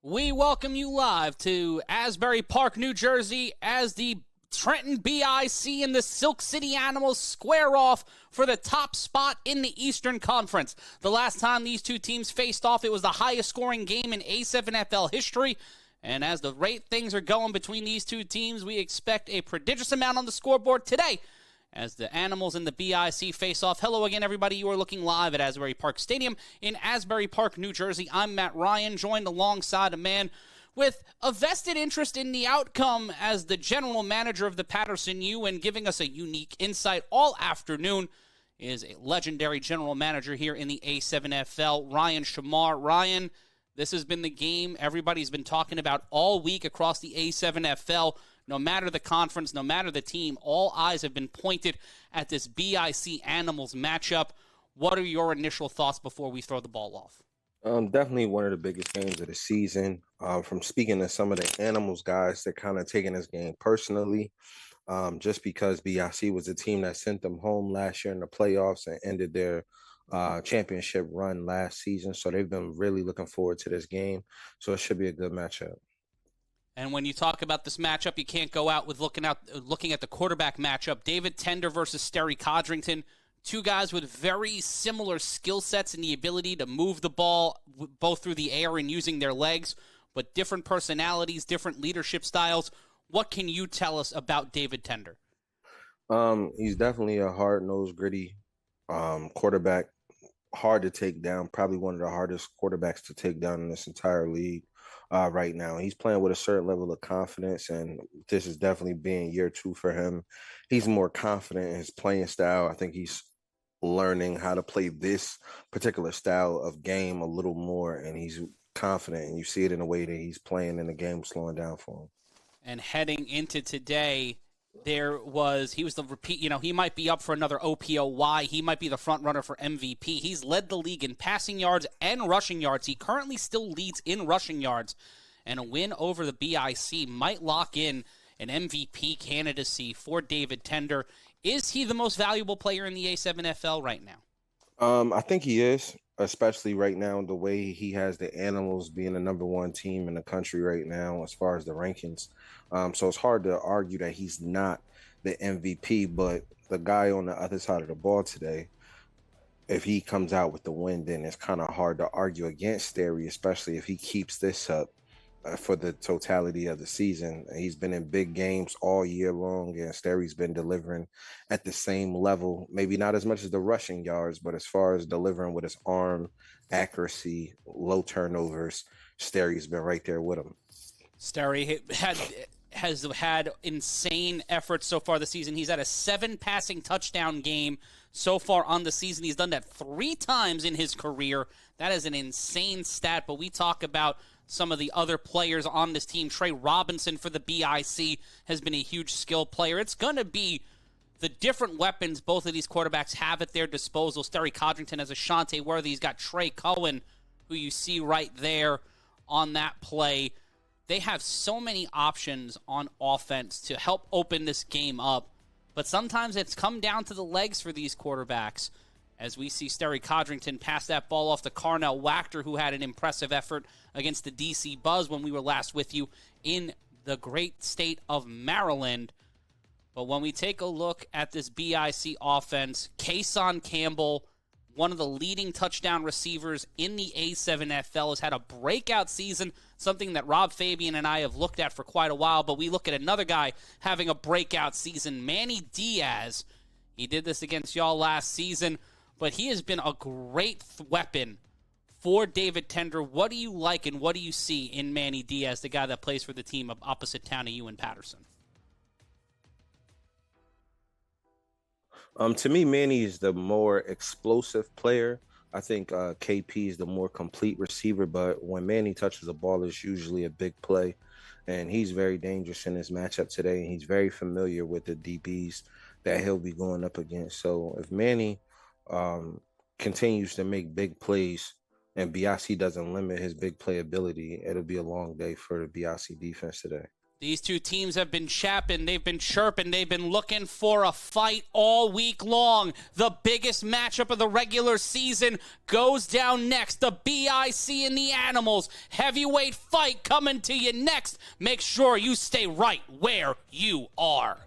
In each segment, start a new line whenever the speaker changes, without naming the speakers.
We welcome you live to Asbury Park, New Jersey, as the Trenton BIC and the Silk City Animals square off for the top spot in the Eastern Conference. The last time these two teams faced off, it was the highest scoring game in A7FL history. And as the rate things are going between these two teams, we expect a prodigious amount on the scoreboard today as the Animals and the BIC face off. Hello again, everybody. You are looking live at Asbury Park Stadium in Asbury Park, New Jersey. I'm Matt Ryan, joined alongside a man with a vested interest in the outcome as the general manager of the Patterson U, and giving us a unique insight all afternoon is a legendary general manager here in the A7FL, Ryan Shamar. Ryan, this has been the game everybody's been talking about all week across the A7FL. No matter the conference, no matter the team, all eyes have been pointed at this BIC Animals matchup. What are your initial thoughts before we throw the ball off?
Definitely one of the biggest games of the season. From speaking to some of the Animals guys, they're kind of taking this game personally, just because BIC was a team that sent them home last year in the playoffs and ended their championship run last season. So they've been really looking forward to this game. So it should be a good matchup.
And when you talk about this matchup, you can't go out with looking at the quarterback matchup. David Tender versus Sterry Codrington, two guys with very similar skill sets and the ability to move the ball both through the air and using their legs, but different personalities, different leadership styles. What can you tell us about David Tender?
He's definitely a hard-nosed, gritty quarterback, hard to take down, probably one of the hardest quarterbacks to take down in this entire league. Right now, he's playing with a certain level of confidence, and this is definitely being year two for him. He's more confident in his playing style. I think he's learning how to play this particular style of game a little more, and he's confident, and you see it in the way that he's playing, and the game slowing down for him.
And heading into today, he was the repeat, he might be up for another OPOY. He might be the front runner for MVP. He's led the league in passing yards and rushing yards. He currently still leads in rushing yards, and a win over the BIC might lock in an MVP candidacy for David Tender. Is he the most valuable player in the A7FL right now?
I think he is, especially right now, the way he has the Animals being the number one team in the country right now as far as the rankings. So it's hard to argue that he's not the MVP, but the guy on the other side of the ball today, if he comes out with the win, then it's kind of hard to argue against Sterry, especially if he keeps this up for the totality of the season. He's been in big games all year long, and Sterry's been delivering at the same level, maybe not as much as the rushing yards, but as far as delivering with his arm, accuracy, low turnovers, Sterry's been right there with him.
Sterry has had insane efforts so far this season. He's had a 7 passing touchdown game so far on the season. He's done that 3 times in his career. That is an insane stat, but we talk about some of the other players on this team. Trey Robinson for the BIC has been a huge skill player. It's going to be the different weapons both of these quarterbacks have at their disposal. Sterry Codrington has Ashante Worthy. He's got Trey Cohen, who you see right there on that play. They have so many options on offense to help open this game up, but sometimes it's come down to the legs for these quarterbacks, as we see Sterry Codrington pass that ball off to Carnell Wachter, who had an impressive effort against the DC Buzz when we were last with you in the great state of Maryland. But when we take a look at this BIC offense, Kason Campbell, one of the leading touchdown receivers in the A7FL, has had a breakout season, something that Rob Fabian and I have looked at for quite a while, but we look at another guy having a breakout season, Manny Diaz. He did this against y'all last season, but he has been a great weapon for David Tender. What do you like and what do you see in Manny Diaz, the guy that plays for the team of opposite town of you in Patterson?
To me, Manny is the more explosive player. I think KP is the more complete receiver, but when Manny touches the ball, it's usually a big play, and he's very dangerous in this matchup today, and he's very familiar with the DBs that he'll be going up against. So if Manny continues to make big plays and BIC doesn't limit his big play ability, it'll be a long day for the BIC defense today.
These two teams have been chapping, they've been chirping, they've been looking for a fight all week long. The biggest matchup of the regular season goes down next. The BIC and the Animals heavyweight fight coming to you next. Make sure you stay right where you are.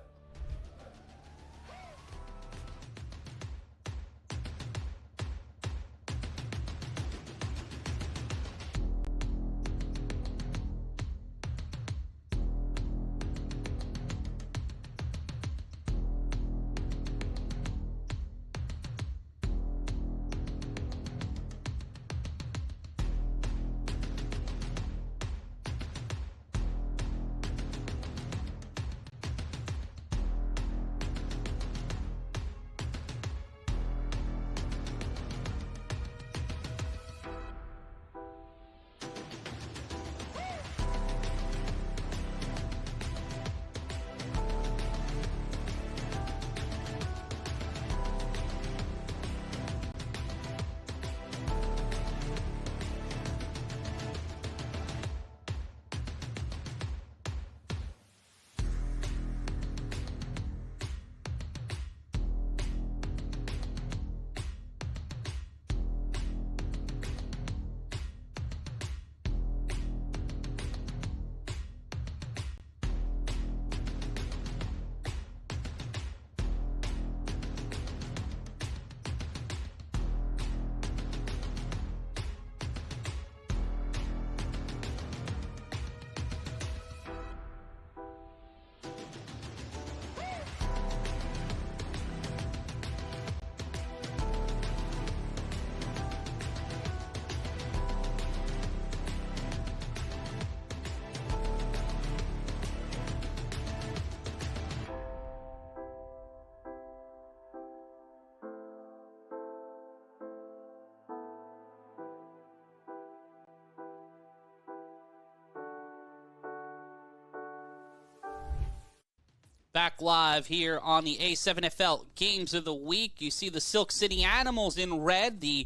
Back live here on the A7FL Games of the Week. You see the Silk City Animals in red, the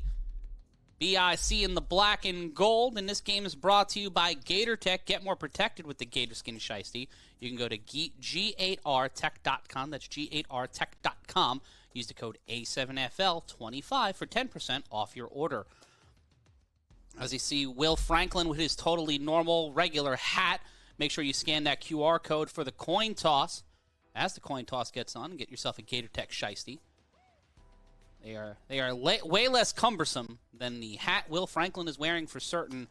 BIC in the black and gold. And this game is brought to you by Gator Tech. Get more protected with the Gator Skin Shiesty. You can go to G8RTech.com. That's G8RTech.com. Use the code A7FL25 for 10% off your order. As you see, Will Franklin with his totally normal, regular hat. Make sure you scan that QR code for the coin toss. As the coin toss gets on, get yourself a Gator Tech Shiesty. They are way less cumbersome than the hat Will Franklin is wearing for certain.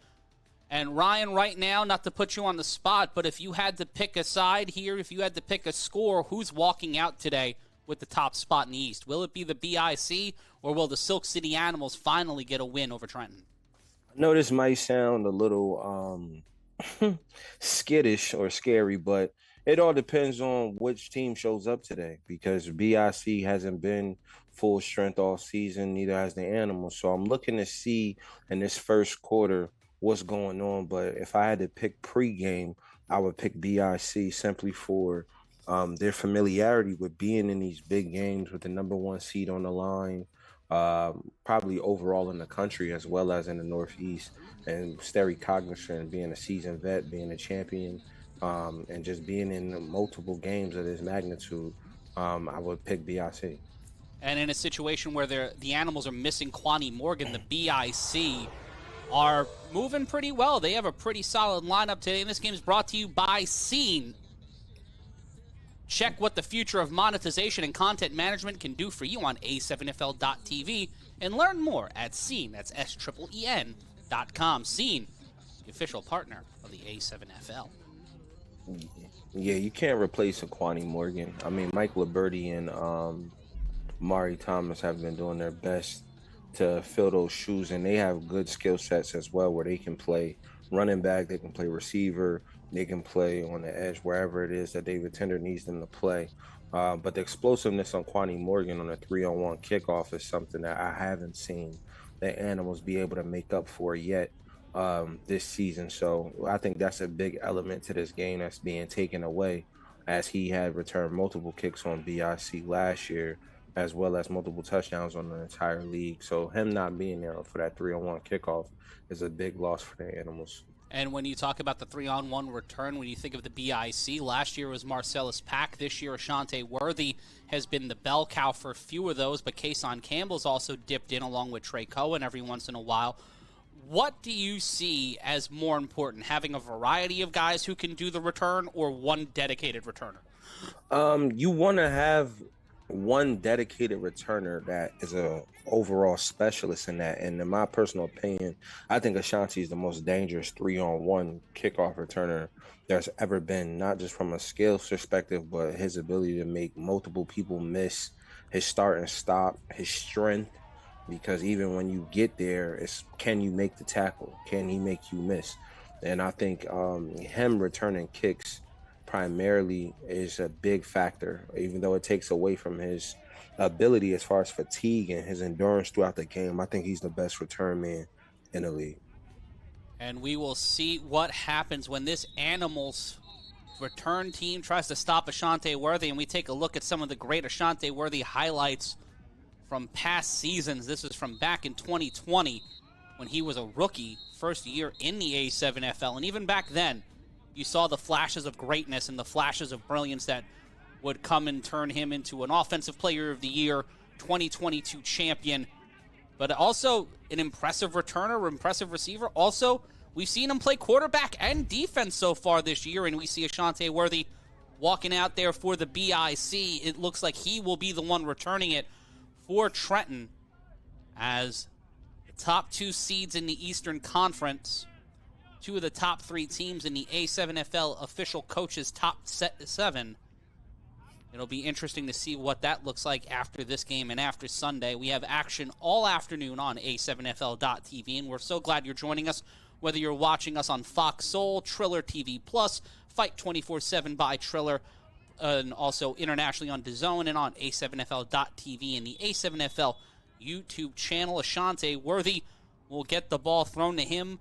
And Ryan, right now, not to put you on the spot, but if you had to pick a side here, if you had to pick a score, who's walking out today with the top spot in the East? Will it be the BIC, or will the Silk City Animals finally get a win over Trenton?
I know this might sound a little skittish or scary, but it all depends on which team shows up today, because BIC hasn't been full strength all season, neither has the Animals. So I'm looking to see in this first quarter what's going on. But if I had to pick pregame, I would pick BIC simply for their familiarity with being in these big games with the number one seed on the line, probably overall in the country as well as in the Northeast, and Steri Cognizant being a seasoned vet, being a champion, and just being in multiple games of this magnitude, I would pick BIC.
And in a situation where the Animals are missing Kwani Morgan, the BIC are moving pretty well. They have a pretty solid lineup today, and this game is brought to you by Scene. Check what the future of monetization and content management can do for you on A7FL.tv and learn more at Scene. That's SEEN.com. Scene, the official partner of the A7FL.
Yeah, you can't replace a Kwani Morgan. I mean, Mike Liberty and Mari Thomas have been doing their best to fill those shoes, and they have good skill sets as well, where they can play running back, they can play receiver, they can play on the edge, wherever it is that David Tender needs them to play. But the explosiveness on Kwani Morgan on a 3-on-1 kickoff is something that I haven't seen the Animals be able to make up for yet this season. So I think that's a big element to this game that's being taken away, as he had returned multiple kicks on BIC last year, as well as multiple touchdowns on the entire league. So him not being there for that 3-on-1 kickoff is a big loss for the Animals.
And when you talk about the 3-on-1 return, when you think of the BIC, last year was Marcellus Pack. This year, Ashante Worthy has been the bell cow for a few of those, but Kason Campbell's also dipped in along with Trey Cohen every once in a while. What do you see as more important, having a variety of guys who can do the return or one dedicated returner?
You want to have one dedicated returner that is a overall specialist in that. And in my personal opinion, I think Ashanti is the most dangerous 3-on-1 kickoff returner there's ever been, not just from a skills perspective, but his ability to make multiple people miss, his start and stop, his strength. Because even when you get there, it's can you make the tackle? Can he make you miss? And I think him returning kicks primarily is a big factor, even though it takes away from his ability as far as fatigue and his endurance throughout the game. I think he's the best return man in the league.
And we will see what happens when this Animals return team tries to stop Ashante Worthy, and we take a look at some of the great Ashante Worthy highlights from past seasons. This is from back in 2020 when he was a rookie, first year in the A7FL, and even back then, you saw the flashes of greatness and the flashes of brilliance that would come and turn him into an Offensive Player of the Year, 2022 champion, but also an impressive returner, impressive receiver. Also, we've seen him play quarterback and defense so far this year, and we see Ashante Worthy walking out there for the BIC. It looks like he will be the one returning it for Trenton as the top two seeds in the Eastern Conference, two of the top three teams in the A7FL official coaches top 7. It'll be interesting to see what that looks like after this game and after Sunday. We have action all afternoon on A7FL.tv, and we're so glad you're joining us, whether you're watching us on Fox Soul, Triller TV Plus, Fight 24/7 by Triller, and also internationally on DAZN and on A7FL.tv and the A7FL YouTube channel. Ashante Worthy will get the ball thrown to him.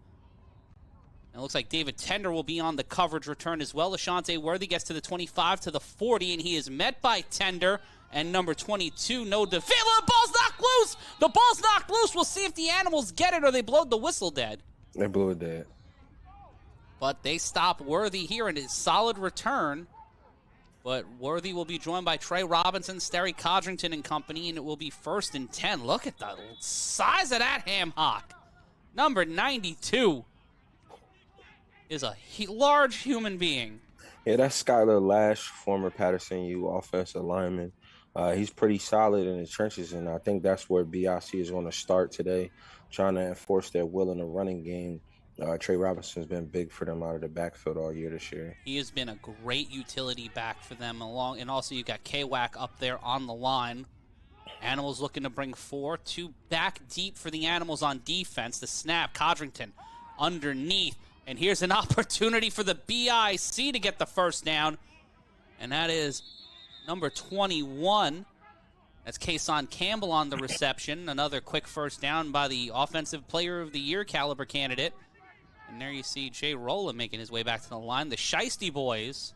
And it looks like David Tender will be on the coverage return as well. Ashante Worthy gets to the 25 to the 40, and he is met by Tender and number 22, No DeVille. The ball's knocked loose! The ball's knocked loose! We'll see if the Animals get it or they blowed the whistle dead.
They blew it dead.
But they stop Worthy here in his solid return. But Worthy will be joined by Trey Robinson, Sterry Codrington and company, and it will be 1st and 10. Look at the size of that ham hock. Number 92 is a large human being.
Yeah, that's Skylar Lash, former Patterson U offensive lineman. He's pretty solid in the trenches, and I think that's where BIC is going to start today, trying to enforce their will in the running game. Trey Robinson's been big for them out of the backfield all year this year.
He has been a great utility back for them along, and also you've got K-Wack up there on the line. Animals looking to bring 4, 2 back deep for the Animals on defense. The snap, Codrington underneath, and here's an opportunity for the BIC to get the first down, and that is number 21. That's Kason Campbell on the reception. Another quick first down by the Offensive Player of the Year caliber candidate. And there you see Jay Rolla making his way back to the line. The Shiesty boys,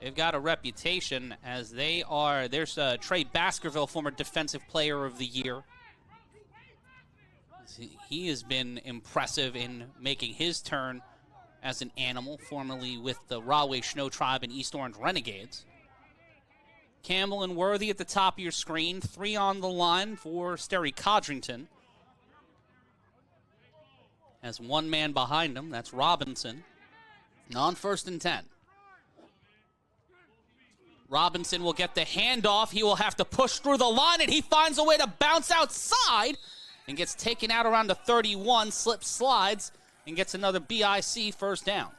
they've got a reputation as they are. There's Trey Baskerville, former Defensive Player of the Year. He has been impressive in making his turn as an Animal, formerly with the Rahway Snow Tribe and East Orange Renegades. Campbell and Worthy at the top of your screen. 3 on the line for Sterry Codrington. Has one man behind him. That's Robinson. On 1st and 10. Robinson will get the handoff. He will have to push through the line, and he finds a way to bounce outside and gets taken out around the 31, slips, slides, and gets another BIC first down.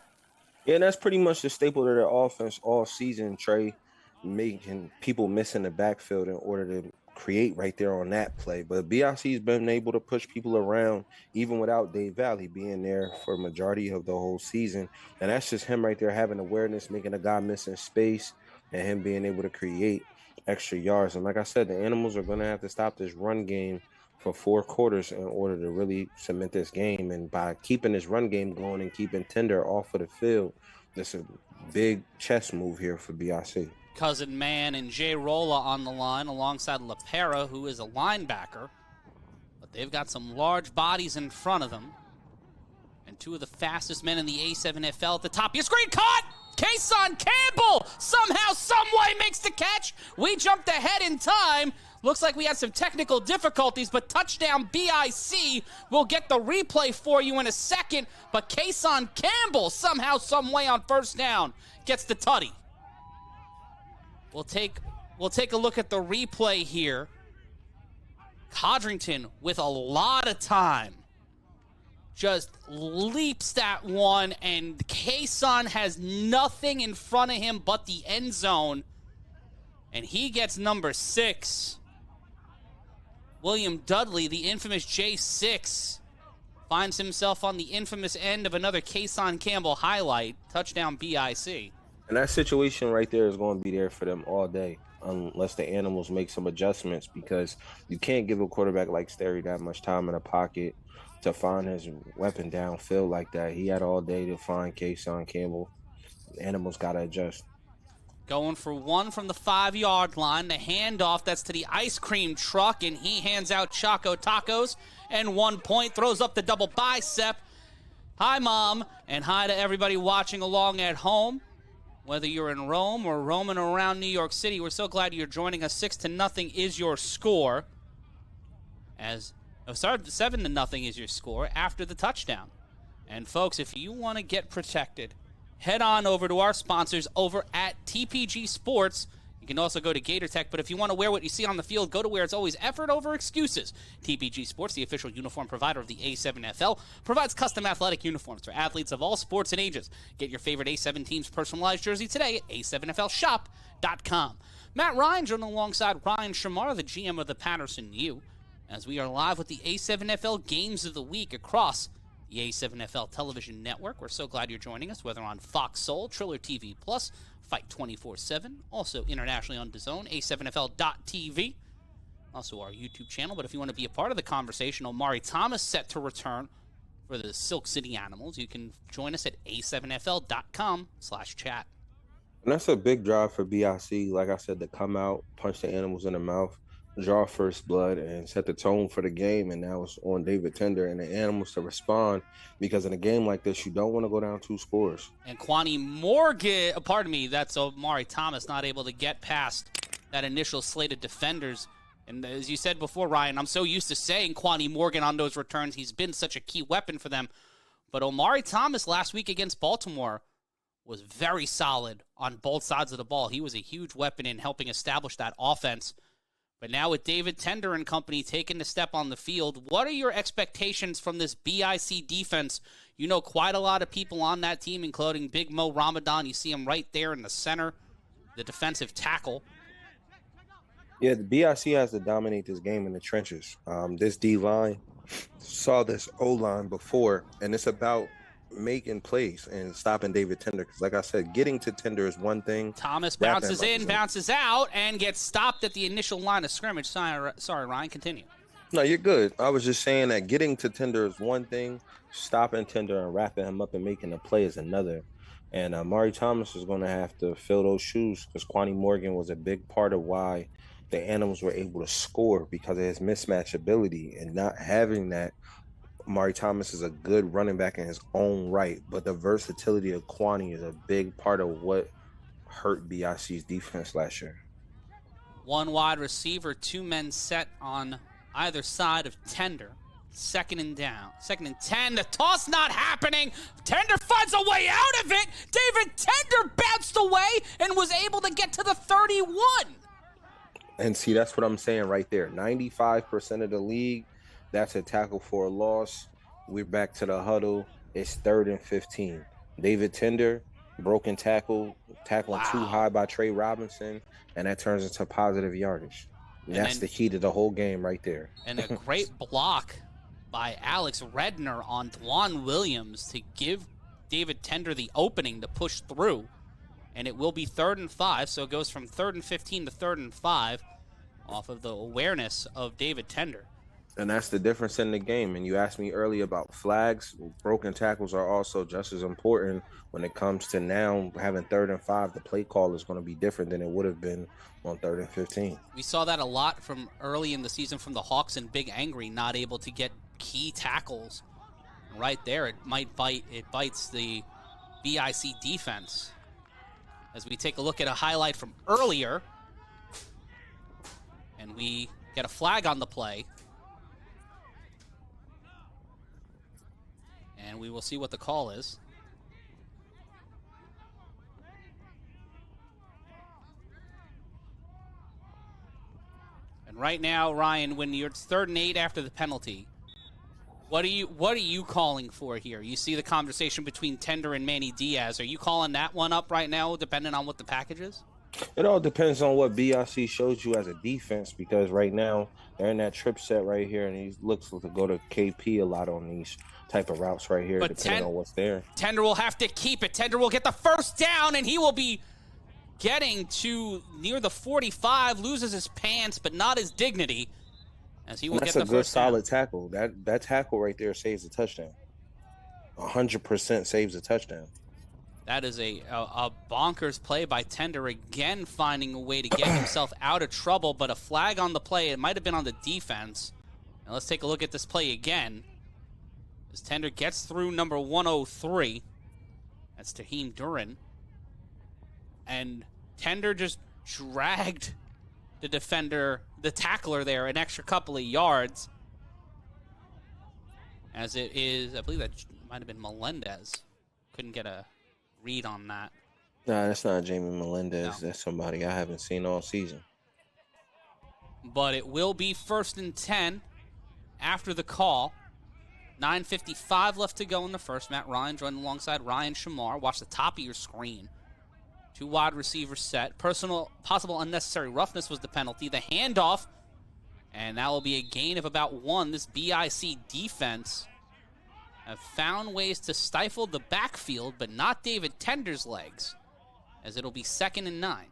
Yeah, and that's pretty much the staple of their offense all season, Trey, making people miss in the backfield in order to create right there on that play. But BIC's been able to push people around even without Dave Valley being there for a majority of the whole season. And that's just him right there having awareness, making a guy miss in space, and him being able to create extra yards. And like I said, the Animals are going to have to stop this run game for 4 quarters in order to really cement this game. And by keeping this run game going and keeping Tender off of the field, this is a big chess move here for BIC.
Cousin Man and Jay Rolla on the line alongside LaPera, who is a linebacker. But they've got some large bodies in front of them. And And two of the fastest men in the A7FL at the top of your screen. Caught! Kason Campbell somehow, someway makes the catch. We jumped ahead in time. Looks like we had some technical difficulties, but touchdown BIC. We'll get the replay for you in a second. But Kason Campbell somehow, someway on first down gets the tutty. We'll take a look at the replay here. Codrington with a lot of time just leaps that one, and Kason has nothing in front of him but the end zone, and he gets number 6. William Dudley, the infamous J6, finds himself on the infamous end of another Kason Campbell highlight. Touchdown BIC.
And that situation right there is going to be there for them all day, unless the animals make some adjustments, because you can't give a quarterback like Sterry that much time in a pocket to find his weapon downfield like that. He had all day to find Kason Campbell. The animals got to adjust.
Going for one from the 5-yard line. The handoff, that's to the ice cream truck, and he hands out Choco Tacos. And 1 point, throws up the double bicep. Hi, Mom, and hi to everybody watching along at home. Whether you're in Rome or roaming around New York City, we're so glad you're joining us. 6-0 is your score. 7-0 is your score after the touchdown. And folks, if you want to get protected, head on over to our sponsors over at TPG Sports. You can also go to GatorTech, but if you want to wear what you see on the field, go to where it's always effort over excuses. TPG Sports, the official uniform provider of the A7FL, provides custom athletic uniforms for athletes of all sports and ages. Get your favorite A7 team's personalized jersey today at A7FLshop.com. Matt Ryan joined alongside Ryan Shamar, the GM of the Patterson U, as we are live with the A7FL Games of the Week across the A7FL television network. We're so glad you're joining us, whether on Fox Soul, Triller TV Plus, Fight 24/7, also internationally on DAZN, A7FL.TV, also our YouTube channel. But if you want to be a part of the conversation, Omari Thomas set to return for the Silk City Animals. You can join us at A7FL.com/chat.
And that's a big drive for BIC, like I said, to come out, punch the animals in the mouth, draw first blood, and set the tone for the game. And now it's on David Tender and the animals to respond, because in a game like this, you don't want to go down 2 scores.
And Kwani Morgan, that's Omari Thomas, not able to get past that initial slate of defenders. And as you said before, Ryan, I'm so used to saying Kwani Morgan on those returns. He's been such a key weapon for them. But Omari Thomas last week against Baltimore was very solid on both sides of the ball. He was a huge weapon in helping establish that offense. But now with David Tender and company taking the step on the field, what are your expectations from this BIC defense? You know quite a lot of people on that team, including Big Mo Ramadan. You see him right there in the center, the defensive tackle.
Yeah, the BIC has to dominate this game in the trenches. This D-line saw this O-line before, and it's about making plays and stopping David Tender, because like I said, getting to Tender is one thing.
Thomas bounces in, bounces out, and gets stopped at the initial line of scrimmage. Sorry, Ryan, continue.
No, you're good. I was just saying that getting to Tender is one thing, stopping Tender and wrapping him up and making a play is another. And Amari Thomas is going to have to fill those shoes, because Kwani Morgan was a big part of why the Animals were able to score, because of his mismatch ability. And not having that, Amari Thomas is a good running back in his own right, but the versatility of Kwani is a big part of what hurt BIC's defense last year.
One wide receiver, 2 men set on either side of Tender. 2nd and 10. The toss not happening. Tender finds a way out of it. David Tender bounced away and was able to get to the 31.
And see, that's what I'm saying right there. 95% of the league, that's a tackle for a loss. We're back to the huddle. It's 3rd and 15. David Tender, broken tackling too high by Trey Robinson, and that turns into positive yardage. And that's the key to the whole game right there.
And a great block by Alex Redner on Dwan Williams to give David Tender the opening to push through. And it will be 3rd and 5, so it goes from 3rd and 15 to 3rd and 5 off of the awareness of David Tender.
And that's the difference in the game. And you asked me earlier about flags. Broken tackles are also just as important when it comes to now having 3rd and 5. The play call is going to be different than it would have been on 3rd and 15.
We saw that a lot from early in the season from the Hawks, and Big Angry not able to get key tackles Right there, it might bite. It bites the BIC defense. As we take a look at a highlight from earlier, and we get a flag on the play. And we will see what the call is. And right now, Ryan, when you're 3rd and 8 after the penalty, what are you calling for here? You see the conversation between Tender and Manny Diaz. Are you calling that one up right now, depending on what the package is?
It all depends on what BIC shows you as a defense, because right now they're in that trip set right here, and he looks to go to KP a lot on these type of routes right here, but depending on what's there.
Tender will have to keep it. Tender will get the first down, and he will be getting to near the 45, loses his pants, but not his dignity, as he will get the first down.
That's a good solid tackle. That tackle right there saves a touchdown. 100% saves a touchdown.
That is a bonkers play by Tender, again finding a way to get himself out of trouble, but a flag on the play. It might have been on the defense. Now let's take a look at this play again. As Tender gets through number 103. That's Tahim Duran. And Tender just dragged the defender, the tackler there, an extra couple of yards. As it is, I believe that might have been Melendez. Couldn't get a read on that.
Nah, that's not Jamie Melendez.
No.
That's somebody I haven't seen all season.
But it will be 1st and 10 after the call. 9:55 left to go in the first. Matt Ryan joined alongside Ryan Shamar. Watch the top of your screen. 2 wide receivers set. Possible unnecessary roughness was the penalty. The handoff, and that will be a gain of about 1. This BIC defense have found ways to stifle the backfield, but not David Tender's legs, as it'll be 2nd and 9.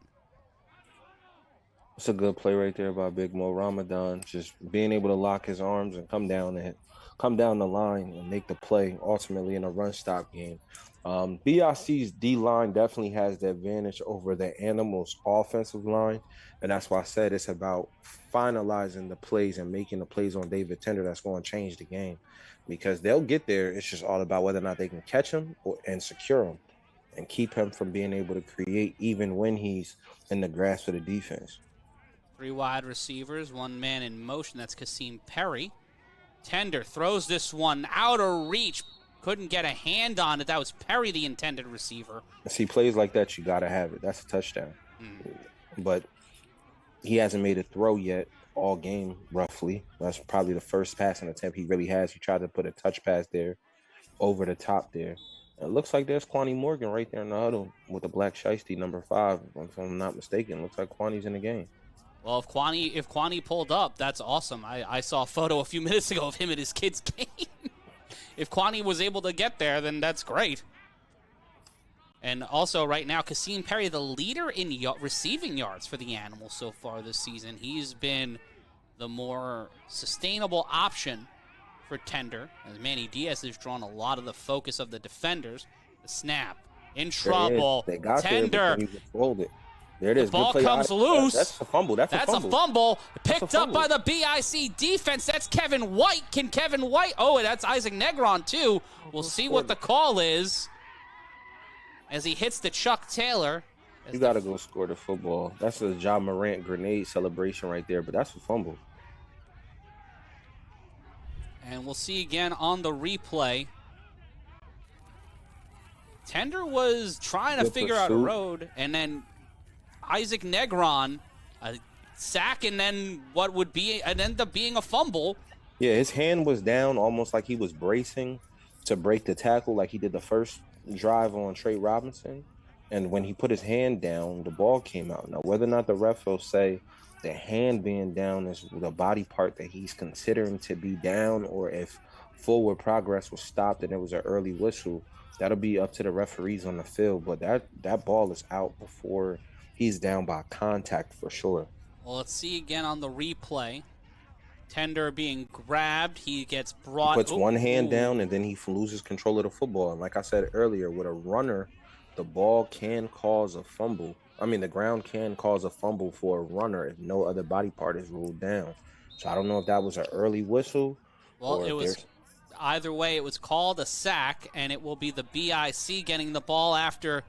It's a good play right there by Big Mo Ramadan, just being able to lock his arms and come down the line and make the play ultimately in a run stop game. BIC's D-line definitely has the advantage over the Animals' offensive line, and that's why I said it's about finalizing the plays and making the plays on David Tender that's going to change the game, because they'll get there. It's just all about whether or not they can catch him and secure him and keep him from being able to create even when he's in the grasp of the defense.
3 wide receivers, 1 man in motion. That's Kasim Perry. Tender throws this one out of reach. Couldn't get a hand on it. That was Perry, the intended receiver.
See, plays like that, you got to have it. That's a touchdown. But he hasn't made a throw yet all game, roughly. That's probably the first passing attempt he really has. He tried to put a touch pass there over the top there. It looks like there's Kwani Morgan right there in the huddle with the black shiesty, number 5. If I'm not mistaken, looks like Kwani's in the game.
Well, if Kwani pulled up, that's awesome. I saw a photo a few minutes ago of him at his kid's game. If Kwani was able to get there, then that's great. And also right now, Kasim Perry, the leader in receiving yards for the Animals so far this season. He's been the more sustainable option for Tender, as Manny Diaz has drawn a lot of the focus of the defenders. The snap. In trouble.
They got
Tender.
There, there it is.
The ball comes loose.
That's a fumble. That's a
fumble. Picked up by the BIC defense. That's Kevin White. Can Kevin White? Oh, that's Isaac Negron, too. We'll see what the call is as he hits the Chuck Taylor.
You got to go score the football. That's a John Morant grenade celebration right there, but that's a fumble.
And we'll see again on the replay. Tender was trying to figure out a road, and then Isaac Negron, a sack, and then what would be and end up being a fumble.
Yeah, his hand was down, almost like he was bracing to break the tackle, like he did the first drive on Trey Robinson. And when he put his hand down, the ball came out. Now, whether or not the ref will say the hand being down is the body part that he's considering to be down, or if forward progress was stopped and it was an early whistle, that'll be up to the referees on the field. But that ball is out before he's down by contact for sure.
Well, let's see again on the replay. Tender being grabbed. He gets brought.
He puts one hand down, and then he loses control of the football. And like I said earlier, with a runner, the ball can cause a fumble. I mean, the ground can cause a fumble for a runner if no other body part is ruled down. So I don't know if that was an early whistle.
Well, it was. Either way, it was called a sack, and it will be the BIC getting the ball after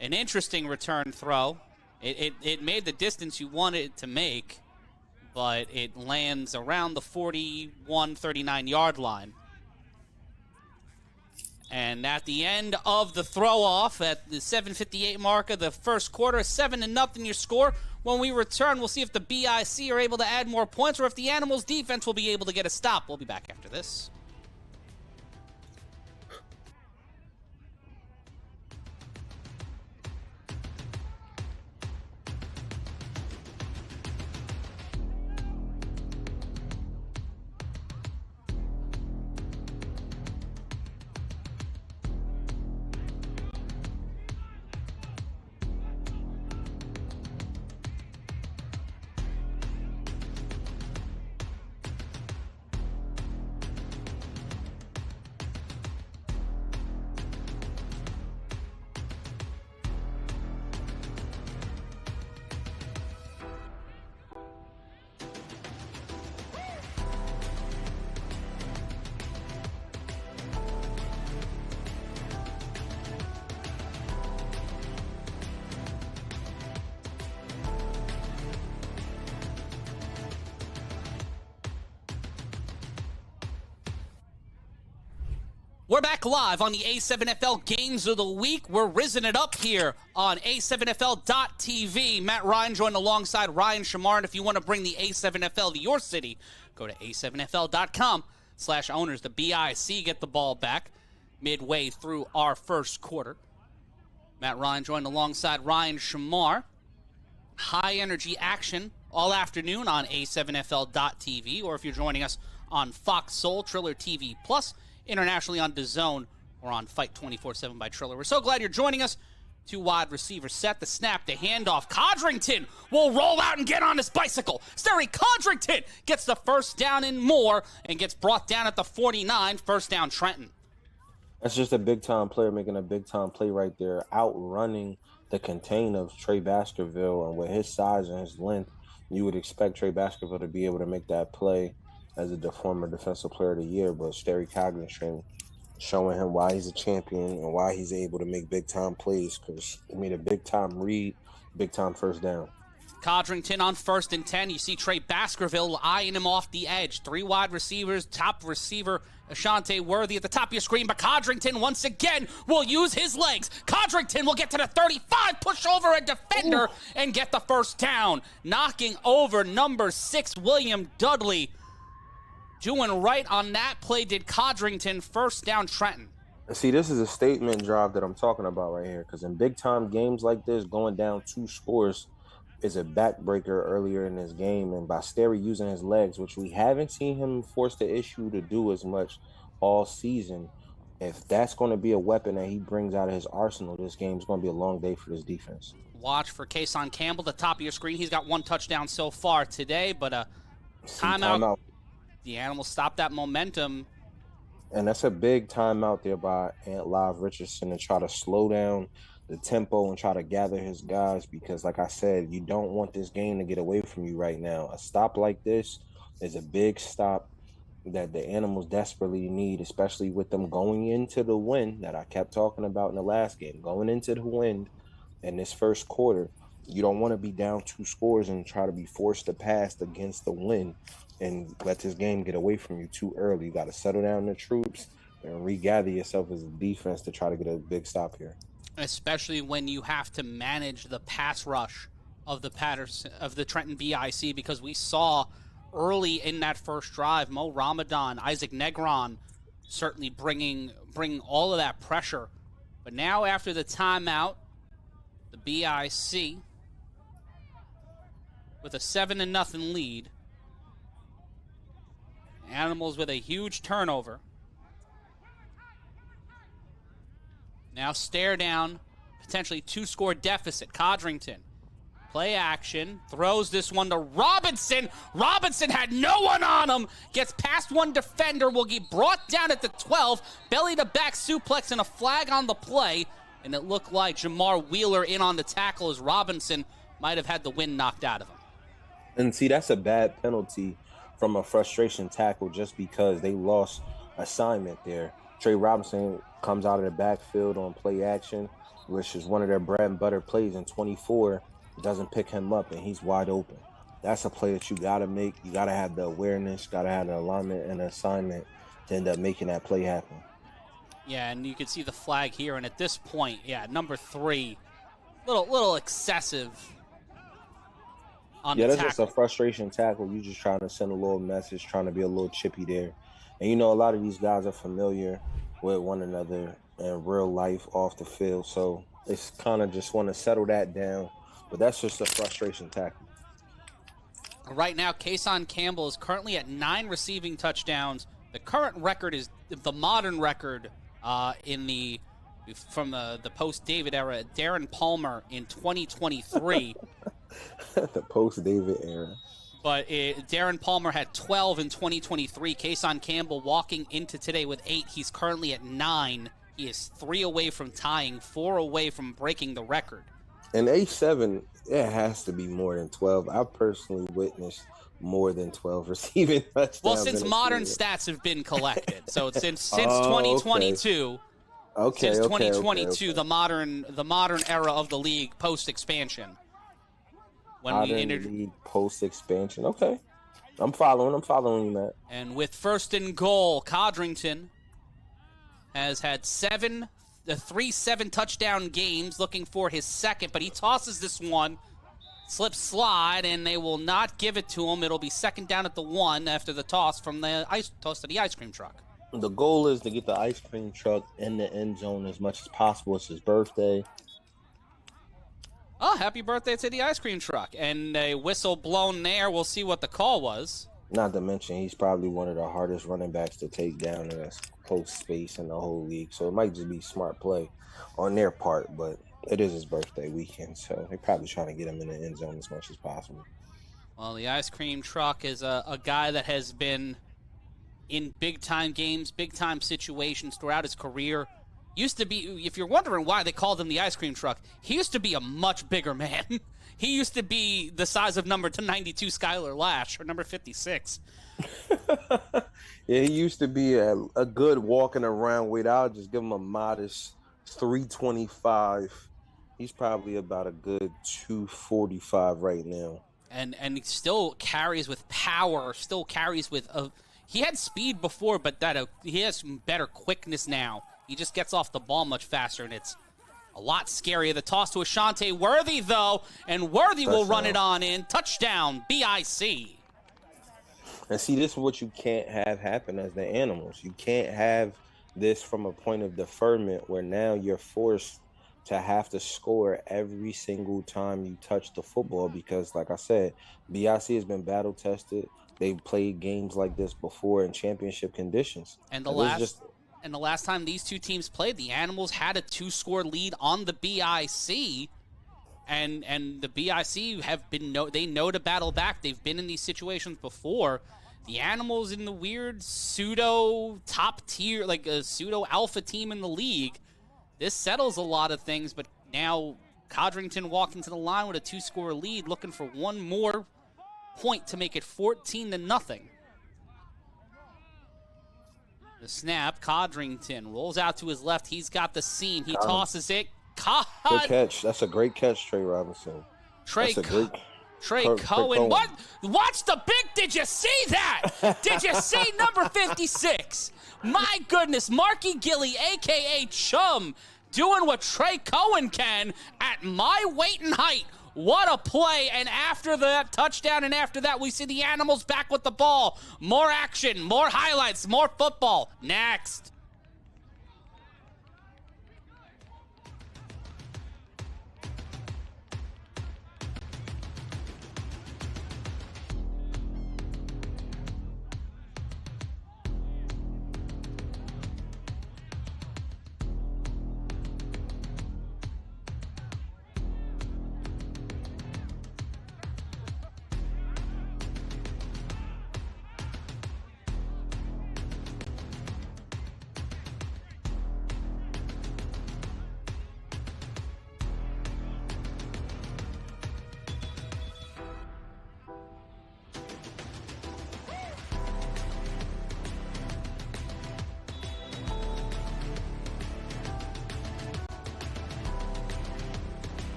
an interesting return throw. It made the distance you wanted it to make, but it lands around the 41, 39-yard line. And at the end of the throw-off, at the 7:58 mark of the first quarter, 7-0 your score. When we return, we'll see if the BIC are able to add more points or if the Animals defense will be able to get a stop. We'll be back after this. We're back live on the A7FL Games of the Week. We're risen it up here on A7FL.TV. Matt Ryan joined alongside Ryan Shamar. And if you want to bring the A7FL to your city, go to A7FL.com/owners. The BIC get the ball back midway through our first quarter. Matt Ryan joined alongside Ryan Shamar. High energy action all afternoon on A7FL.TV, or if you're joining us on Fox Soul, Triller TV Plus, internationally on DAZN, or on Fight 24/7 by Triller. We're so glad you're joining us. Two wide receivers set, the snap, the handoff. Codrington will roll out and get on his bicycle. Sterry Codrington gets the first down and more and gets brought down at the 49. First down, Trenton.
That's just a big-time player making a big-time play right there, outrunning the contain of Trey Baskerville. And with his size and his length, you would expect Trey Baskerville to be able to make that play as a former Defensive Player of the Year. But Sterry Codrington showing him why he's a champion and why he's able to make big-time plays, because he made a big-time read, big-time first down.
Codrington on 1st and 10. You see Trey Baskerville eyeing him off the edge. Three wide receivers, top receiver Ashante Worthy at the top of your screen, but Codrington once again will use his legs. Codrington will get to the 35, push over a defender, and get the first down, knocking over number 6, William Dudley. Doing right on that play did Codrington. First down, Trenton.
See, this is a statement drive that I'm talking about right here, because in big-time games like this, going down 2 scores is a backbreaker earlier in this game. And by Sterry using his legs, which we haven't seen him force the issue to do as much all season, if that's going to be a weapon that he brings out of his arsenal, this game's going to be a long day for this defense.
Watch for Kason Campbell, the top of your screen. He's got 1 touchdown so far today, but a timeout. The Animals stop that momentum.
And that's a big timeout there by Ant Live Richardson to try to slow down the tempo and try to gather his guys, because like I said, you don't want this game to get away from you right now. A stop like this is a big stop that the Animals desperately need, especially with them going into the wind that I kept talking about in the last game. Going into the wind in this first quarter, you don't want to be down 2 scores and try to be forced to pass against the wind and let this game get away from you too early. You got to settle down the troops and regather yourself as a defense to try to get a big stop here.
Especially when you have to manage the pass rush of the Trenton BIC, because we saw early in that first drive, Mo Ramadan, Isaac Negron certainly bringing all of that pressure. But now after the timeout, the BIC with a 7-0 lead. Animals with a huge turnover. Now stare down, potentially 2-score deficit. Codrington, play action, throws this one to Robinson. Robinson had no one on him. Gets past one defender, will get brought down at the 12. Belly to back suplex and a flag on the play. And it looked like Jamar Wheeler in on the tackle as Robinson might have had the wind knocked out of him.
And see, that's a bad penalty from a frustration tackle, just because they lost assignment there. Trey Robinson comes out of the backfield on play action, which is one of their bread and butter plays, and 24 doesn't pick him up, and he's wide open. That's a play that you got to make. You got to have the awareness, got to have the alignment and the assignment to end up making that play happen.
Yeah, and you can see the flag here, and at this point, yeah, number 3, little excessive on the tackle.
That's just a frustration tackle. You just trying to send a little message, trying to be a little chippy there. And you know, a lot of these guys are familiar with one another in real life off the field, so it's kind of just want to settle that down. But that's just a frustration tackle.
Right now, Kason Campbell is currently at 9 receiving touchdowns. The current record is the modern record from the post-David era. Darren Palmer in 2023.
The post-David era.
But Darren Palmer had 12 in 2023. Kason Campbell walking into today with 8. He's currently at 9. He is 3 away from tying, 4 away from breaking the record.
And A7, it has to be more than 12. I've personally witnessed more than 12 receiving touchdowns.
Well, since modern stats have been collected, so since 2022.
Okay.
Since 2022, the modern era of the league post expansion.
League post expansion. Okay, I'm following you, Matt.
And with first and goal, Codrington has had 3 7-touchdown games, looking for his second, but he tosses this one, slide, and they will not give it to him. It'll be second down at the 1 after the toss from the toss to the ice cream truck.
The goal is to get the ice cream truck in the end zone as much as possible. It's his birthday.
Oh, happy birthday to the ice cream truck. And a whistle blown there. We'll see what the call was.
Not to mention, he's probably one of the hardest running backs to take down in a close space in the whole league. So it might just be smart play on their part, but it is his birthday weekend, so they're probably trying to get him in the end zone as much as possible.
Well, the ice cream truck is a guy that has been in big-time games, big-time situations throughout his career. Used to be, if you're wondering why they called him the ice cream truck, he used to be a much bigger man. He used to be the size of number 92 Skylar Lash, or number 56.
Yeah, he used to be a good walking around weight. I'll just give him a modest 325. He's probably about a good 245 right now.
And he still carries with power, still carries with he had speed before, but he has better quickness now. He just gets off the ball much faster, and it's a lot scarier. The toss to Ashante Worthy, though, and Worthy will run it on in. Touchdown, BIC.
And see, this is what you can't have happen as the Animals. You can't have this from a point of deferment where now you're forced to have to score every single time you touch the football because, like I said, BIC has been battle-tested. They've played games like this before in championship conditions.
And the last time these two teams played, the Animals had a 2-score lead on the BIC, and the BIC they know to battle back. They've been in these situations before. The Animals in the weird pseudo top tier, like a pseudo alpha team in the league. This settles a lot of things, but now Codrington walking to the line with a 2-score lead, looking for one more point to make it 14-0. The snap, Codrington rolls out to his left. He's got the seam. He tosses it.
Good catch. That's a great catch, Trey Robinson.
Trey Cohen. What? Watch the big. Did you see that? Did you see number 56? My goodness, Marky Gilly, a.k.a. Chum, doing what Trey Cohen can at my weight and height. What a play, and after that touchdown, and after that, we see the Animals back with the ball. More action, more highlights, more football. Next.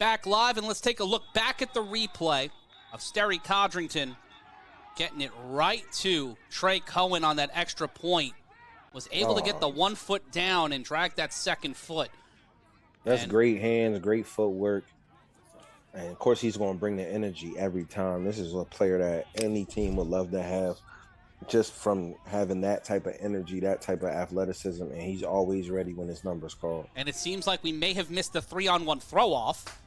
back live, and let's take a look back at the replay of Sterry Codrington getting it right to Trey Cohen on that extra point. Was able to get the 1 foot down and drag that second foot.
That's great hands, great footwork. And, of course, he's going to bring the energy every time. This is a player that any team would love to have, just from having that type of energy, that type of athleticism, and he's always ready when his number's called.
And it seems like we may have missed the 3-on-1 throw-off.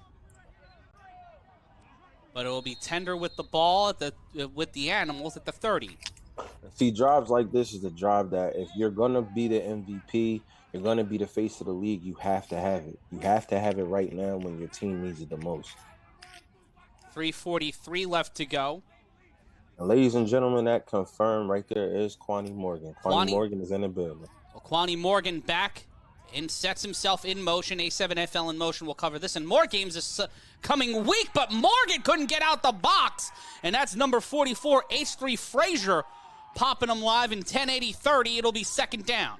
But it will be Tender with the ball with the Animals at the 30.
See, drives like this is a drive that if you're going to be the MVP, you're going to be the face of the league, you have to have it. You have to have it right now when your team needs it the most.
3:43 left to go.
And ladies and gentlemen, that confirmed right there is Kwani Morgan. Kwani Morgan is in the building.
Well, Kwani Morgan back and sets himself in motion. A7FL in motion will cover this. And more games this coming week, but Morgan couldn't get out the box. And that's number 44, H3 Frazier, popping him live in 10-80-30. It'll be second down.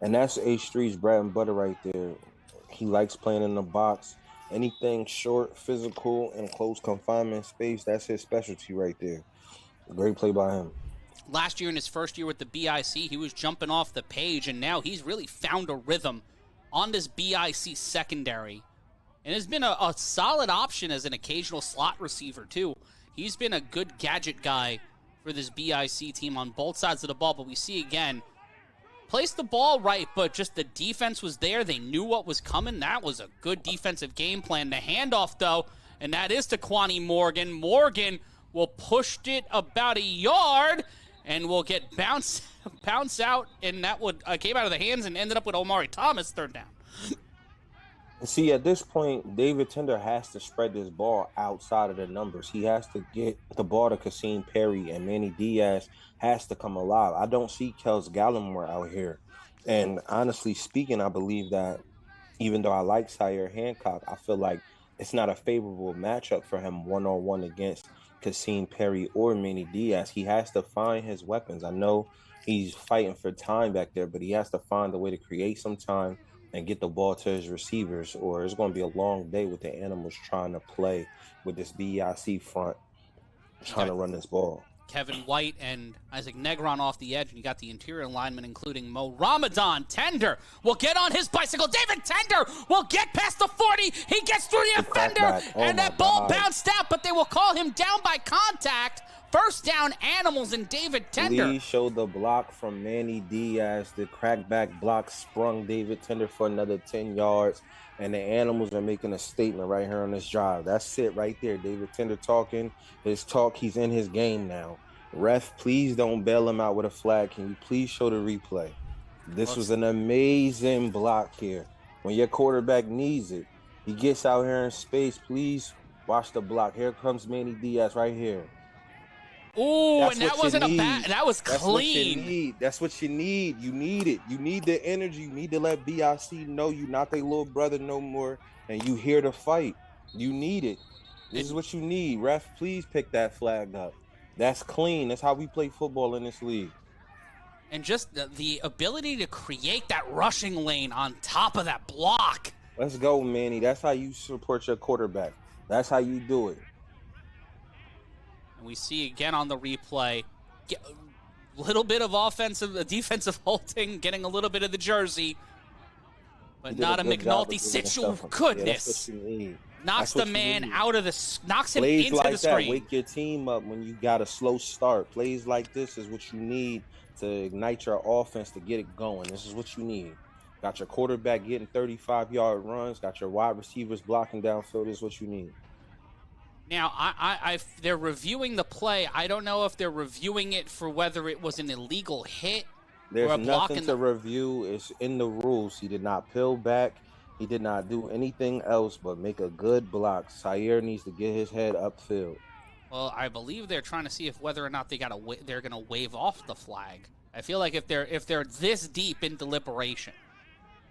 And that's H3's bread and butter right there. He likes playing in the box. Anything short, physical, and close confinement space, that's his specialty right there. Great play by him.
Last year, in his first year with the BIC, he was jumping off the page, and now he's really found a rhythm on this BIC secondary. And has been a solid option as an occasional slot receiver, too. He's been a good gadget guy for this BIC team on both sides of the ball, but we see again, placed the ball right, but just the defense was there. They knew what was coming. That was a good defensive game plan. The handoff, though, and that is to Kwani Morgan. Morgan will push it about a yard and will get bounce out, and that would came out of the hands and ended up with Omari Thomas, third down.
See, at this point, David Tender has to spread this ball outside of the numbers. He has to get the ball to Kasim Perry, and Manny Diaz has to come alive. I don't see Kels Gallimore out here. And honestly speaking, I believe that even though I like Sire Hancock, I feel like it's not a favorable matchup for him one-on-one against Kasim Perry or Manny Diaz. He has to find his weapons. I know he's fighting for time back there, but he has to find a way to create some time and get the ball to his receivers, or it's going to be a long day with the Animals trying to play with this BIC front, trying to run this ball.
Kevin White and Isaac Negron off the edge, and you got the interior lineman, including Mo Ramadan. Tender will get on his bicycle. David Tender will get past the 40. He gets through the defender, and that ball bounced out, but they will call him down by contact. First down, Animals, and David Tender.
Lee showed the block from Manny Diaz. The crackback block sprung David Tender for another 10 yards, and the Animals are making a statement right here on this drive. That's it right there. David Tender talking his talk. He's in his game now. Ref, please don't bail him out with a flag. Can you please show the replay? This was an amazing block here. When your quarterback needs it, he gets out here in space. Please watch the block. Here comes Manny Diaz right here.
Ooh, and that wasn't a bad. That was clean.
That's what you need. You need it. You need the energy. You need to let BIC know you're not their little brother no more, and you here to fight. You need it. This is what you need. Ref, please pick that flag up. That's clean. That's how we play football in this league.
And just the ability to create that rushing lane on top of that block.
Let's go, Manny. That's how you support your quarterback. That's how you do it.
And we see again on the replay, a little bit of defensive holding, getting a little bit of the jersey, but not a McNulty situation. Goodness.
That's what you need.
Knocks the man out of knocks him
Plays
into
like
the screen.
Wake your team up when you got a slow start. Plays like this is what you need to ignite your offense to get it going. This is what you need. Got your quarterback getting 35-yard runs. Got your wide receivers blocking downfield. This is what you need.
Now, they're reviewing the play. I don't know if they're reviewing it for whether it was an illegal hit.
There's nothing to review. It's in the rules. He did not peel back. He did not do anything else but make a good block. Sire needs to get his head upfield.
Well, I believe they're trying to see if whether or not they're going to wave off the flag. I feel like if they're this deep in deliberation,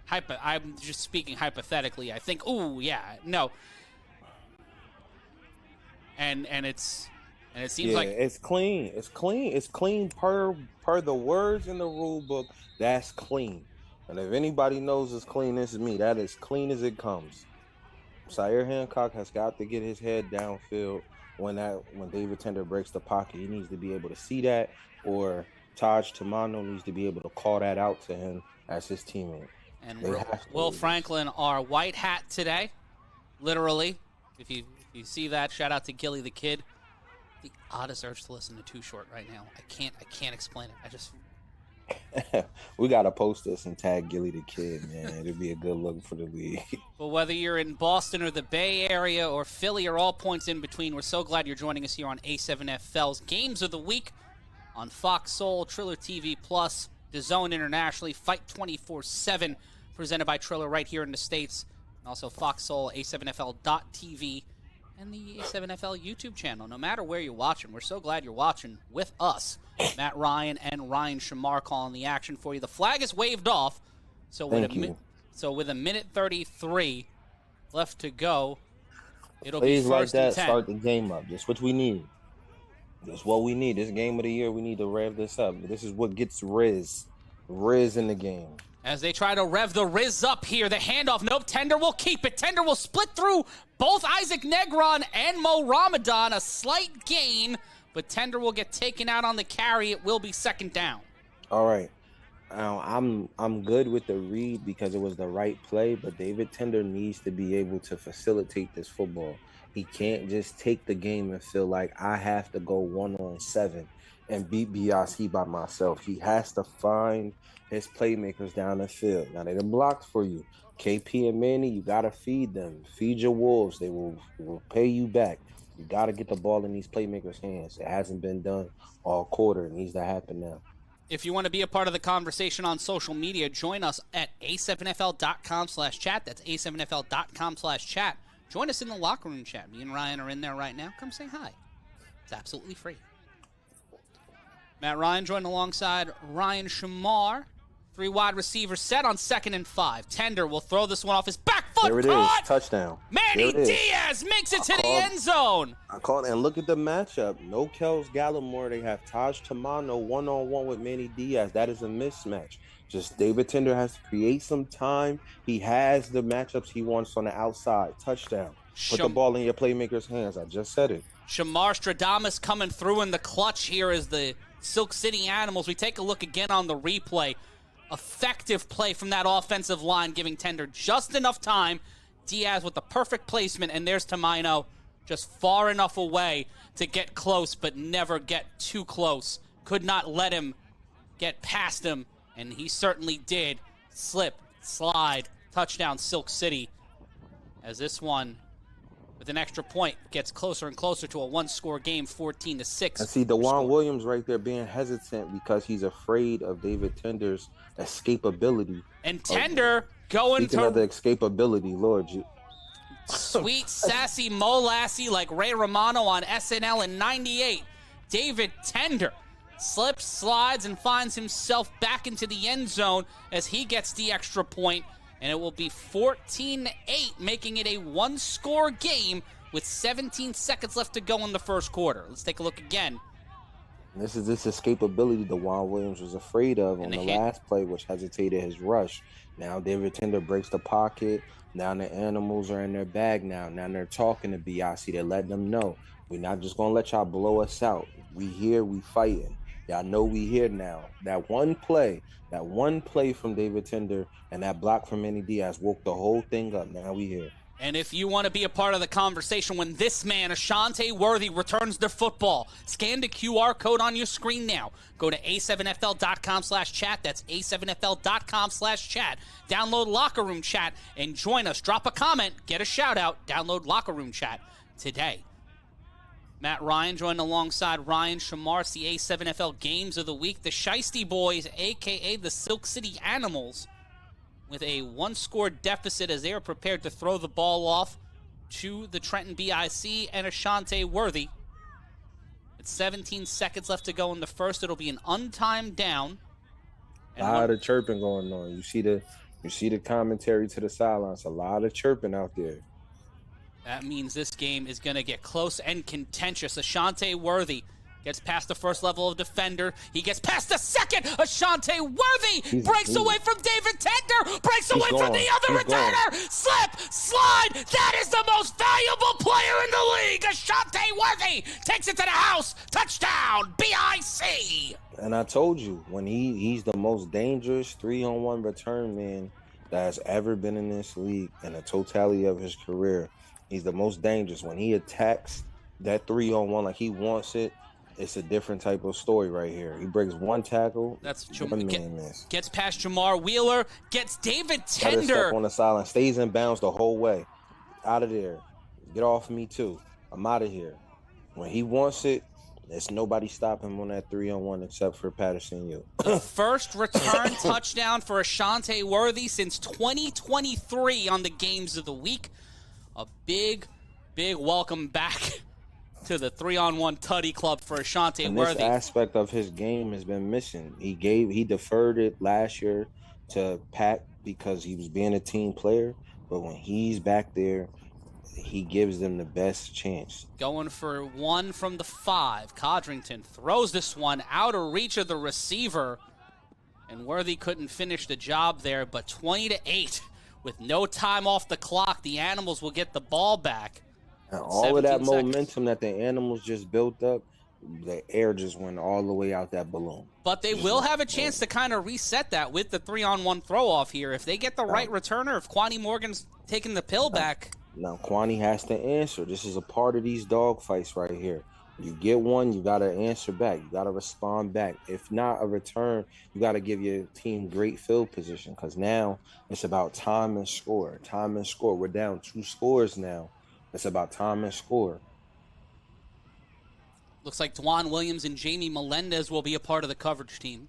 I'm just speaking hypothetically. I think, ooh, yeah, no, and it seems like
it's clean. It's clean. It's clean per the words in the rule book. That's clean. And if anybody knows it's clean, it's me. That is clean as it comes. Sire Hancock has got to get his head downfield when David Tender breaks the pocket. He needs to be able to see that, or Taj Tamano needs to be able to call that out to him as his teammate.
And
They have to
Will
do this.
Franklin, our white hat today, literally. If you see that, shout out to Gilly the Kid. The oddest urge to listen to Too Short right now. I can't explain it. I just
We gotta post this and tag Gilly the Kid, man. It'd be a good look for the league.
But whether you're in Boston or the Bay Area or Philly or all points in between, we're so glad you're joining us here on A7FL's Games of the Week on Fox Soul, Triller TV Plus, DAZN internationally, Fight 24/7, presented by Triller right here in the States, and also Fox Soul, A7FL.TV, and the A7FL YouTube channel. No matter where you're watching, we're so glad you're watching with us. Matt Ryan and Ryan Shamar calling the action for you. The flag is waved off, so with a minute 33 left to go, it'll
Plays
be
like
first
that
and 10.
start the game up. Just what we need. That's what we need. This game of the year, we need to rev this up. This is what gets Riz in the game.
As they try to rev the Riz up here, the handoff. Nope, Tender will keep it. Tender will split through both Isaac Negron and Mo Ramadan. A slight gain, but Tender will get taken out on the carry. It will be second down.
All right. I'm good with the read because it was the right play, but David Tender needs to be able to facilitate this football. He can't just take the game and feel like I have to go 1-on-7 and beat BIC by myself. He has to find his playmakers down the field. Now, they done blocked for you. KP and Manny, you got to feed them. Feed your wolves. They will pay you back. You got to get the ball in these playmakers' hands. It hasn't been done all quarter. It needs to happen now.
If you want to be a part of the conversation on social media, join us at a7fl.com/chat. That's a7fl.com/chat. Join us in the locker room chat. Me and Ryan are in there right now. Come say hi. It's absolutely free. Matt Ryan joined alongside Ryan Shamar. 3 wide receivers set on 2nd and 5. Tender will throw this one off his back foot.
There it
Caught!
is. Touchdown.
Manny Diaz makes it to the end zone.
I called, and look at the matchup. No Kels Gallimore. They have Taj Tamano one-on-one with Manny Diaz. That is a mismatch. Just David Tender has to create some time. He has the matchups he wants on the outside. Touchdown. Put the ball in your playmaker's hands. I just said it.
Shamar Stradamus coming through in the clutch here as the Silk City Animals. We take a look again on the replay. Effective play from that offensive line, giving Tender just enough time. Diaz with the perfect placement, and there's Tamino just far enough away to get close, but never get too close. Could not let him get past him, and he certainly did. Slip, slide, touchdown Silk City. As this one, with an extra point, gets closer and closer to a one-score game, 14-6.
And see, DeJuan Williams right there being hesitant because he's afraid of David Tender's escapability.
And Tender going
to the escapability, Lord.
Sweet, sassy, molassy like Ray Romano on SNL in 98. David Tender slips, slides, and finds himself back into the end zone as he gets the extra point. And it will be 14-8, making it a one-score game with 17 seconds left to go in the first quarter. Let's take a look again.
This is this escapability DeJuan Williams was afraid of on the last play, which hesitated his rush. Now David Tender breaks the pocket. Now the Animals are in their bag now. Now they're talking to BIC. They're letting them know, we're not just going to let y'all blow us out. We here, we fighting. Y'all know we here now. That one play from David Tender and that block from Manny Diaz woke the whole thing up. Now we here.
And if you want to be a part of the conversation when this man, Ashante Worthy, returns the football, scan the QR code on your screen now. Go to a7fl.com/chat. That's a7fl.com/chat. Download Locker Room Chat and join us. Drop a comment, get a shout out. Download Locker Room Chat today. Matt Ryan joined alongside Ryan Shamar. It's the A7FL Games of the Week. The Shiesty Boys, a.k.a. the Silk City Animals, with a one-score deficit as they are prepared to throw the ball off to the Trenton BIC and Ashante Worthy. With 17 seconds left to go in the first, it'll be an untimed down.
A lot of chirping going on. You see the commentary to the sidelines. A lot of chirping out there.
That means this game is going to get close and contentious. Ashante Worthy Gets past the first level of defender. He gets past the second. Ashante Worthy breaks away from David Tender. Breaks away from the other returner. Slip, slide. That is the most valuable player in the league. Ashante Worthy takes it to the house. Touchdown, BIC.
And I told you, when he's the most dangerous 3-on-1 return man that has ever been in this league in the totality of his career. He's the most dangerous. When he attacks that 3-on-1 like he wants it, it's a different type of story right here. He breaks one tackle.
That's
one man miss.
Gets past Jamar Wheeler. Gets David Tender.
Stuck on the sideline. Stays in bounds the whole way. Out of there. Get off me too. I'm out of here. When he wants it, there's nobody stopping him on that 3-on-1 except for Patterson U.
The first return touchdown for Ashante Worthy since 2023 on the games of the week. A big, big welcome back to the 3-on-1 Tutty Club for Ashante Worthy.
This aspect of his game has been missing. He deferred it last year to Pat because he was being a team player, but when he's back there, he gives them the best chance.
Going for one from the 5. Codrington throws this one out of reach of the receiver, and Worthy couldn't finish the job there, but 20-8 with no time off the clock. The Animals will get the ball back.
And all of that momentum that the Animals just built up, the air just went all the way out that balloon.
But they will have a chance to kind of reset that with the 3-on-1 throw-off here. If they get the right returner, if Kwani Morgan's taking the pill back.
Now, Kwani has to answer. This is a part of these dog fights right here. You get one, you got to answer back. You got to respond back. If not a return, you got to give your team great field position because now it's about time and score. Time and score. We're down 2 scores now. It's about time and score.
Looks like Dwan Williams and Jamie Melendez will be a part of the coverage team.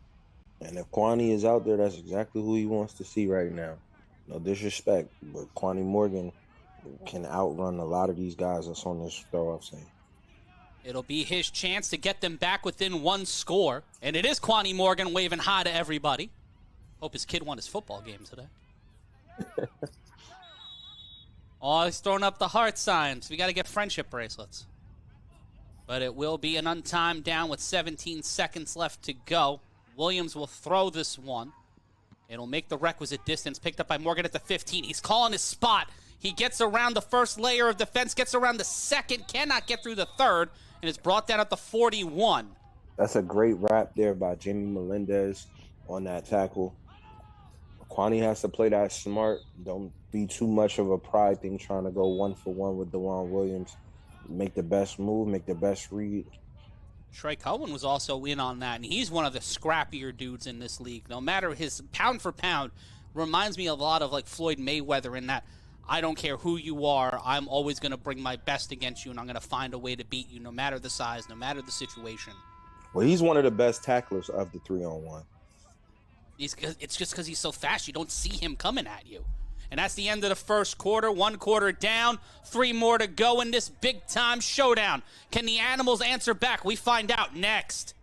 And if Kwani is out there, that's exactly who he wants to see right now. No disrespect, but Kwani Morgan can outrun a lot of these guys that's on this throw-off team.
It'll be his chance to get them back within 1 score. And it is Kwani Morgan waving hi to everybody. Hope his kid won his football game today. Oh, he's throwing up the heart signs. We got to get friendship bracelets. But it will be an untimed down with 17 seconds left to go. Williams will throw this one. It'll make the requisite distance. Picked up by Morgan at the 15. He's calling his spot. He gets around the first layer of defense, gets around the second, cannot get through the third, and is brought down at the 41.
That's a great wrap there by Jamie Melendez on that tackle. Kwani has to play that smart. Don't be too much of a pride thing trying to go 1-for-1 with Dwan Williams. Make the best move, make the best read.
Trey Cohen was also in on that, and he's one of the scrappier dudes in this league. No matter his pound for pound, reminds me a lot of like Floyd Mayweather in that I don't care who you are, I'm always going to bring my best against you, and I'm going to find a way to beat you no matter the size, no matter the situation.
Well, he's one of the best tacklers of the 3-on-1.
It's just because he's so fast, you don't see him coming at you. And that's the end of the first quarter. 1 quarter down, 3 more to go in this big-time showdown. Can the Animals answer back? We find out next.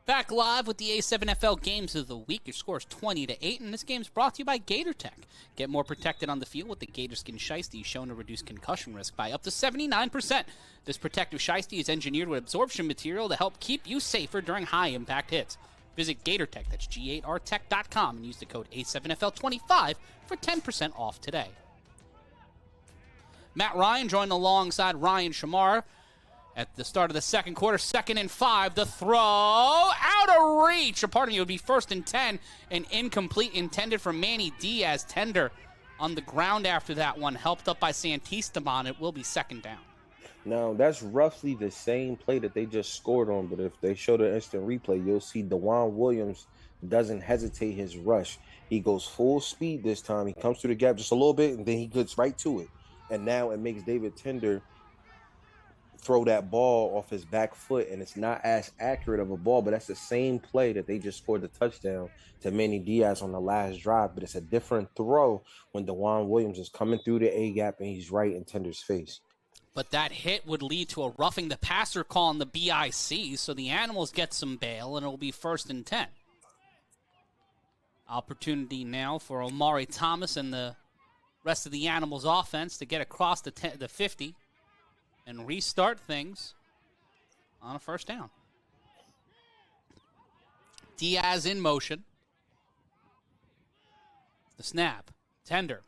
Back live with the A7FL Games of the Week. Your score is 20-8, and this game is brought to you by GatorTech. Get more protected on the field with the Gator Skin Shiesty, shown to reduce concussion risk by up to 79%. This protective shiesty is engineered with absorption material to help keep you safer during high-impact hits. Visit GatorTech, that's G8RTech.com, and use the code A7FL25 for 10% off today. Matt Ryan joined alongside Ryan Shamar at the start of the second quarter. 2nd and 5. The throw out of reach. Or pardon me, it would be 1st and 10. An incomplete intended for Manny Diaz. Tender on the ground after that one. Helped up by Santisteban. It will be 2nd down.
Now, that's roughly the same play that they just scored on, but if they show the instant replay, you'll see DeJuan Williams doesn't hesitate his rush. He goes full speed this time. He comes through the gap just a little bit, and then he gets right to it. And now it makes David Tender throw that ball off his back foot, and it's not as accurate of a ball, but that's the same play that they just scored the touchdown to Manny Diaz on the last drive, but it's a different throw when DeJuan Williams is coming through the A-gap and he's right in Tender's face.
But that hit would lead to a roughing the passer call on the BIC, so the Animals get some bail, and it'll be 1st and 10. Opportunity now for Omari Thomas and the rest of the Animals offense to get across the 50 and restart things on a 1st down. Diaz in motion. The snap. Tender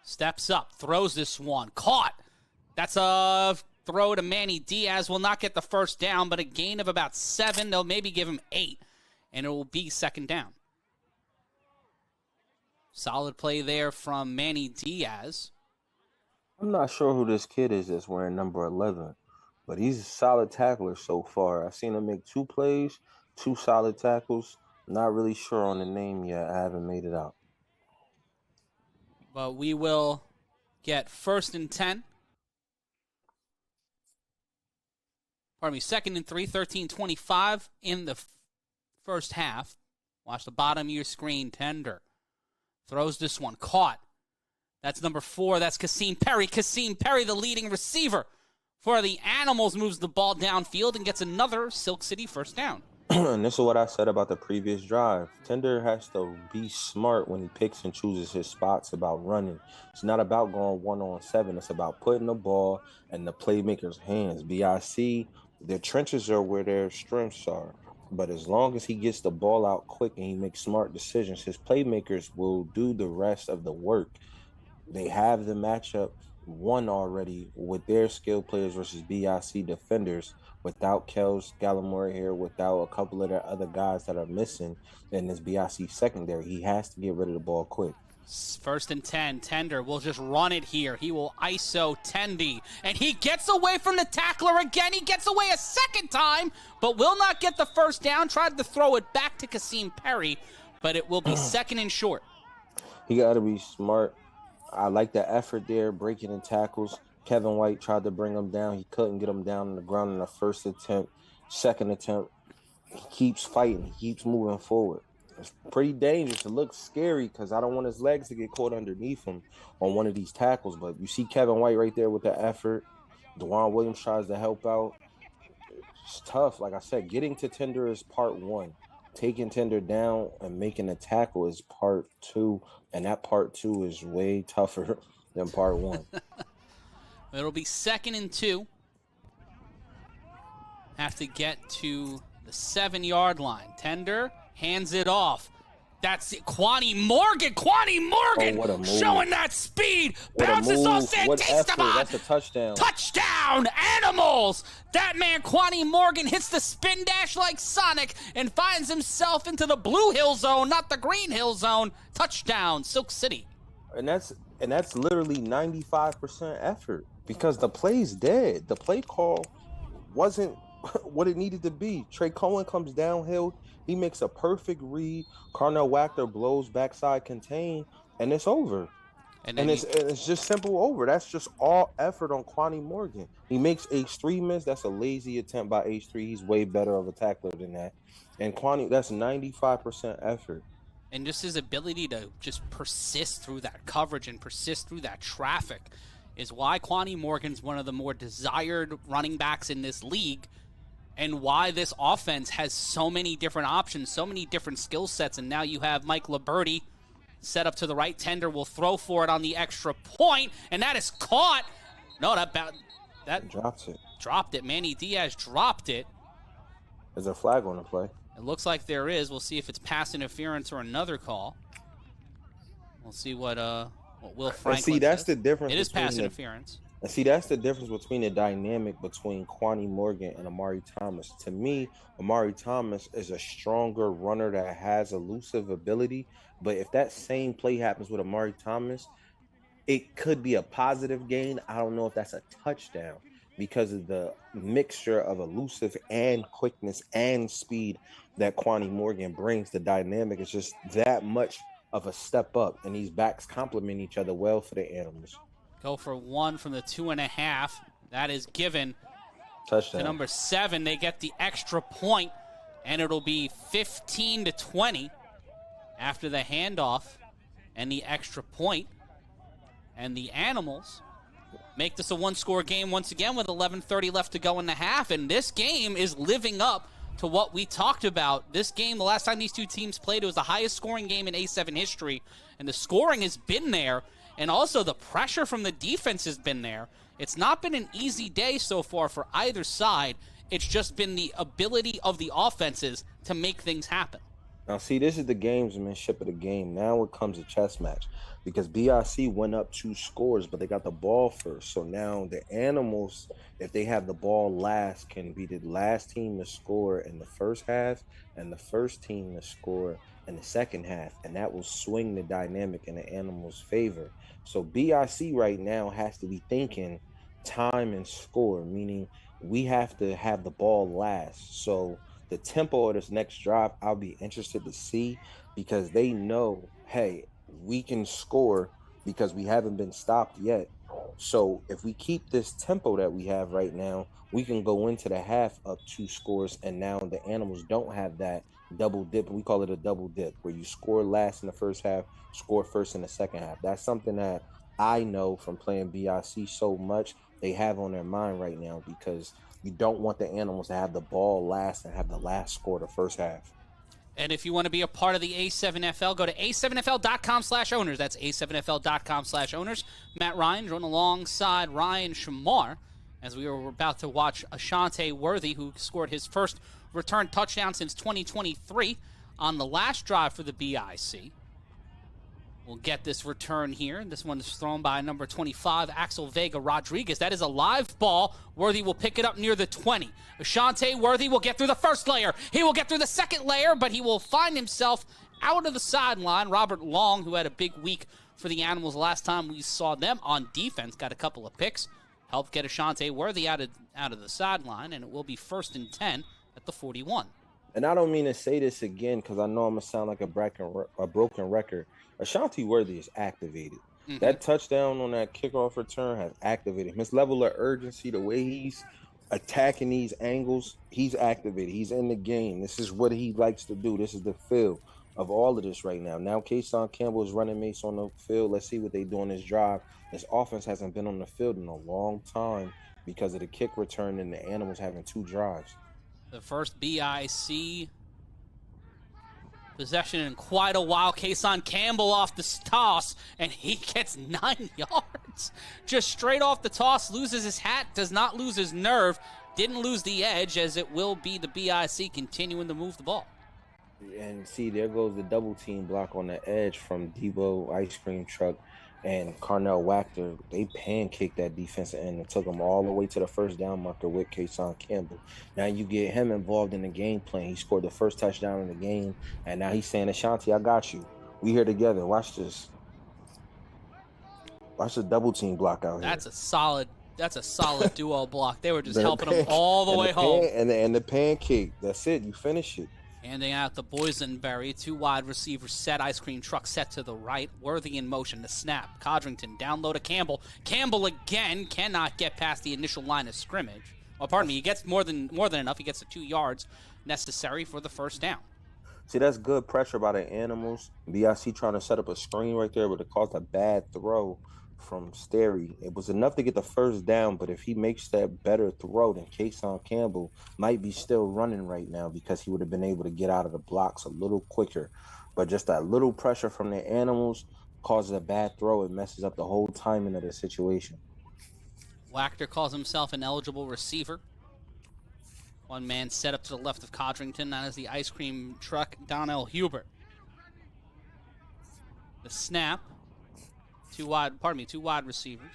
steps up, throws this one. Caught. That's a throw to Manny Diaz. Will not get the 1st down, but a gain of about 7. They'll maybe give him 8, and it will be 2nd down. Solid play there from Manny Diaz.
I'm not sure who this kid is that's wearing number 11, but he's a solid tackler so far. I've seen him make 2 plays, 2 solid tackles. Not really sure on the name yet. I haven't made it out.
But we will get 1st and 10. Pardon me, 2nd and 3, 13-25 in the first half. Watch the bottom of your screen. Tender throws this one. Caught. That's number 4. That's Kasim Perry. Kasim Perry, the leading receiver for the Animals, moves the ball downfield and gets another Silk City 1st down.
And this is what I said about the previous drive. Tender has to be smart when he picks and chooses his spots about running. It's not about going 1-on-7. It's about putting the ball in the playmaker's hands. BIC, their trenches are where their strengths are. But as long as he gets the ball out quick and he makes smart decisions, his playmakers will do the rest of the work. They have the matchup won already with their skilled players versus BIC defenders without Kels Gallimore here, without a couple of their other guys that are missing in this BIC secondary. He has to get rid of the ball quick.
1st and 10. Tender will just run it here. He will ISO Tendy, and he gets away from the tackler again. He gets away a 2nd time, but will not get the 1st down. Tried to throw it back to Kasim Perry, but it will be 2nd and short.
He got to be smart. I like the effort there, breaking in tackles. Kevin White tried to bring him down. He couldn't get him down on the ground in the 1st attempt. 2nd attempt, he keeps fighting. He keeps moving forward. It's pretty dangerous. It looks scary because I don't want his legs to get caught underneath him on one of these tackles. But you see Kevin White right there with the effort. DeJuan Williams tries to help out. It's tough. Like I said, getting to Tender is part 1. Taking Tender down and making a tackle is part 2. And that part 2 is way tougher than part 1.
It'll be 2nd and 2. Have to get to the 7-yard line. Tender hands it off. That's it. Kwani Morgan
Oh,
showing that speed.
What
Bounces off Santisteban.
That's a touchdown.
Touchdown, Animals. That man, Kwani Morgan, hits the spin dash like Sonic and finds himself into the blue hill zone, not the green hill zone. Touchdown, Silk City.
And that's literally 95% effort because the play's dead. The play call wasn't what it needed to be. Trey Cohen comes downhill. He makes a perfect read. Carnell Wachter blows backside contain, and it's over. And it's just simple over. That's just all effort on Kwani Morgan. He makes H3 miss. That's a lazy attempt by H3. He's way better of a tackler than that. And Kwani, that's 95% effort.
And just his ability to just persist through that coverage and persist through that traffic is why Kwani Morgan's one of the more desired running backs in this league. and why this offense has so many different options, so many different skill sets. And now you have Mike Liberti set up to the right. Tender will throw for it on the extra point, and that is caught. No, that
dropped it.
Dropped it. Manny Diaz dropped it.
There's a flag on the play.
It looks like there is. We'll see if it's pass interference or another call. We'll see what Will Franklin
see, that's
says.
the difference.
It is pass interference.
And see, that's the difference between the dynamic between Kwani Morgan and Amari Thomas. To me, Amari Thomas is a stronger runner that has elusive ability. But if that same play happens with Amari Thomas, it could be a positive gain. I don't know if that's a touchdown because of the mixture of elusive and quickness and speed that Kwani Morgan brings. The dynamic is just that much of a step up, and these backs complement each other well for the Animals.
Go for one from the 2.5. That is given
touchdown
to number 7. They get the extra point, and it'll be 15-20 after the handoff and the extra point. And the Animals make this a one-score game once again with 11:30 left to go in the half. And this game is living up to what we talked about. This game, the last time these two teams played, it was the highest scoring game in A7 history. And the scoring has been there. And also the pressure from the defense has been there. It's not been an easy day so far for either side. It's just been the ability of the offenses to make things happen.
Now, see, this is the gamesmanship of the game. Now it comes a chess match because BIC went up 2 scores, but they got the ball first. So now the Animals, if they have the ball last, can be the last team to score in the first half and the first team to score in the second half. And that will swing the dynamic in the Animals' favor. So BIC right now has to be thinking time and score, meaning we have to have the ball last. So the tempo of this next drive, I'll be interested to see because they know, hey, we can score because we haven't been stopped yet. So if we keep this tempo that we have right now, we can go into the half up 2 scores, and now the Animals don't have that double dip. We call it a double dip, where you score last in the first half, score first in the second half. That's something that I know from playing BIC so much they have on their mind right now because you don't want the Animals to have the ball last and have the last score the first half.
And if you want to be a part of the A7FL, go to a7fl.com/owners. That's a7fl.com/owners. Matt Ryan joined alongside Ryan Shamar as we were about to watch Ashante Worthy, who scored his first return touchdown since 2023 on the last drive for the BIC. We'll get this return here. This one is thrown by number 25, Axel Vega Rodriguez. That is a live ball. Worthy will pick it up near the 20. Ashante Worthy will get through the first layer. He will get through the second layer, but he will find himself out of the sideline. Robert Long, who had a big week for the Animals last time we saw them on defense, got a couple of picks, helped get Ashante Worthy out of the sideline, and it will be 1st and 10 at the 41.
And I don't mean to say this again because I know I'm going to sound like a broken record. Ashante Worthy is activated. Mm-hmm. That touchdown on that kickoff return has activated him. His level of urgency, the way he's attacking these angles, he's activated. He's in the game. This is what he likes to do. This is the feel of all of this right now. Now, Kason Campbell is running mates on the field. Let's see what they do on this drive. This offense hasn't been on the field in a long time because of the kick return and the Animals having 2 drives.
The first BIC possession in quite a while. Kason Campbell off the toss, and he gets 9 yards. Just straight off the toss, loses his hat, does not lose his nerve, didn't lose the edge, as it will be the BIC continuing to move the ball.
And see, there goes the double team block on the edge from Debo Ice Cream Truck and Carnell Wachter. They pancaked that defensive end and took them all the way to the first down marker with Kason Campbell. Now you get him involved in the game plan. He scored the first touchdown in the game, and now he's saying, Ashanti, I got you. We here together. Watch this. Watch the double team block out here.
That's a solid duo block. They were just helping him all the way home.
And the pancake. That's it. You finish it.
Handing out the boysenberry. 2 wide receivers set. Ice cream truck set to the right. Worthy in motion. The snap. Codrington down low to Campbell. Campbell again cannot get past the initial line of scrimmage. Well, pardon me. He gets more than enough. He gets the 2 yards necessary for the first down.
See, that's good pressure by the Animals. BIC trying to set up a screen right there, but it caused a bad throw from Sterry. It was enough to get the first down, but if he makes that better throw, then Kason Campbell might be still running right now because he would have been able to get out of the blocks a little quicker. But just that little pressure from the animals causes a bad throw. It messes up the whole timing of the situation.
Wachter calls himself an eligible receiver. One man set up to the left of Codrington. That is the ice cream truck, Donnell Hubert. The snap. Two wide receivers.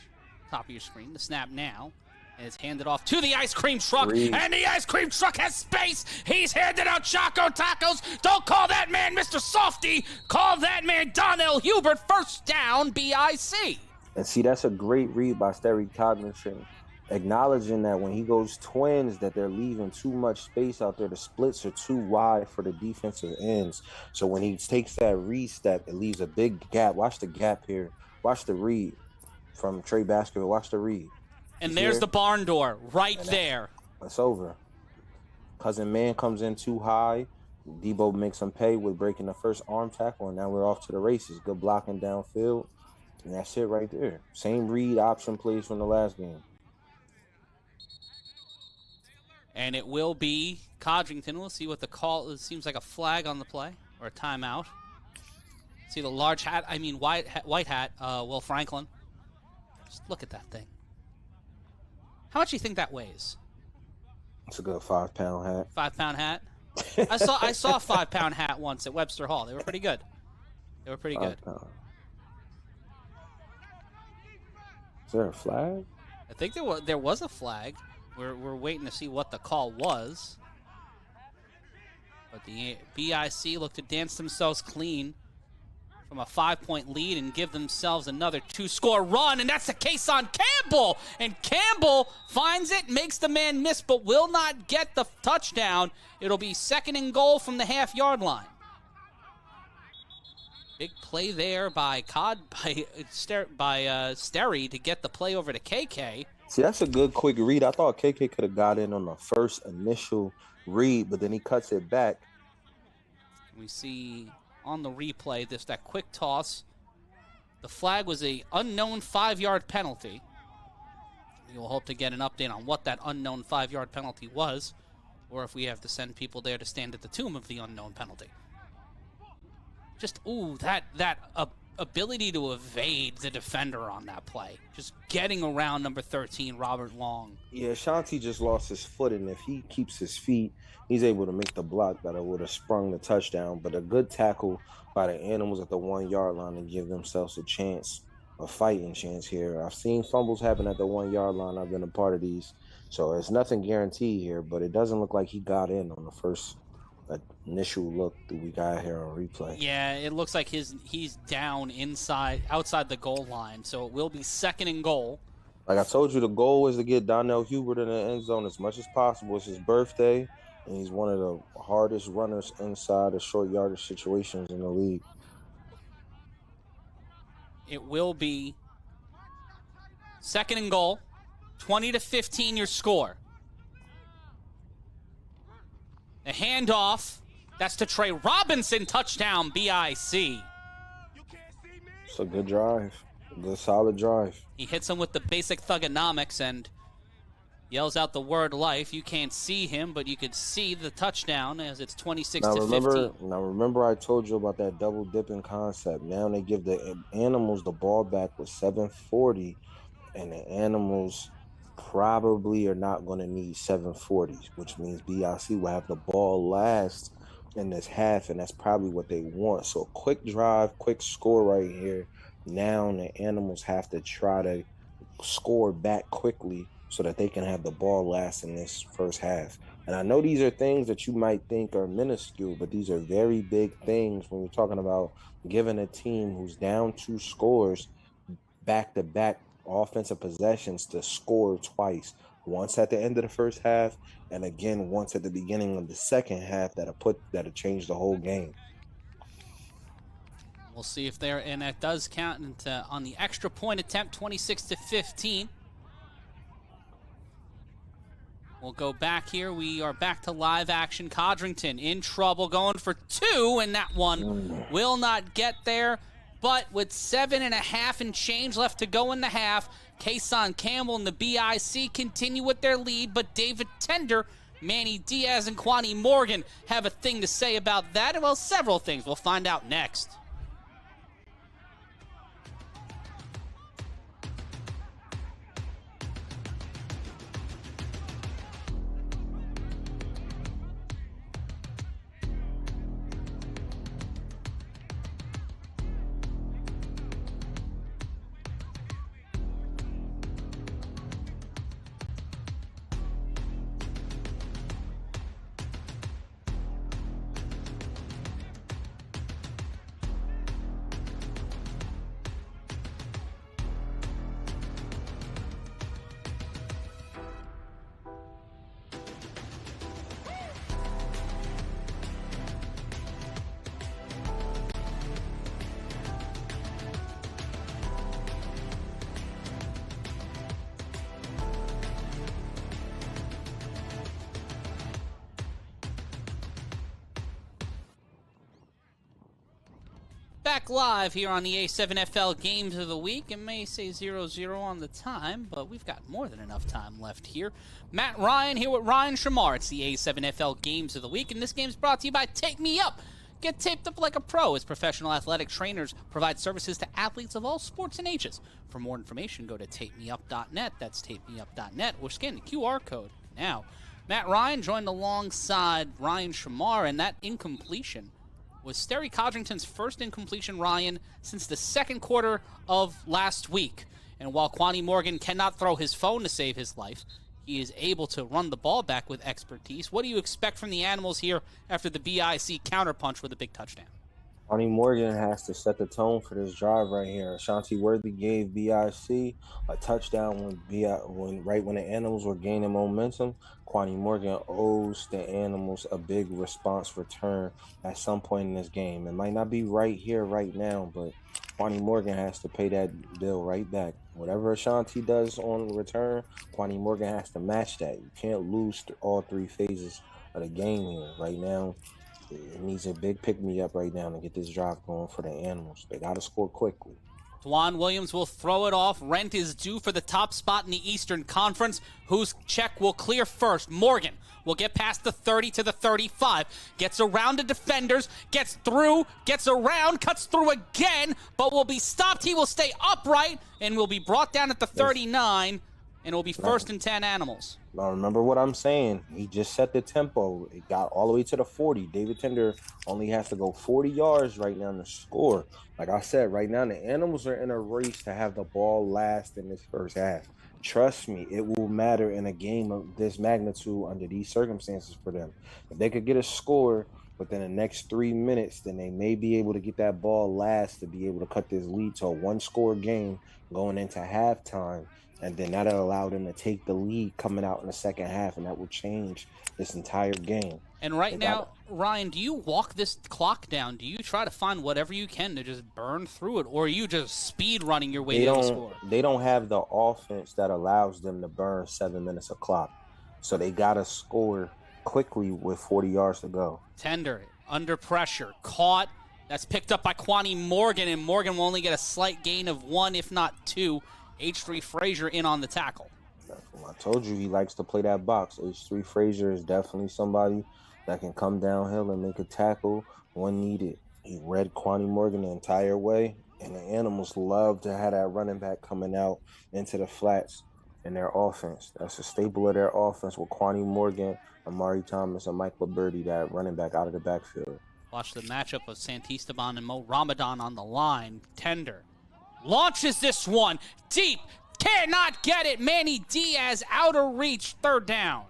Top of your screen. The snap now. And it's handed off to the ice cream truck. And the ice cream truck has space. He's handed out Choco Tacos. Don't call that man Mr. Softy. Call that man Donnell Hubert. First down, BIC.
And see, that's a great read by Sterry Cognition, acknowledging that when he goes twins, that they're leaving too much space out there. The splits are too wide for the defensive ends. So when he takes that read step, it leaves a big gap. Watch the gap here. Watch the read from Trey Baskerville. Watch the read.
And there's the barn door right there.
It's over. Cousin Man comes in too high. Debo makes him pay with breaking the first arm tackle, and now we're off to the races. Good blocking downfield. And that's it right there. Same read option plays from the last game.
And it will be Codrington. We'll see what the call is. Seems like a flag on the play or a timeout. See the large hat, white hat, Will Franklin. Just look at that thing. How much do you think that weighs?
It's a good 5-pound hat.
5-pound hat? I saw a 5-pound hat once at Webster Hall. They were pretty good. Is
there a flag?
I think there was a flag. We're waiting to see what the call was. But the BIC look to dance themselves clean from a 5-point lead and give themselves another 2-score run, and that's the case on Campbell. And Campbell finds it, makes the man miss, but will not get the touchdown. It'll be 2nd and goal from the half-yard line. Big play there by Sterry to get the play over to KK.
See, that's a good quick read. I thought KK could have got in on the first initial read, but then he cuts it back.
We see on the replay that quick toss. The flag was a unknown 5-yard penalty. We'll hope to get an update on what that unknown 5-yard penalty was, or if we have to send people there to stand at the tomb of the unknown penalty. Just, that ability to evade the defender on that play. Just getting around number 13, Robert Long.
Yeah, Shanti just lost his foot, and if he keeps his feet, he's able to make the block that would have sprung the touchdown. But a good tackle by the Animals at the 1-yard line to give themselves a chance, a fighting chance here. I've seen fumbles happen at the 1-yard line. I've been a part of these. So it's nothing guaranteed here, but it doesn't look like he got in on the first initial look that we got here on replay.
Yeah, it looks like he's down outside the goal line, so it will be 2nd and goal.
Like I told you, the goal is to get Donnell Hubert in the end zone as much as possible. It's his birthday, and he's one of the hardest runners inside the short yardage situations in the league.
It will be 2nd and goal, 20-15 your score. The handoff, that's to Trey Robinson, touchdown, BIC.
It's a good drive, good solid drive.
He hits him with the basic thugonomics and yells out the word life. You can't see him, but you could see the touchdown as it's 26-15.
Now remember I told you about that double dipping concept. Now they give the Animals the ball back with 7:40, and the Animals probably are not going to need 740s, which means BIC will have the ball last in this half, and that's probably what they want. So quick drive, quick score right here. Now the Animals have to try to score back quickly so that they can have the ball last in this first half. And I know these are things that you might think are minuscule, but these are very big things when you're talking about giving a team who's down 2 scores back-to-back offensive possessions to score twice, once at the end of the first half and again once at the beginning of the second half. That'll change the whole game.
We'll see if they're, and that does count on the extra point attempt, 26-15. We'll go back here. We are back to live action. Codrington in trouble, going for 2, and that one will not get there. But with 7.5 and change left to go in the half, Kason Campbell and the BIC continue with their lead, but David Tender, Manny Diaz, and Kwani Morgan have a thing to say about that. Well, several things. We'll find out next. Back live here on the A7FL Games of the Week. It may say 0-0 on the time, but we've got more than enough time left here. Matt Ryan here with Ryan Shamar. It's the A7FL Games of the Week, and this game is brought to you by Tape Me Up. Get taped up like a pro as professional athletic trainers provide services to athletes of all sports and ages. For more information, go to tapemeup.net. That's tapemeup.net, or scan the QR code now. Matt Ryan joined alongside Ryan Shamar, and that incompletion was Sterry Codrington's first incompletion, Ryan, since the second quarter of last week. And while Kwani Morgan cannot throw his phone to save his life, he is able to run the ball back with expertise. What do you expect from the Animals here after the BIC counterpunch with a big touchdown?
Kwani Morgan has to set the tone for this drive right here. Ashanti Worthy gave BIC a touchdown when the Animals were gaining momentum. Kwani Morgan owes the Animals a big response return at some point in this game. It might not be right here, right now, but Kwani Morgan has to pay that bill right back. Whatever Ashanti does on return, Kwani Morgan has to match that. You can't lose all three phases of the game here right now. It needs a big pick-me-up right now to get this drive going for the Animals. They got to score quickly.
Dwan Williams will throw it off. Rent is due for the top spot in the Eastern Conference. Whose check will clear first? Morgan will get past the 30 to the 35. Gets around the defenders. Gets through. Gets around. Cuts through again. But will be stopped. He will stay upright and will be brought down at the 39. And it will be 1st and 10 Animals.
Now remember what I'm saying. He just set the tempo. It got all the way to the 40. David Tender only has to go 40 yards right now to score. Like I said, right now the Animals are in a race to have the ball last in this first half. Trust me, it will matter in a game of this magnitude under these circumstances for them. If they could get a score within the next 3 minutes, then they may be able to get that ball last to be able to cut this lead to a one-score game going into halftime. And then that'll allow them to take the lead coming out in the second half, and that will change this entire game.
And right now, Ryan, do you walk this clock down? Do you try to find whatever you can to just burn through it, or are you just speed running your way to the score?
They don't have the offense that allows them to burn 7 minutes of clock. So they got to score quickly with 40 yards to go.
Tender, under pressure, caught. That's picked up by Kwani Morgan, and Morgan will only get a slight gain of 1, if not 2. H3 Frazier in on the tackle.
I told you he likes to play that box. H3 Frazier is definitely somebody that can come downhill and make a tackle when needed. He read Kwani Morgan the entire way, and the Animals love to have that running back coming out into the flats in their offense. That's a staple of their offense with Kwani Morgan, Amari Thomas, and Mike Liberty, that running back out of the backfield.
Watch the matchup of Santisteban and Mo Ramadan on the line. Tender launches this one deep, cannot get it. Manny Diaz out of reach, 3rd down.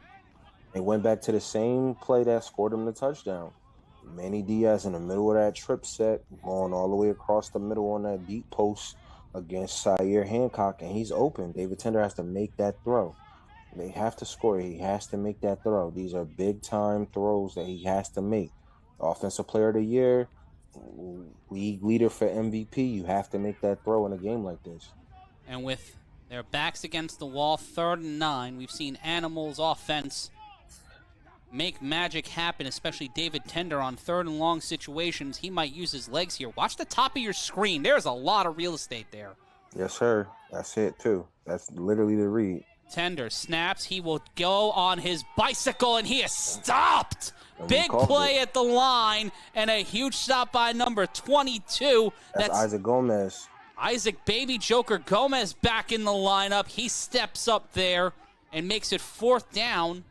They went back to the same play that scored them the touchdown. Manny Diaz in the middle of that trip set, going all the way across the middle on that deep post against Zaire Hancock, and he's open. David Tender has to make that throw. They have to score. He has to make that throw. These are big-time throws that he has to make. Offensive Player of the Year, league leader for MVP, you have to make that throw in a game like this.
And with their backs against the wall, 3rd and 9, we've seen Animals offense make magic happen, especially David Tender on 3rd and long situations. He might use his legs here. Watch the top of your screen. There's a lot of real estate there.
Yes, sir. That's it, too. That's literally the read.
Tender snaps. He will go on his bicycle, and he is stopped. Big play at the line, and a huge stop by number 22.
That's Isaac Gomez.
Isaac Baby Joker Gomez back in the lineup. He steps up there and makes it 4th down.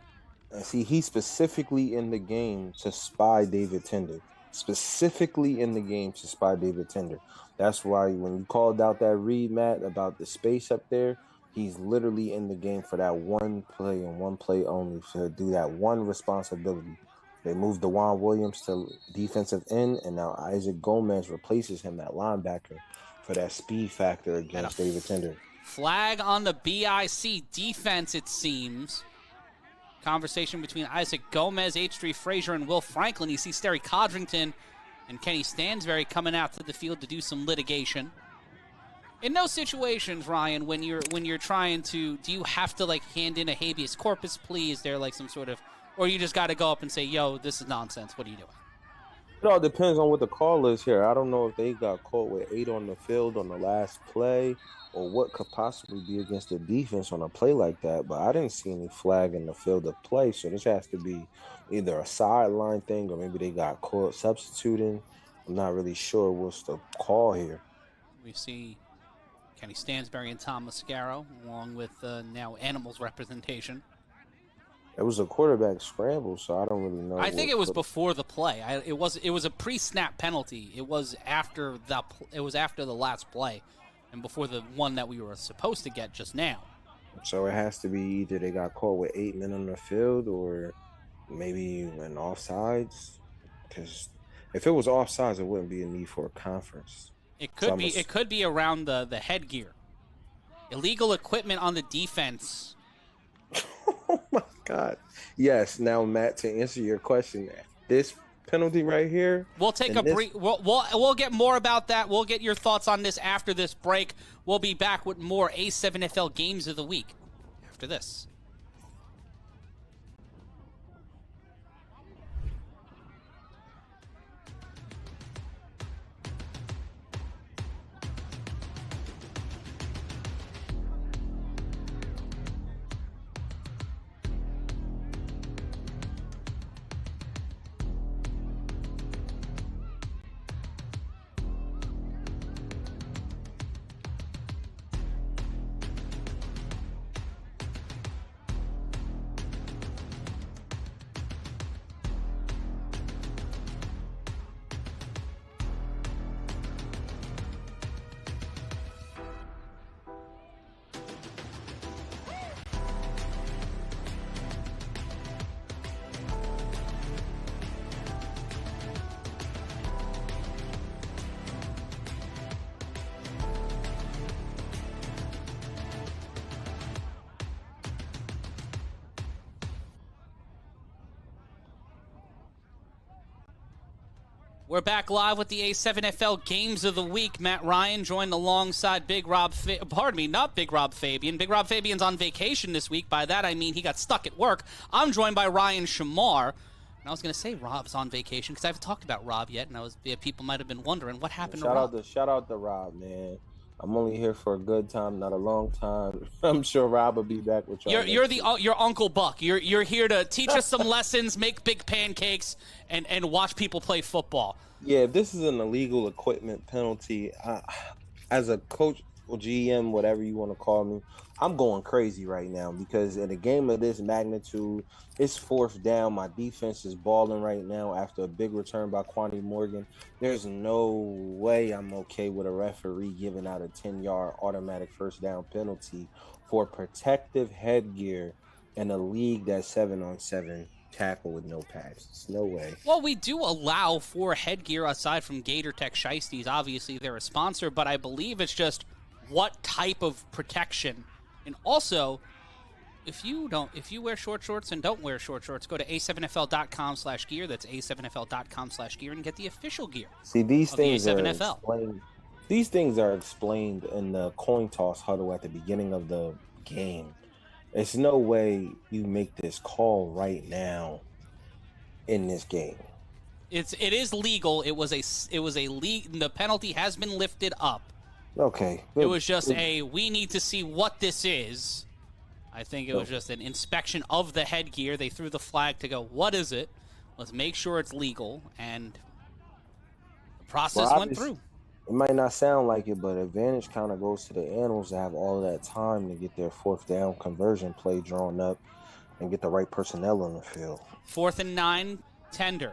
And see, he's specifically in the game to spy David Tender. Specifically in the game to spy David Tender. That's why when you called out that read, Matt, about the space up there, he's literally in the game for that one play and one play only to do that one responsibility. They moved DeJuan Williams to defensive end, and now Isaac Gomez replaces him at linebacker for that speed factor against David Tender.
Flag on the BIC defense, it seems. Conversation between Isaac Gomez, H3 Frazier, and Will Franklin. You see Sterry Codrington and Kenny Stansberry coming out to the field to do some litigation. In those situations, Ryan, when you're trying to, do you have to like hand in a habeas corpus plea? Is there like some sort of, or you just got to go up and say, yo, this is nonsense. What are you doing?
It all depends on what the call is here. I don't know if they got caught with 8 on the field on the last play or what could possibly be against the defense on a play like that, but I didn't see any flag in the field of play, so this has to be either a sideline thing or maybe they got caught substituting. I'm not really sure what's the call here.
We see Kenny Stansberry and Tom Mascaro, along with now Animals representation.
It was a quarterback scramble, so I don't really know.
I think it was before the play. It was a pre-snap penalty. It was after the last play, and before the one that we were supposed to get just now.
So it has to be either they got caught with 8 men on the field, or maybe an offsides. Because if it was offsides, it wouldn't be a need for a conference.
It could be. It could be around the headgear. Illegal equipment on the defense.
Oh my God! Yes. Now, Matt, to answer your question, this penalty right here.
We'll take a brief. We'll get more about that. We'll get your thoughts on this after this break. We'll be back with more A7FL games of the week after this. We're back live with the A7FL Games of the Week. Matt Ryan joined alongside Big Rob, not Big Rob Fabian. Big Rob Fabian's on vacation this week. By that, I mean he got stuck at work. I'm joined by Ryan Shamar. And I was going to say Rob's on vacation because I haven't talked about Rob yet, and people might have been wondering what happened to Rob.
Shout out to Rob, man. I'm only here for a good time, not a long time. I'm sure Rob will be back with y'all.
You're Uncle Buck. You're here to teach us some lessons, make big pancakes, and watch people play football.
Yeah, if this is an illegal equipment penalty, as a coach or GM, whatever you want to call me, I'm going crazy right now because in a game of this magnitude, it's 4th down. My defense is balling right now after a big return by Quanti Morgan. There's no way I'm okay with a referee giving out a 10-yard automatic 1st down penalty for protective headgear in a league that's 7-on-7 tackle with no pads. It's no way.
Well, we do allow for headgear aside from Gator Tech Shiesties. Obviously, they're a sponsor, but I believe it's just what type of protection. And also, if you wear short shorts and don't wear short shorts, go to a7fl.com/gear. That's a7fl.com/gear and get the official gear.
See, these things
the
are
A7FL.
explained. These things are explained in the coin toss huddle at the beginning of the game. There's no way you make this call right now in this game.
It is legal. It was a the penalty has been lifted up.
Okay.
It was just we need to see what this is. I think it was just an inspection of the headgear. They threw the flag to go, what is it? Let's make sure it's legal. And the process went through.
It might not sound like it, but advantage kind of goes to the animals to have all of that time to get their fourth down conversion play drawn up and get the right personnel on the field.
4th and 9, Tender.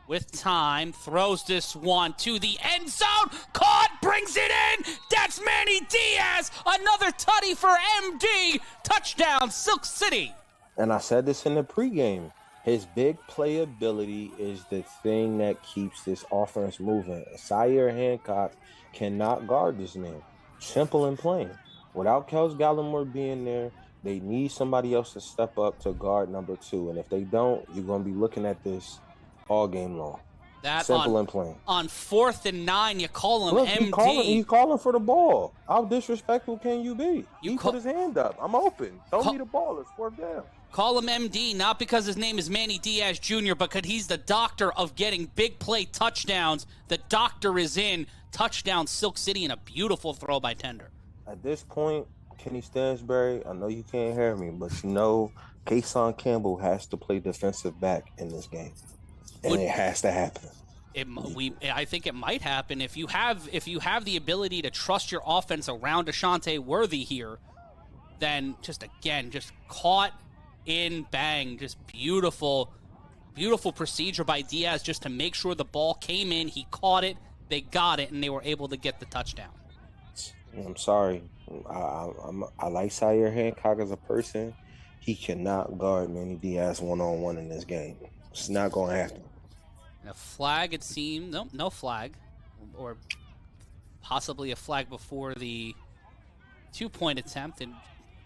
With time, throws this one to the end zone. Caught, brings it in. That's Manny Diaz. Another tutty for MD. Touchdown, Silk City.
And I said this in the pregame. His big playability is the thing that keeps this offense moving. Sire Hancock cannot guard this man. Simple and plain. Without Kels Gallimore being there, they need somebody else to step up to guard number 2. And if they don't, you're going to be looking at this all game long. Simple and plain.
On 4th and 9, you call him MD.
He's calling for the ball. How disrespectful can you be? He put his hand up. I'm open. Throw me the ball. It's 4th down.
Call him MD, not because his name is Manny Diaz Jr., but because he's the doctor of getting big play touchdowns. The doctor is in. Touchdown, Silk City, and a beautiful throw by Tender.
At this point, Kenny Stansbury, I know you can't hear me, but you know Kason Campbell has to play defensive back in this game. And it has to happen.
I think it might happen if you have the ability to trust your offense around Ashante Worthy here. Then just caught in, bang, just beautiful procedure by Diaz just to make sure the ball came in. He caught it, they got it, and they were able to get the touchdown.
I'm sorry, I like Sire Hancock as a person. He cannot guard Manny Diaz one-on-one in this game. It's not going to happen.
And a flag, it seemed. No flag. Or possibly a flag before the 2-point attempt. And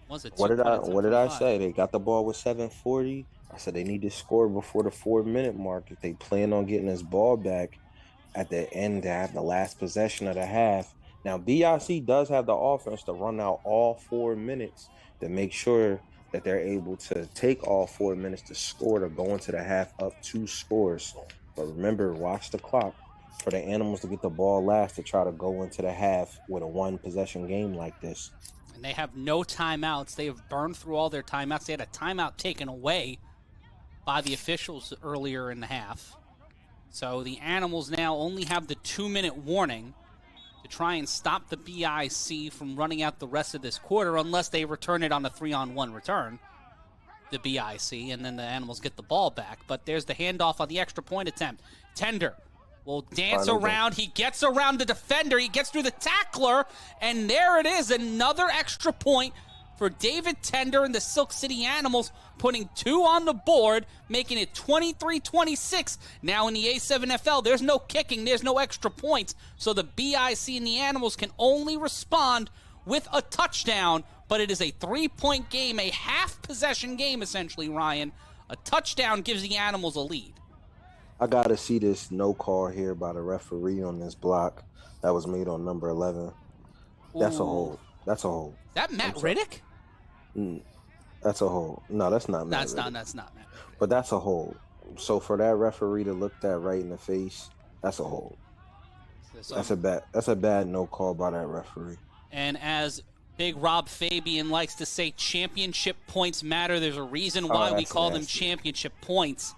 was it?
What did I say? They got the ball with 7:40. I said they need to score before the 4-minute mark if they plan on getting this ball back at the end to have the last possession of the half. Now, BIC does have the offense to run out all 4 minutes to make sure that they're able to take all 4 minutes to score to go into the half up 2 scores. But remember, watch the clock for the animals to get the ball last to try to go into the half with a 1-possession game like this.
And they have no timeouts. They have burned through all their timeouts. They had a timeout taken away by the officials earlier in the half. So the animals now only have the 2-minute warning to try and stop the BIC from running out the rest of this quarter unless they return it on a 3-on-1 return, the BIC, and then the animals get the ball back. But there's the handoff on the extra point attempt. Tender will dance around. He gets around the defender. He gets through the tackler, and there it is, another extra point for David Tender and the Silk City Animals, putting 2 on the board, making it 23-26. Now in the A7FL, there's no kicking, there's no extra points, so the BIC and the Animals can only respond with a touchdown, but it is a 3-point game, a half-possession game, essentially, Ryan. A touchdown gives the Animals a lead.
I got to see this no call here by the referee on this block that was made on number 11. That's a hold. That's a hold.
Is that Matt Riddick?
That's a hold. No, that's not Matt Riddick.
That's not Matt Riddick.
But that's a hold. So for that referee to look that right in the face, that's a hold. That's a bad no call by that referee.
And as Big Rob Fabian likes to say, championship points matter. There's a reason why we call them championship points.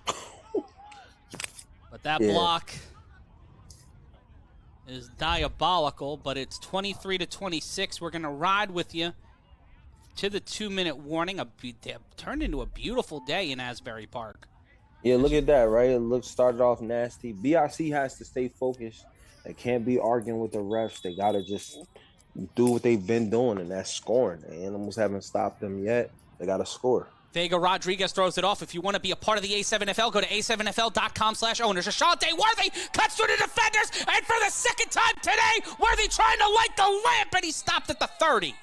But that block is diabolical, but it's 23-26. We're going to ride with you to the 2-minute warning. Turned into a beautiful day in Asbury Park.
Yeah, look at that, right? It started off nasty. BIC has to stay focused. They can't be arguing with the refs. They got to just do what they've been doing, and that's scoring. The Animals haven't stopped them yet. They got to score.
Vega Rodriguez throws it off. If you want to be a part of the A7FL, go to a7fl.com/owners. Ashante Worthy cuts through the defenders, and for the second time today, Worthy trying to light the lamp, and he stopped at the 30.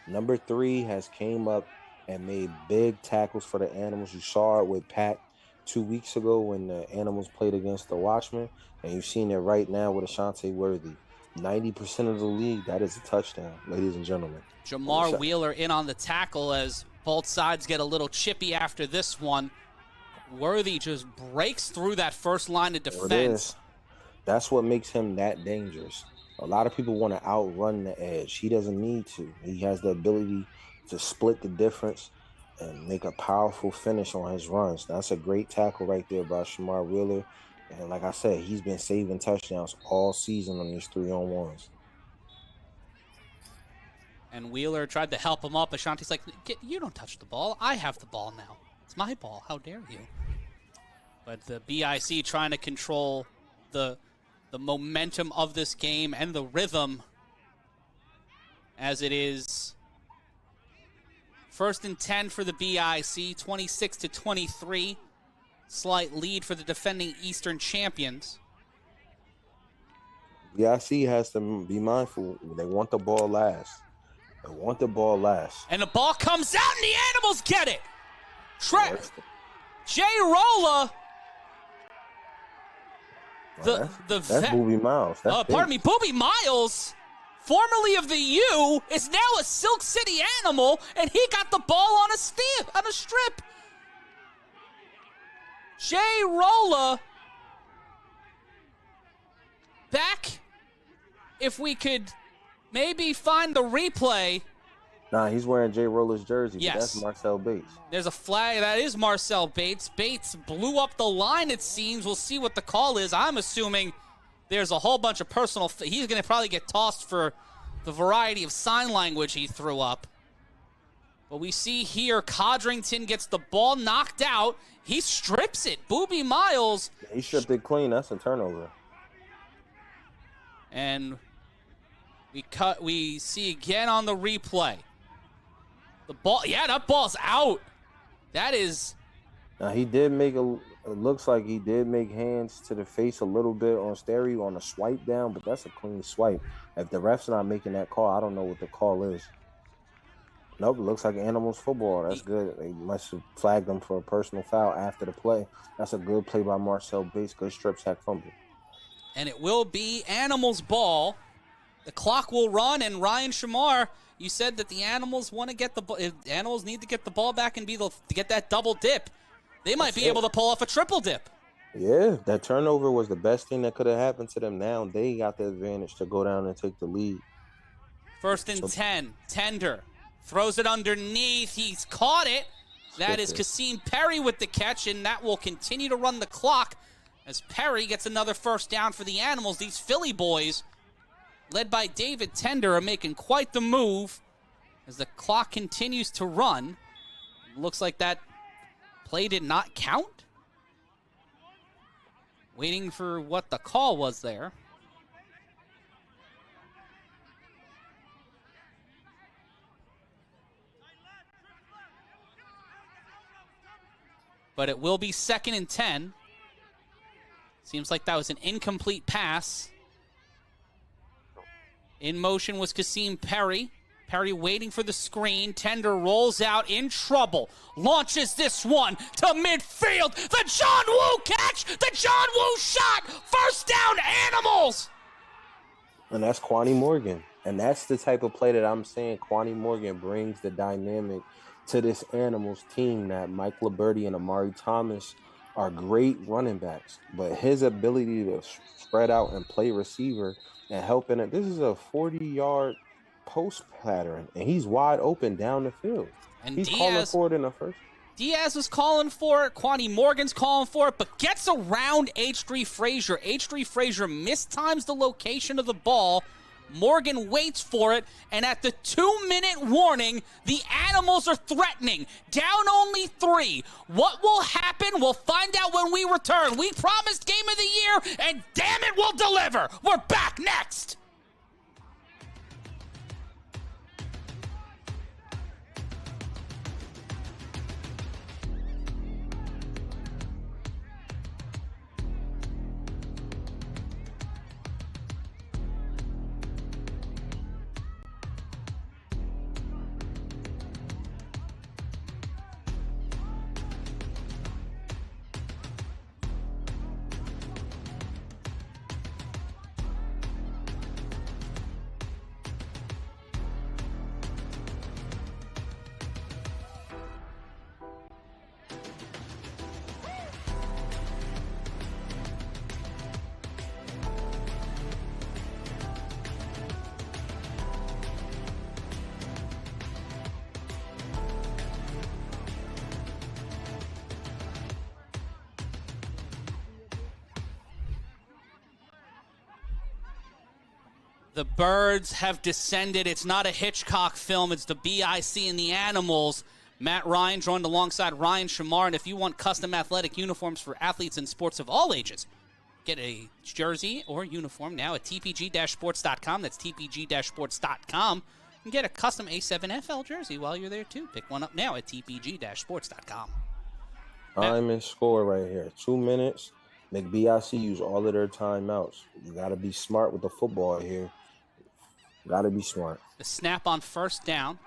Number 3 has came up and made big tackles for the Animals. You saw it with Pat 2 weeks ago when the Animals played against the Watchmen, and you've seen it right now with Ashante Worthy. 90% of the league, that is a touchdown, ladies and gentlemen.
Jamar Wheeler in on the tackle as both sides get a little chippy after this one. Worthy just breaks through that first line of defense.
There it is. That's what makes him that dangerous. A lot of people want to outrun the edge. He doesn't need to. He has the ability to split the difference and make a powerful finish on his runs. That's a great tackle right there by Shamar Wheeler. And like I said, he's been saving touchdowns all season on these 3-on-1s.
And Wheeler tried to help him up. Ashanti's like, you don't touch the ball. I have the ball now. It's my ball. How dare you? But the BIC trying to control the momentum of this game and the rhythm as it is 1st and 10 for the BIC, 26-23. Slight lead for the defending Eastern champions.
BIC has to be mindful. They want the ball last. They want the ball last.
And the ball comes out and the Animals get it. Jay Rolla.
That's Booby Miles.
Booby Miles, formerly of the U, is now a Silk City Animal, and he got the ball on a strip. Jay Rolla back. If we could maybe find the replay.
Nah, he's wearing Jay Rolla's jersey.
Yes.
But that's Marcel Bates.
There's a flag. That is Marcel Bates. Bates blew up the line, it seems. We'll see what the call is. I'm assuming there's a whole bunch of personal. He's going to probably get tossed for the variety of sign language he threw up. But we see here Codrington gets the ball knocked out. He strips it. Booby Miles.
He stripped it clean. That's a turnover.
And we see again on the replay. The ball, that ball's out. That is.
Now he did make it looks like he did make hands to the face a little bit on stereo on a swipe down, but that's a clean swipe. If the ref's not making that call, I don't know what the call is. Nope, it looks like Animals football. That's good. They must have flagged him for a personal foul after the play. That's a good play by Marcel Bates. Good strip sack fumble.
And it will be Animals ball. The clock will run, and Ryan Shamar, you said that the Animals want to get the Animals need to get the ball back and to get that double dip. They might be able to pull off a triple dip.
Yeah, that turnover was the best thing that could have happened to them. Now they got the advantage to go down and take the lead.
1st and 10, Tender throws it underneath. He's caught it. That is Kasim Perry with the catch, and that will continue to run the clock as Perry gets another first down for the Animals. These Philly boys, led by David Tender, are making quite the move as the clock continues to run. Looks like that play did not count. Waiting for what the call was there. But it will be 2nd and 10. Seems like that was an incomplete pass. In motion was Kasim Perry. Perry waiting for the screen. Tender rolls out in trouble. Launches this one to midfield. The John Woo catch. The John Woo shot. First down, Animals.
And that's Quani Morgan. And that's the type of play that I'm saying Quani Morgan brings the dynamic to this Animals team, that Mike Liberty and Amari Thomas are great running backs. But his ability to spread out and play receiver and helping it. This is a 40-yard post pattern, and he's wide open down the field.
And
he's calling for it in the first.
Diaz was calling for it. Quani Morgan's calling for it, but gets around H3 Frazier. H3 Frazier mistimes the location of the ball. Morgan waits for it, and at the 2-minute warning, the Animals are threatening. Down only 3. What will happen? We'll find out when we return. We promised Game of the Year, and damn it, we'll deliver. We're back next. The birds have descended. It's not a Hitchcock film. It's the BIC and the animals. Matt Ryan joined alongside Ryan Shamar. And if you want custom athletic uniforms for athletes in sports of all ages, get a jersey or uniform now at tpg-sports.com. That's tpg-sports.com. And get a custom A7FL jersey while you're there, too. Pick one up now at tpg-sports.com.
Time and score right here. 2 minutes. Make BIC use all of their timeouts. You got to be smart with the football here. Got to be smart.
The snap on first down.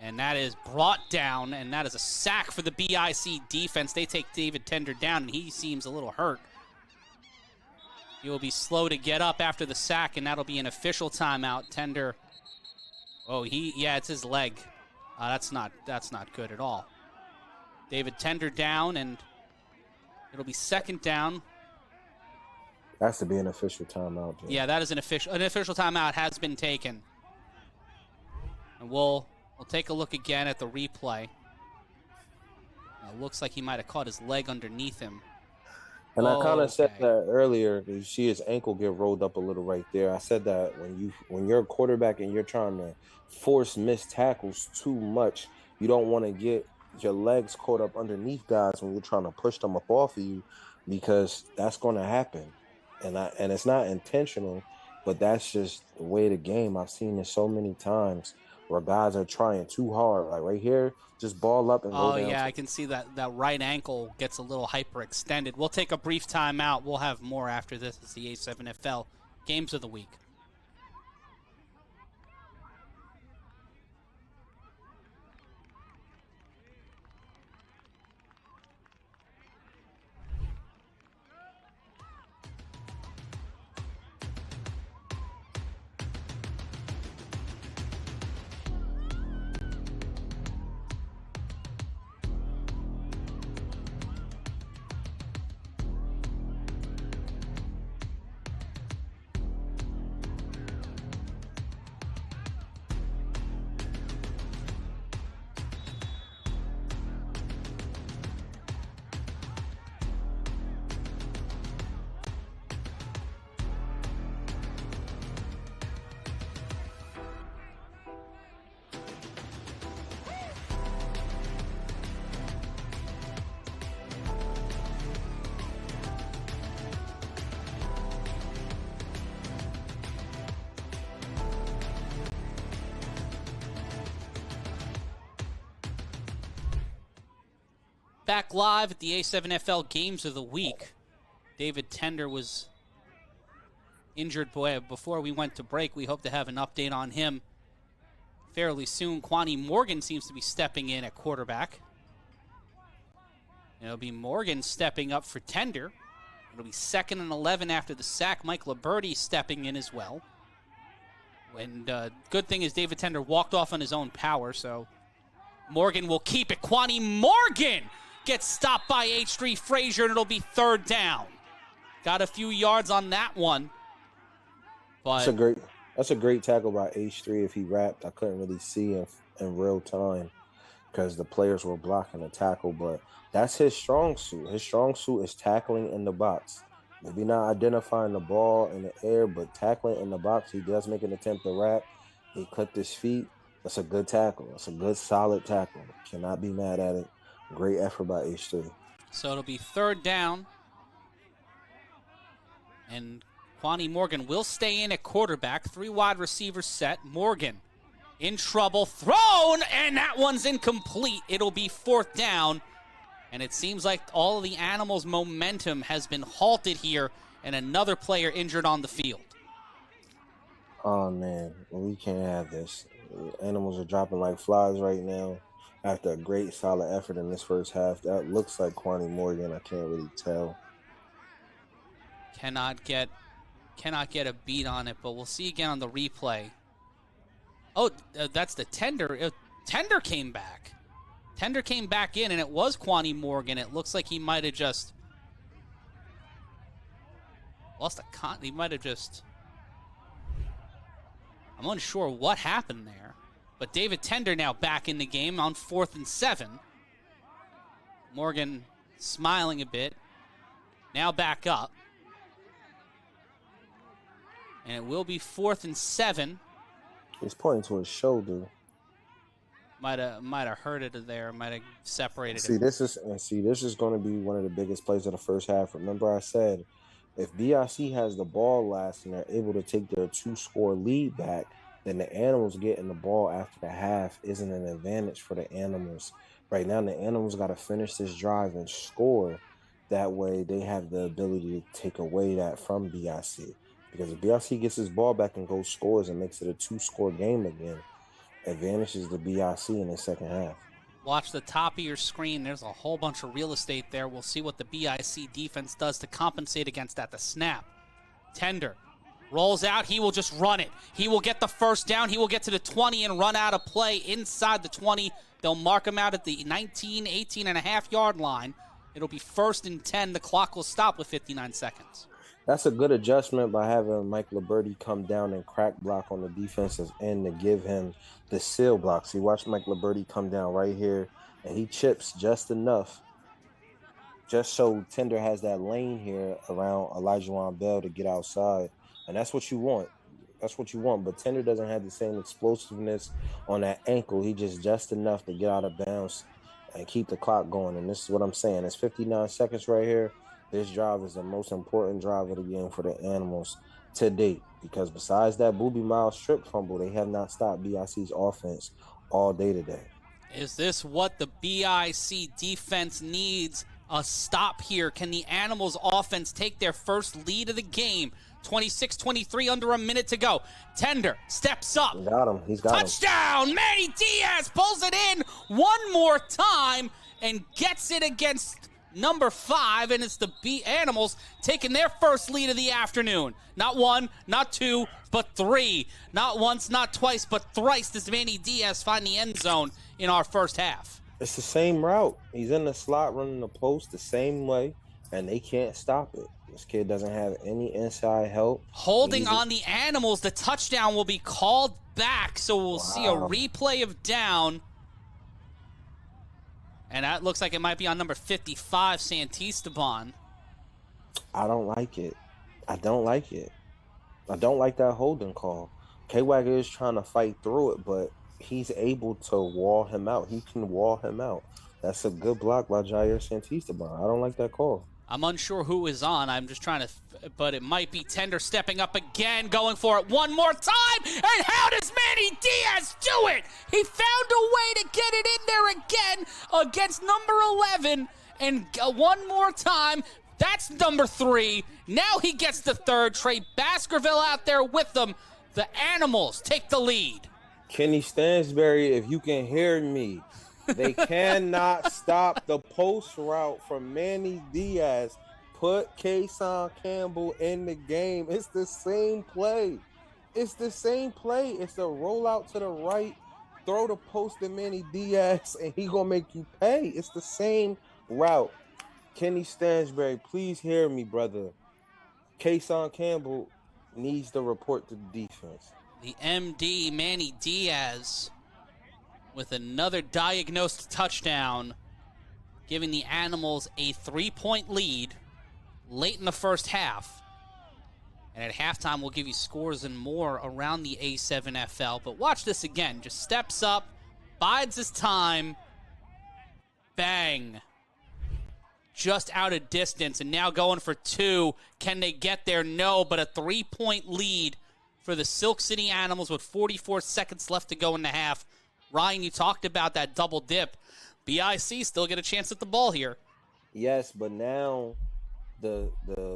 And that is brought down, and that is a sack for the BIC defense. They take David Tender down, and he seems a little hurt. He will be slow to get up after the sack, and that'll be an official timeout. Tender, it's his leg. That's not good at all. David Tender down, and it'll be second down.
That's to be an official timeout, Jim.
Yeah, that is an official timeout has been taken. And we'll take a look again at the replay. It looks like he might have caught his leg underneath him.
And I kind of said that earlier. You see his ankle get rolled up a little right there. I said that when you're a quarterback and you're trying to force missed tackles too much, you don't want to get your legs caught up underneath guys when you're trying to push them up off of you, because that's going to happen. And it's not intentional, but that's just the way of the game. I've seen it so many times where guys are trying too hard. Like right here, just ball up and go down. Oh,
yeah, I can see that right ankle gets a little hyperextended. We'll take a brief timeout. We'll have more after this. It's the A7FL Games of the Week. Back live at the A7FL Games of the Week. David Tender was injured before we went to break. We hope to have an update on him fairly soon. Quani Morgan seems to be stepping in at quarterback. It'll be Morgan stepping up for Tender. It'll be 2nd and 11 after the sack. Mike Liberty stepping in as well. And good thing is David Tender walked off on his own power, so Morgan will keep it. Quani Morgan gets stopped by H3 Frazier, and it'll be 3rd down. Got a few yards on that one. But
that's a great tackle by H3. If he wrapped, I couldn't really see in real time because the players were blocking the tackle, but that's his strong suit. His strong suit is tackling in the box. Maybe not identifying the ball in the air, but tackling in the box. He does make an attempt to wrap. He clipped his feet. That's a good tackle. That's a good, solid tackle. Cannot be mad at it. Great effort by H3.
So it'll be 3rd down. And Quani Morgan will stay in at quarterback. 3 wide receivers set. Morgan in trouble. Thrown! And that one's incomplete. It'll be 4th down. And it seems like all of the Animals' momentum has been halted here. And another player injured on the field.
Oh, man. We can't have this. Animals are dropping like flies right now. After a great, solid effort in this first half, that looks like Quani Morgan. I can't really tell.
Cannot get a beat on it, but we'll see again on the replay. Oh, that's the Tender. Tender came back. Tender came back in, and it was Quani Morgan. It looks like he might have just lost a he might have just. I'm unsure what happened there. But David Tender now back in the game on 4th and 7. Morgan smiling a bit. Now back up. And it will be 4th and 7.
He's pointing to his shoulder.
Might have hurt it there. Might have separated
See,
it.
this is going to be one of the biggest plays of the first half. Remember, I said if BIC has the ball last and they're able to take their 2-score lead back, then the Animals getting the ball after the half isn't an advantage for the Animals. Right now, the Animals got to finish this drive and score. That way, they have the ability to take away that from BIC. Because if BIC gets his ball back and goes scores and makes it a 2-score game again, advantages the BIC in the second half.
Watch the top of your screen. There's a whole bunch of real estate there. We'll see what the BIC defense does to compensate against that. The snap. Tender rolls out. He will just run it. He will get the first down. He will get to the 20 and run out of play inside the 20. They'll mark him out at the 19, 18.5-yard line. It'll be 1st and 10. The clock will stop with 59 seconds.
That's a good adjustment by having Mike Liberti come down and crack block on the defensive end to give him the seal block. See, watch Mike Liberti come down right here, and he chips just enough, just so Tender has that lane here around Elijah Bell to get outside, and that's what you want. That's what you want, but Tender doesn't have the same explosiveness on that ankle. He just enough to get out of bounds and keep the clock going, and this is what I'm saying. It's 59 seconds right here. This drive is the most important drive of the game for the Animals to date, because besides that Boobie Miles strip fumble, they have not stopped BIC's offense all day today.
Is this what the BIC defense needs? A stop here. Can the Animals offense take their first lead of the game? 26-23, under a minute to go. Tender steps up.
Got him. He's got
Touchdown! Manny Diaz pulls it in one more time and gets it against number 5, and it's the Animals taking their first lead of the afternoon. Not 1, not 2, but 3. Not once, not twice, but thrice does Manny Diaz find the end zone in our first half.
It's the same route. He's in the slot running the post the same way, and they can't stop it. This kid doesn't have any inside help.
Holding on the Animals, the touchdown will be called back, so we'll see a replay of down. And that looks like it might be on number 55, Santisteban.
I don't like it. I don't like it. I don't like that holding call. K-Wag is trying to fight through it, but he's able to wall him out. He can wall him out. That's a good block by Jair Santisteban. I don't like that call.
I'm unsure who is on. I'm just trying to, but it might be Tender stepping up again, going for it one more time. And how does Manny Diaz do it? He found a way to get it in there again against number 11. And one more time, that's number 3. Now he gets the 3rd. Trey Baskerville out there with them. The Animals take the lead.
Kenny Stansberry, if you can hear me, they cannot stop the post route from Manny Diaz. Put Kason Campbell in the game. It's the same play. It's the same play. It's a rollout to the right, throw the post to Manny Diaz, and he gonna make you pay. It's the same route. Kenny Stansberry, please hear me, brother. Kason Campbell needs to report to the defense.
The MD, Manny Diaz, with another diagnosed touchdown, giving the Animals a 3-point lead late in the first half. And at halftime, we'll give you scores and more around the A7FL. But watch this again. Just steps up, bides his time, bang. Just out of distance, and now going for 2. Can they get there? No, but a 3-point lead for the Silk City Animals with 44 seconds left to go in the half. Ryan, you talked about that double dip. BIC still get a chance at the ball here.
Yes, but now the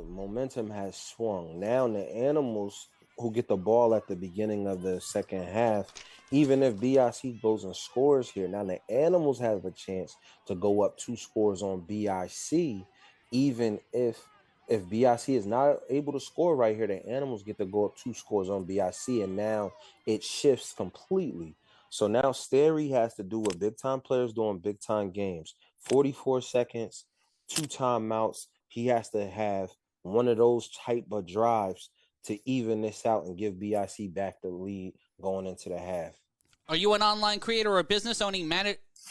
momentum has swung. Now the Animals, who get the ball at the beginning of the second half, even if BIC goes and scores here, now the Animals have a chance to go up 2 scores on BIC. Even if BIC is not able to score right here, the Animals get to go up 2 scores on BIC, and now it shifts completely. So now Sterry has to do what big-time players do in big-time games. 44 seconds, 2 timeouts. He has to have one of those type of drives to even this out and give BIC back the lead going into the half.
Are you an online creator or a business owning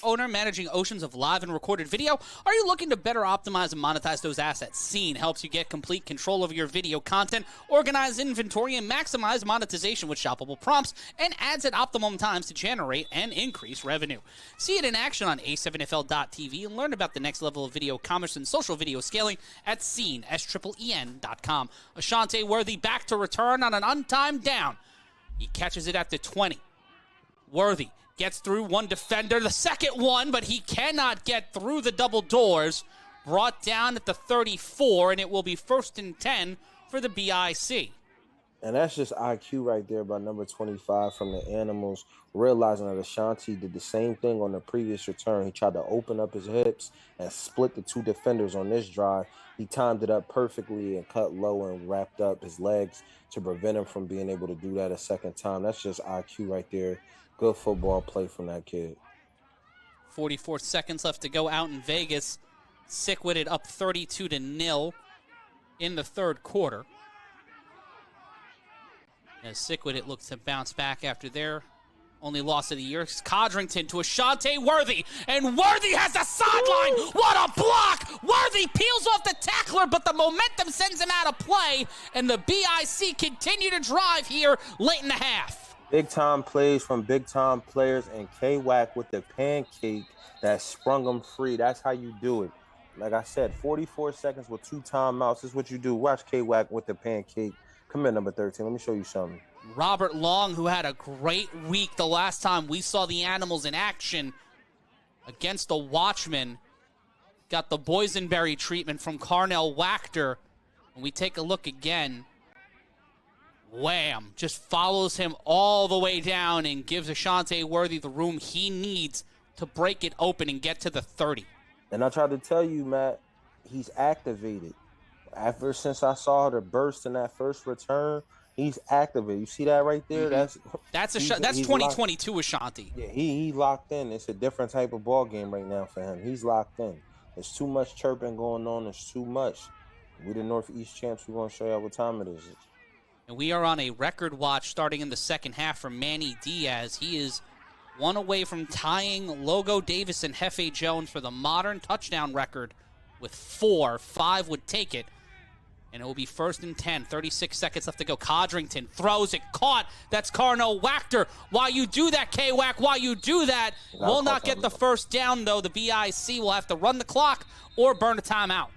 owner managing oceans of live and recorded video? Are you looking to better optimize and monetize those assets? Scene helps you get complete control of your video content, organize inventory, and maximize monetization with shoppable prompts and ads at optimum times to generate and increase revenue. See it in action on A7FL.tv and learn about the next level of video commerce and social video scaling at Scene, SEEN.com. Ashante Worthy back to return on an untimed down. He catches it at the 20. Worthy gets through one defender, the second one, but he cannot get through the double doors. Brought down at the 34, and it will be 1st and 10 for the BIC.
And that's just IQ right there by number 25 from the Animals, realizing that Ashanti did the same thing on the previous return. He tried to open up his hips and split the two defenders on this drive. He timed it up perfectly and cut low and wrapped up his legs to prevent him from being able to do that a second time. That's just IQ right there. Good football play from that kid.
44 seconds left to go out in Vegas. Sick-witted up 32-0 in the third quarter. As Sick-witted looks to bounce back after their only loss of the year. Codrington to Ashante Worthy, and Worthy has a sideline. What a block! Worthy peels off the tackler, but the momentum sends him out of play, and the BIC continue to drive here late in the half.
Big-time plays from big-time players, and K-Wack with the pancake that sprung him free. That's how you do it. Like I said, 44 seconds with 2 timeouts. This is what you do. Watch K-Wack with the pancake. Come here, number 13. Let me show you something.
Robert Long, who had a great week the last time we saw the Animals in action against the Watchmen, got the boysenberry treatment from Carnell Wachter. When we take a look again, wham, just follows him all the way down and gives Ashante Worthy the room he needs to break it open and get to the 30.
And I tried to tell you, Matt, he's activated. Ever since I saw the burst in that first return, he's activated. You see that right there?
Mm-hmm. That's 2022 locked. Ashanti.
Yeah, he locked in. It's a different type of ball game right now for him. He's locked in. There's too much chirping going on. There's too much. We the Northeast champs. We're going to show you what time it is.
And we are on a record watch starting in the second half for Manny Diaz. He is one away from tying Logo Davis and Hefe Jones for the modern touchdown record with 4. 5 would take it. And it will be 1st and 10. 36 seconds left to go. Codrington throws it. Caught. That's Carnell Wachter. While you do that, K-Wack, while you do that, will not get the first down, though. The BIC will have to run the clock or burn a timeout.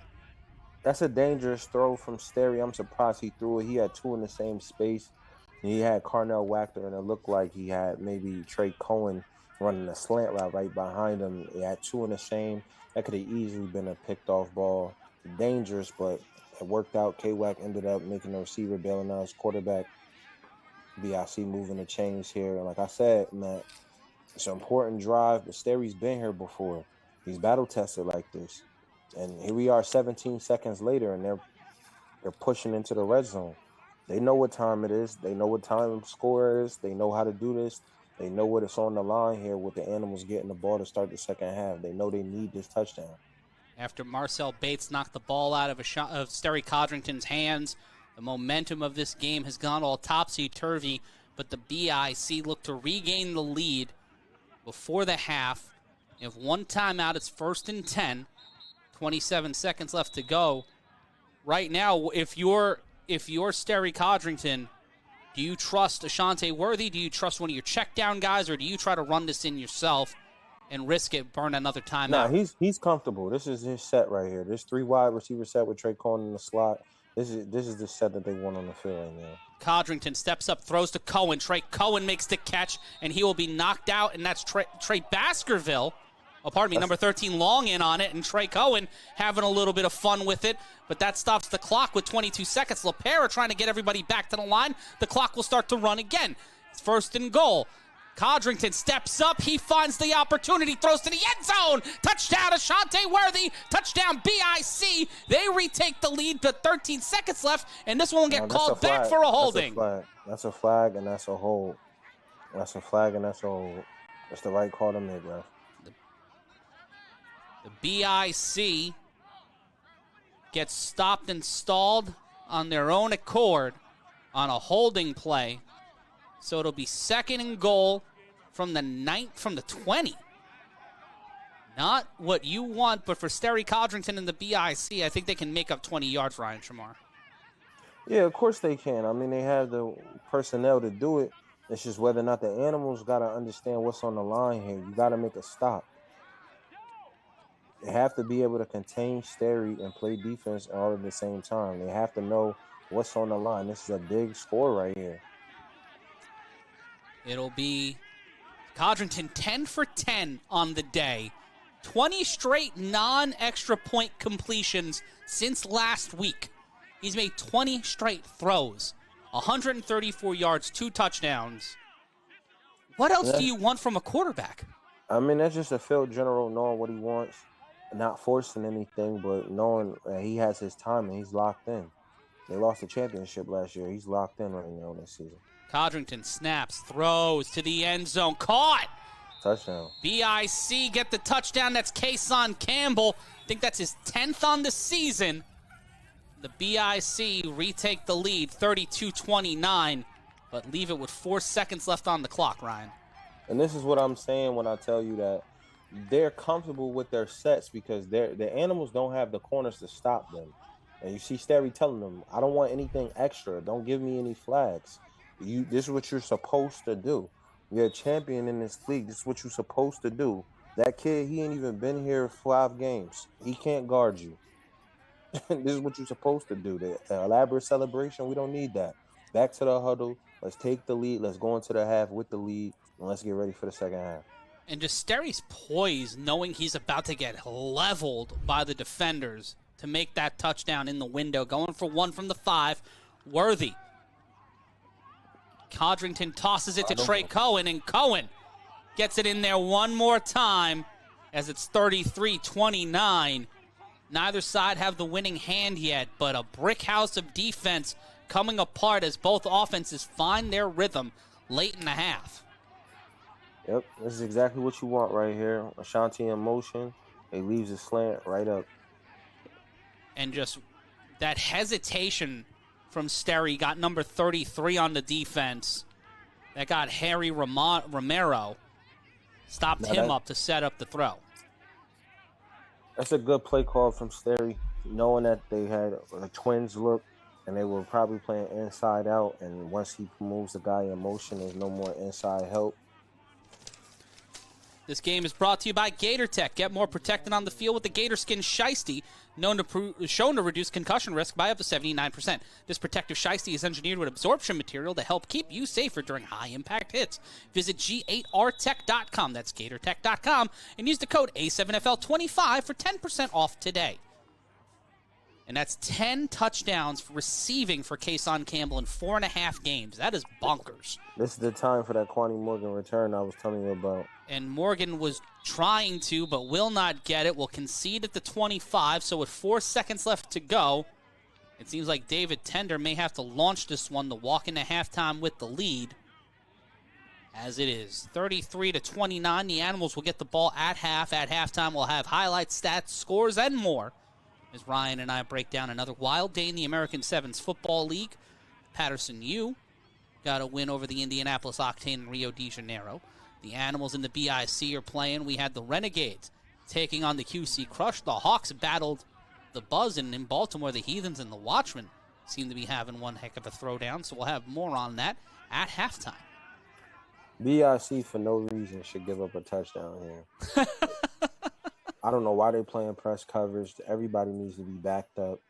That's a dangerous throw from Sterry. I'm surprised he threw it. He had 2 in the same space. He had Carnell Wachter, and it looked like he had maybe Trey Cohen running a slant route right behind him. He had 2 in the same. That could have easily been a picked-off ball. Dangerous, but it worked out. K-Wack ended up making the receiver bailing out his quarterback. BIC moving the chains here. And like I said, Matt, it's an important drive, but Sterry's been here before. He's battle-tested like this. And here we are 17 seconds later, and they're pushing into the red zone. They know what time it is. They know what time the score is. They know how to do this. They know what it's on the line here with the Animals getting the ball to start the second half. They know they need this touchdown.
After Marcel Bates knocked the ball out of Sterry Codrington's hands, the momentum of this game has gone all topsy-turvy, but the BIC look to regain the lead before the half. They have 1 timeout. It's 1st and 10. 27 seconds left to go. Right now, if you're Sterry Codrington, do you trust Ashante Worthy? Do you trust one of your check down guys, or do you try to run this in yourself and risk it, burn another timeout?
Nah, he's comfortable. This is his set right here. This 3 wide receiver set with Trey Cohen in the slot. This is the set that they want on the field right now.
Codrington steps up, throws to Cohen. Trey Cohen makes the catch, and he will be knocked out, and that's Trey Baskerville. Oh, pardon me, number 13 Long in on it, and Trey Cohen having a little bit of fun with it, but that stops the clock with 22 seconds. LaPera trying to get everybody back to the line. The clock will start to run again. It's 1st and goal. Codrington steps up. He finds the opportunity, throws to the end zone. Touchdown, Ashante Worthy. Touchdown, BIC. They retake the lead, but 13 seconds left, and this one will get called back for a holding.
That's a flag, and that's a hold. That's a flag, and that's a hold. That's the right call to make, bro.
The BIC gets stopped and stalled on their own accord on a holding play. So it'll be 2nd and goal from the 20. Not what you want, but for Sterry Codrington and the BIC, I think they can make up 20 yards, Ryan Shamar.
Yeah, of course they can. I mean, they have the personnel to do it. It's just whether or not the animals got to understand what's on the line here. You got to make a stop. They have to be able to contain Sterry and play defense all at the same time. They have to know what's on the line. This is a big score right here.
It'll be Codrington 10 for 10 on the day. 20 straight non-extra point completions since last week. He's made 20 straight throws. 134 yards, 2 touchdowns. What else do you want from a quarterback?
I mean, that's just a field general knowing what he wants, not forcing anything, but knowing that he has his time and he's locked in. They lost the championship last year. He's locked in right now this season.
Codrington snaps, throws to the end zone. Caught!
Touchdown.
BIC get the touchdown. That's Kason Campbell. I think that's his 10th on the season. The BIC retake the lead, 32-29, but leave it with 4 seconds left on the clock, Ryan.
And this is what I'm saying when I tell you that they're comfortable with their sets because the animals don't have the corners to stop them. And you see Sterry telling them, I don't want anything extra. Don't give me any flags. This is what you're supposed to do. You're a champion in this league. This is what you're supposed to do. That kid, he ain't even been here 5 games. He can't guard you. This is what you're supposed to do. The elaborate celebration, we don't need that. Back to the huddle. Let's take the lead. Let's go into the half with the lead, and let's get ready for the second half.
And just Sterry's poise, knowing he's about to get leveled by the defenders to make that touchdown in the window. Going for 1 from the 5. Worthy. Codrington tosses it to Trey Cohen, and Cohen gets it in there one more time as it's 33-29. Neither side have the winning hand yet, but a brick house of defense coming apart as both offenses find their rhythm late in the half.
Yep, this is exactly what you want right here. Ashanti in motion. He leaves a slant right up. And
just that hesitation from Sterry got number 33 on the defense. That got Harry Romero. Stopped him up to set up the throw.
That's a good play call from Sterry, knowing that they had a twins look and they were probably playing inside out. And once he moves the guy in motion, there's no more inside help.
This game is brought to you by Gator Tech. Get more protected on the field with the Gator Skin Shiesty, shown to reduce concussion risk by up to 79%. This protective Shiesty is engineered with absorption material to help keep you safer during high-impact hits. Visit G8RTech.com, that's GatorTech.com, and use the code A7FL25 for 10% off today. And that's 10 touchdowns receiving for Kason Campbell in 4.5 games. That is bonkers.
This is the time for that Quanny Morgan return I was telling you about.
And Morgan was trying to, but will not get it. Will concede at the 25, so with 4 seconds left to go, it seems like David Tender may have to launch this one to walk into halftime with the lead. As it is 33-29, the Animals will get the ball at half. At halftime, we'll have highlights, stats, scores, and more, as Ryan and I break down another wild day in the American Sevens Football League. Patterson U got a win over the Indianapolis Octane in Rio de Janeiro. The Animals in the BIC are playing. We had the Renegades taking on the QC Crush. The Hawks battled the Buzz, and in Baltimore, the Heathens and the Watchmen seem to be having one heck of a throwdown, so we'll have more on that at halftime.
BIC, for no reason, should give up a touchdown here. I don't know why they're playing press coverage. Everybody needs to be backed up.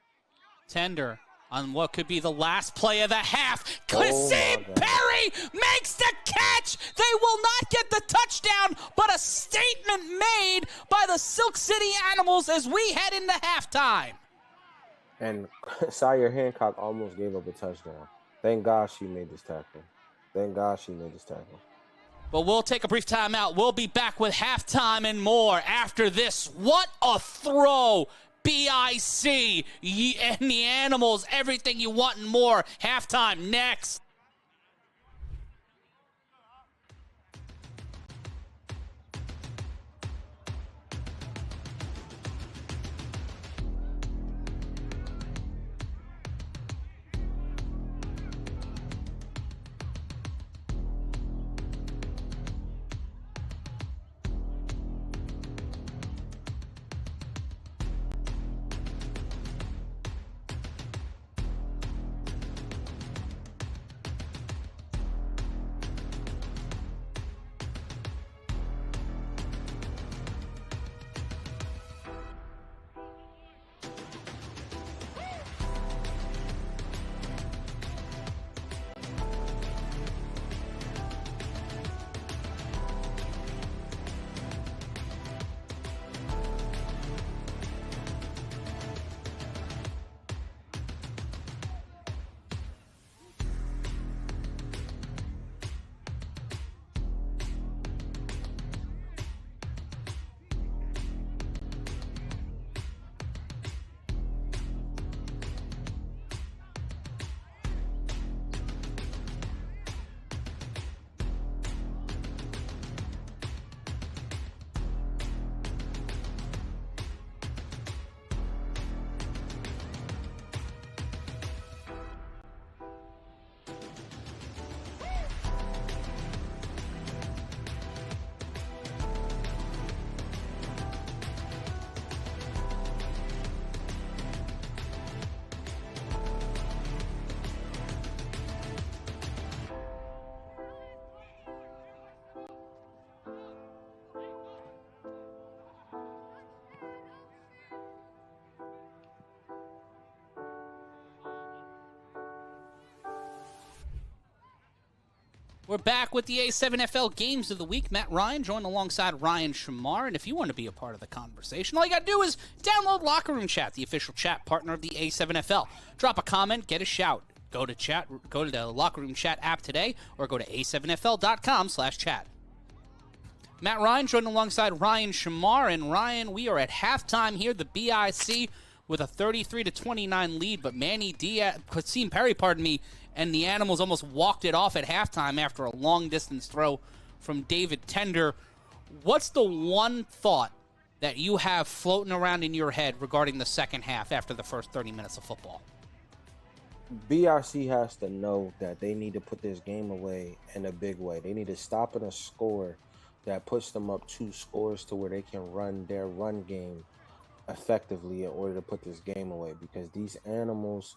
Tender on what could be the last play of the half. Kassim Perry makes the catch. They will not get the touchdown, but a statement made by the Silk City Animals as we head into halftime.
And Sire Hancock almost gave up a touchdown. Thank God she made this tackle. Thank God she made this tackle.
But we'll take a brief timeout. We'll be back with halftime and more after this. What a throw! BIC and the Animals, everything you want and more. Halftime next. We're back with the A7FL Games of the Week. Matt Ryan joined alongside Ryan Shamar. And if you want to be a part of the conversation, all you got to do is download Locker Room Chat, the official chat partner of the A7FL. Drop a comment, get a shout. Go to the Locker Room Chat app today or go to a7fl.com/chat. Matt Ryan joined alongside Ryan Shamar. And Ryan, we are at halftime here, the BIC with a 33-29 lead. But Kasim Perry, and the Animals almost walked it off at halftime after a long-distance throw from David Tender. What's the one thought that you have floating around in your head regarding the second half after the first 30 minutes of football?
BRC has to know that they need to put this game away in a big way. They need to stop at a score that puts them up 2 scores to where they can run their run game effectively in order to put this game away, because these Animals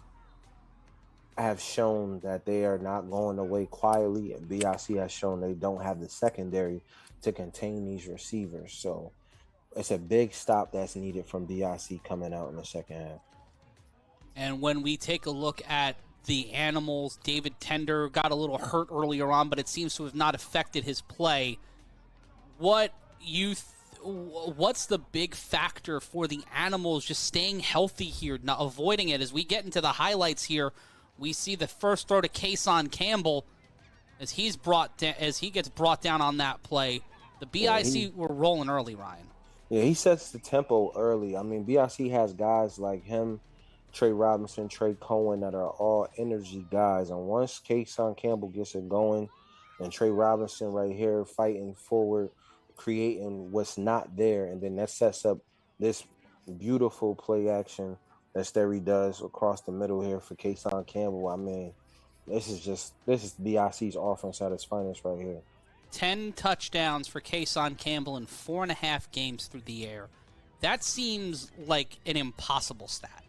have shown that they are not going away quietly, and BIC has shown they don't have the secondary to contain these receivers. So it's a big stop that's needed from BIC coming out in the second half.
And when we take a look at the Animals, David Tender got a little hurt earlier on, but it seems to have not affected his play. What's the big factor for the Animals just staying healthy here, not avoiding it? As we get into the highlights here, we see the first throw to Kason Campbell as he gets brought down on that play. The BIC were rolling early, Ryan.
Yeah, he sets the tempo early. I mean, BIC has guys like him, Trey Robinson, Trey Cohen, that are all energy guys. And once Kason Campbell gets it going, and Trey Robinson right here fighting forward, creating what's not there, and then that sets up this beautiful play action that Sterry does across the middle here for Kason Campbell. I mean, this is BIC's offense at its finest right here.
10 touchdowns for Kason Campbell in 4.5 games through the air. That seems like an impossible stat.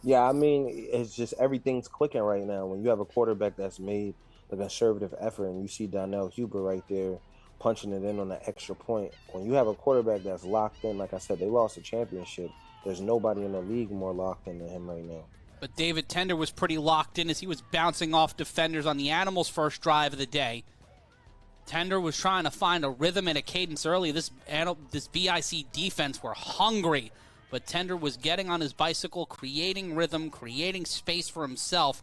Yeah, I mean, it's just everything's clicking right now. When you have a quarterback that's made a conservative effort, and you see Donnell Huber right there punching it in on the extra point. When you have a quarterback that's locked in, like I said, they lost a championship. There's nobody in the league more locked in than him right now.
But David Tender was pretty locked in as he was bouncing off defenders on the Animals' first drive of the day. Tender was trying to find a rhythm and a cadence early. This BIC defense were hungry, but Tender was getting on his bicycle, creating rhythm, creating space for himself.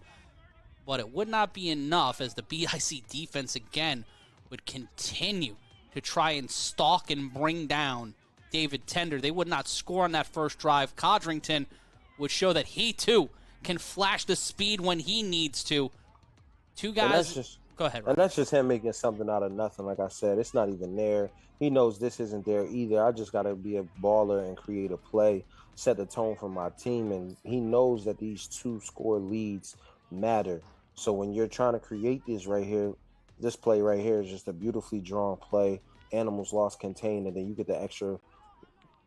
But it would not be enough as the BIC defense again would continue to try and stalk and bring down David Tender. They would not score on that first drive. Codrington would show that he, too, can flash the speed when he needs to. Two guys. Go ahead, Ryan.
And that's just him making something out of nothing. Like I said, it's not even there. He knows this isn't there either. I just got to be a baller and create a play, set the tone for my team. And he knows that these 2-score leads matter. So when you're trying to create this right here, this play right here is just a beautifully drawn play. Animals lost contained, and then you get the extra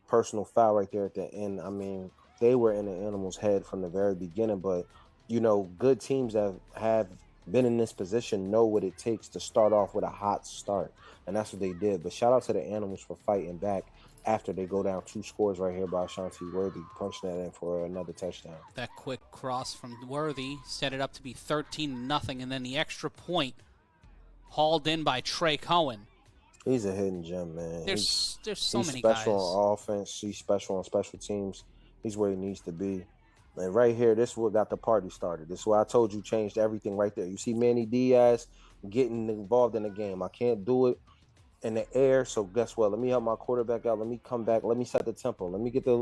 personal foul right there at the end. I mean, they were in the Animals' head from the very beginning, but, you know, good teams that have been in this position know what it takes to start off with a hot start, and that's what they did. But shout out to the Animals for fighting back after they go down 2 scores right here by Ashanti Worthy, punching that in for another touchdown.
That quick cross from Worthy set it up to be 13-0, and then the extra point hauled in by Trey Cohen.
He's a hidden gem, man.
There's so many
guys. He's
guys.
special on offense. He's special on special teams. He's where he needs to be. And right here, this is what got the party started. This is what I told you changed everything right there. You see Manny Diaz getting involved in the game. I can't do it in the air, so guess what? Let me help my quarterback out. Let me come back. Let me set the tempo. Let me get the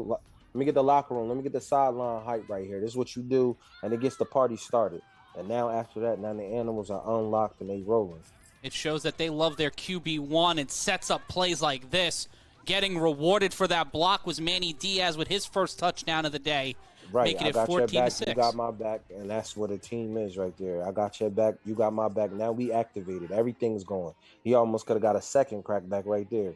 locker room. Let me get the sideline hype right here. This is what you do, and it gets the party started. And now after that, now the Animals are unlocked and they rolling.
It shows that they love their QB1 and sets up plays like this. Getting rewarded for that block was Manny Diaz with his first touchdown of the day,
right,
making it 14-6.
You got my back, and that's what a team is right there. I got your back, you got my back. Now we activated. Everything's going. He almost could have got a second crack back right there.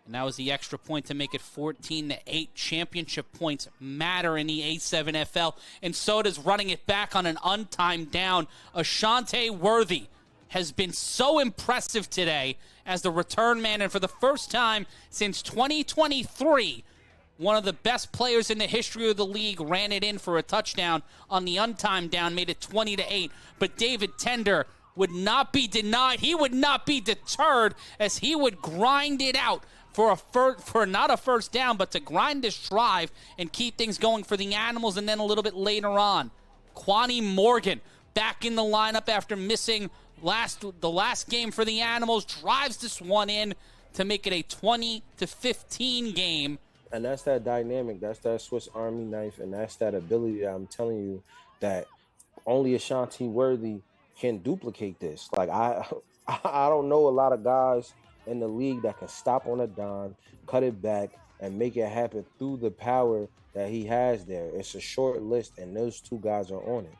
And that was the extra point to make it 14-8. Championship points matter in the A7FL, and so does running it back on an untimed down. Ashante Worthy has been so impressive today as the return man, and for the first time since 2023, one of the best players in the history of the league ran it in for a touchdown on the untimed down, made it 20-8. But David Tender would not be denied. He would not be deterred as he would grind it out for not a first down, but to grind this drive and keep things going for the Animals. And then a little bit later on, Quani Morgan back in the lineup after missing the last game for the Animals, drives this one in to make it a 20-15 game.
And that's that dynamic. That's that Swiss Army knife, and that's that ability that I'm telling you that only Ashanti Worthy can duplicate this. Like I don't know a lot of guys in the league that can stop on a dime, cut it back, and make it happen through the power that he has there. It's a short list, and those two guys are on it.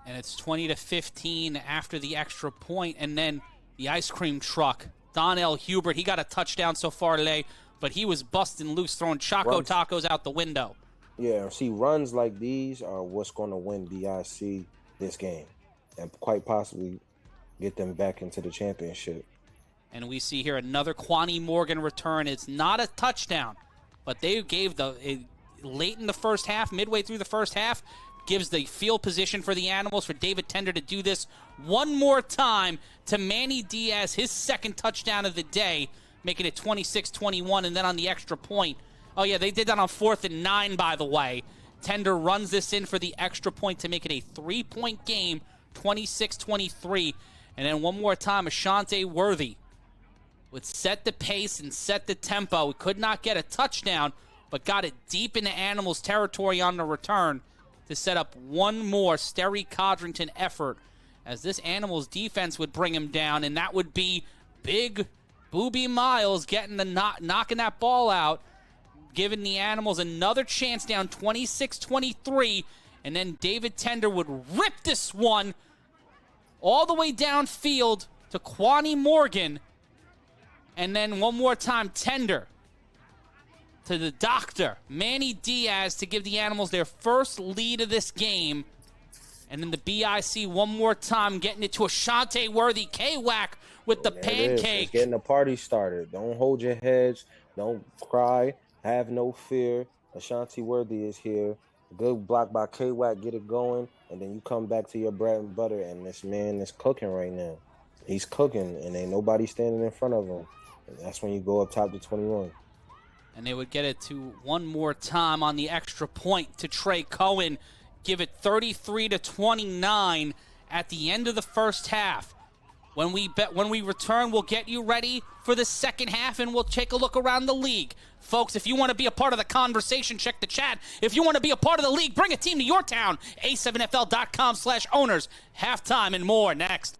And it's 20-15 after the extra point, and then the ice cream truck. Donnell Hubert, he got a touchdown so far today, but he was busting loose, throwing Choco Tacos out the window.
Yeah, see, runs like these are what's going to win BIC this game and quite possibly get them back into the championship.
And we see here another Quani Morgan return. It's not a touchdown, but they gave late in the first half, midway through the first half, gives the field position for the Animals for David Tender to do this one more time to Manny Diaz, his second touchdown of the day, making it 26-21, and then on the extra point. Oh, yeah, they did that on 4th and 9, by the way. Tender runs this in for the extra point to make it a 3-point game, 26-23. And then one more time, Ashanti Worthy would set the pace and set the tempo. We could not get a touchdown, but got it deep into Animals territory on the return to set up one more Sterry Codrington effort as this Animals defense would bring him down, and that would be big Booby Miles getting knocking that ball out, giving the Animals another chance down 26-23, and then David Tender would rip this one all the way downfield to Quani Morgan, and then one more time Tender to the doctor, Manny Diaz, to give the Animals their first lead of this game. And then the BIC one more time, getting it to Ashanti Worthy. K-Wack with the pancake.
It's getting the party started. Don't hold your heads. Don't cry. Have no fear. Ashanti Worthy is here. Good block by K-Wack. Get it going. And then you come back to your bread and butter. And this man is cooking right now. He's cooking, and ain't nobody standing in front of him. And that's when you go up top to 21.
And they would get it to one more time on the extra point to Trey Cohen. Give it 33-29 at the end of the first half. When we return, we'll get you ready for the second half, and we'll take a look around the league. Folks, if you want to be a part of the conversation, check the chat. If you want to be a part of the league, bring a team to your town. A7FL.com/owners. Halftime and more next.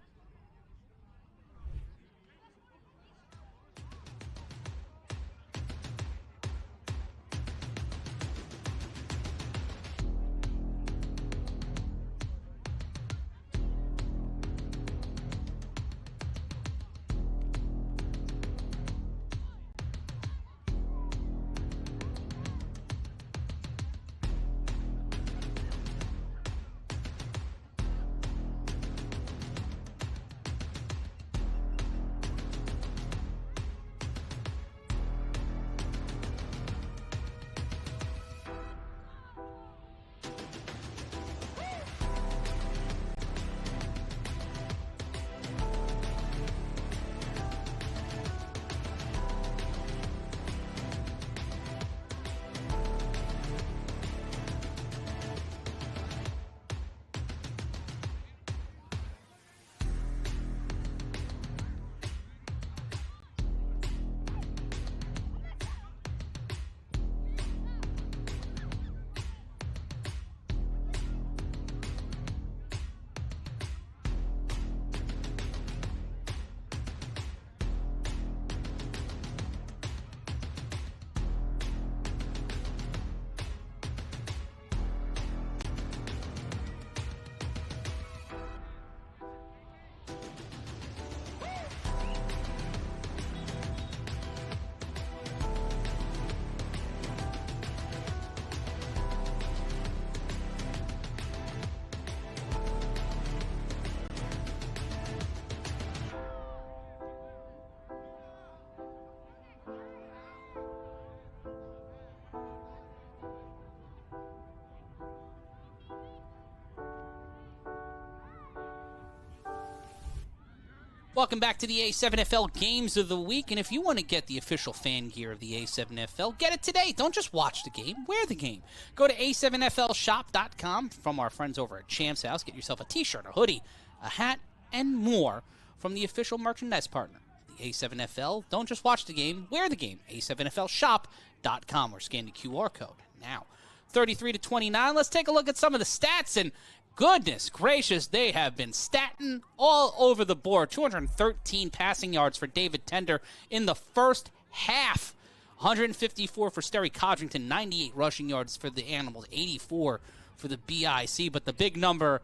Welcome back to the A7FL Games of the Week, and if you want to get the official fan gear of the A7FL, get it today. Don't just watch the game, wear the game. Go to A7FLshop.com from our friends over at Champ's House. Get yourself a t-shirt, a hoodie, a hat, and more from the official merchandise partner, the A7FL. Don't just watch the game, wear the game. A7FLshop.com or scan the QR code. Now, 33-29, let's take a look at some of the stats, and goodness gracious, they have been statting all over the board. 213 passing yards for David Tender in the first half. 154 for Sterry Codrington, 98 rushing yards for the Animals, 84 for the BIC. But the big number,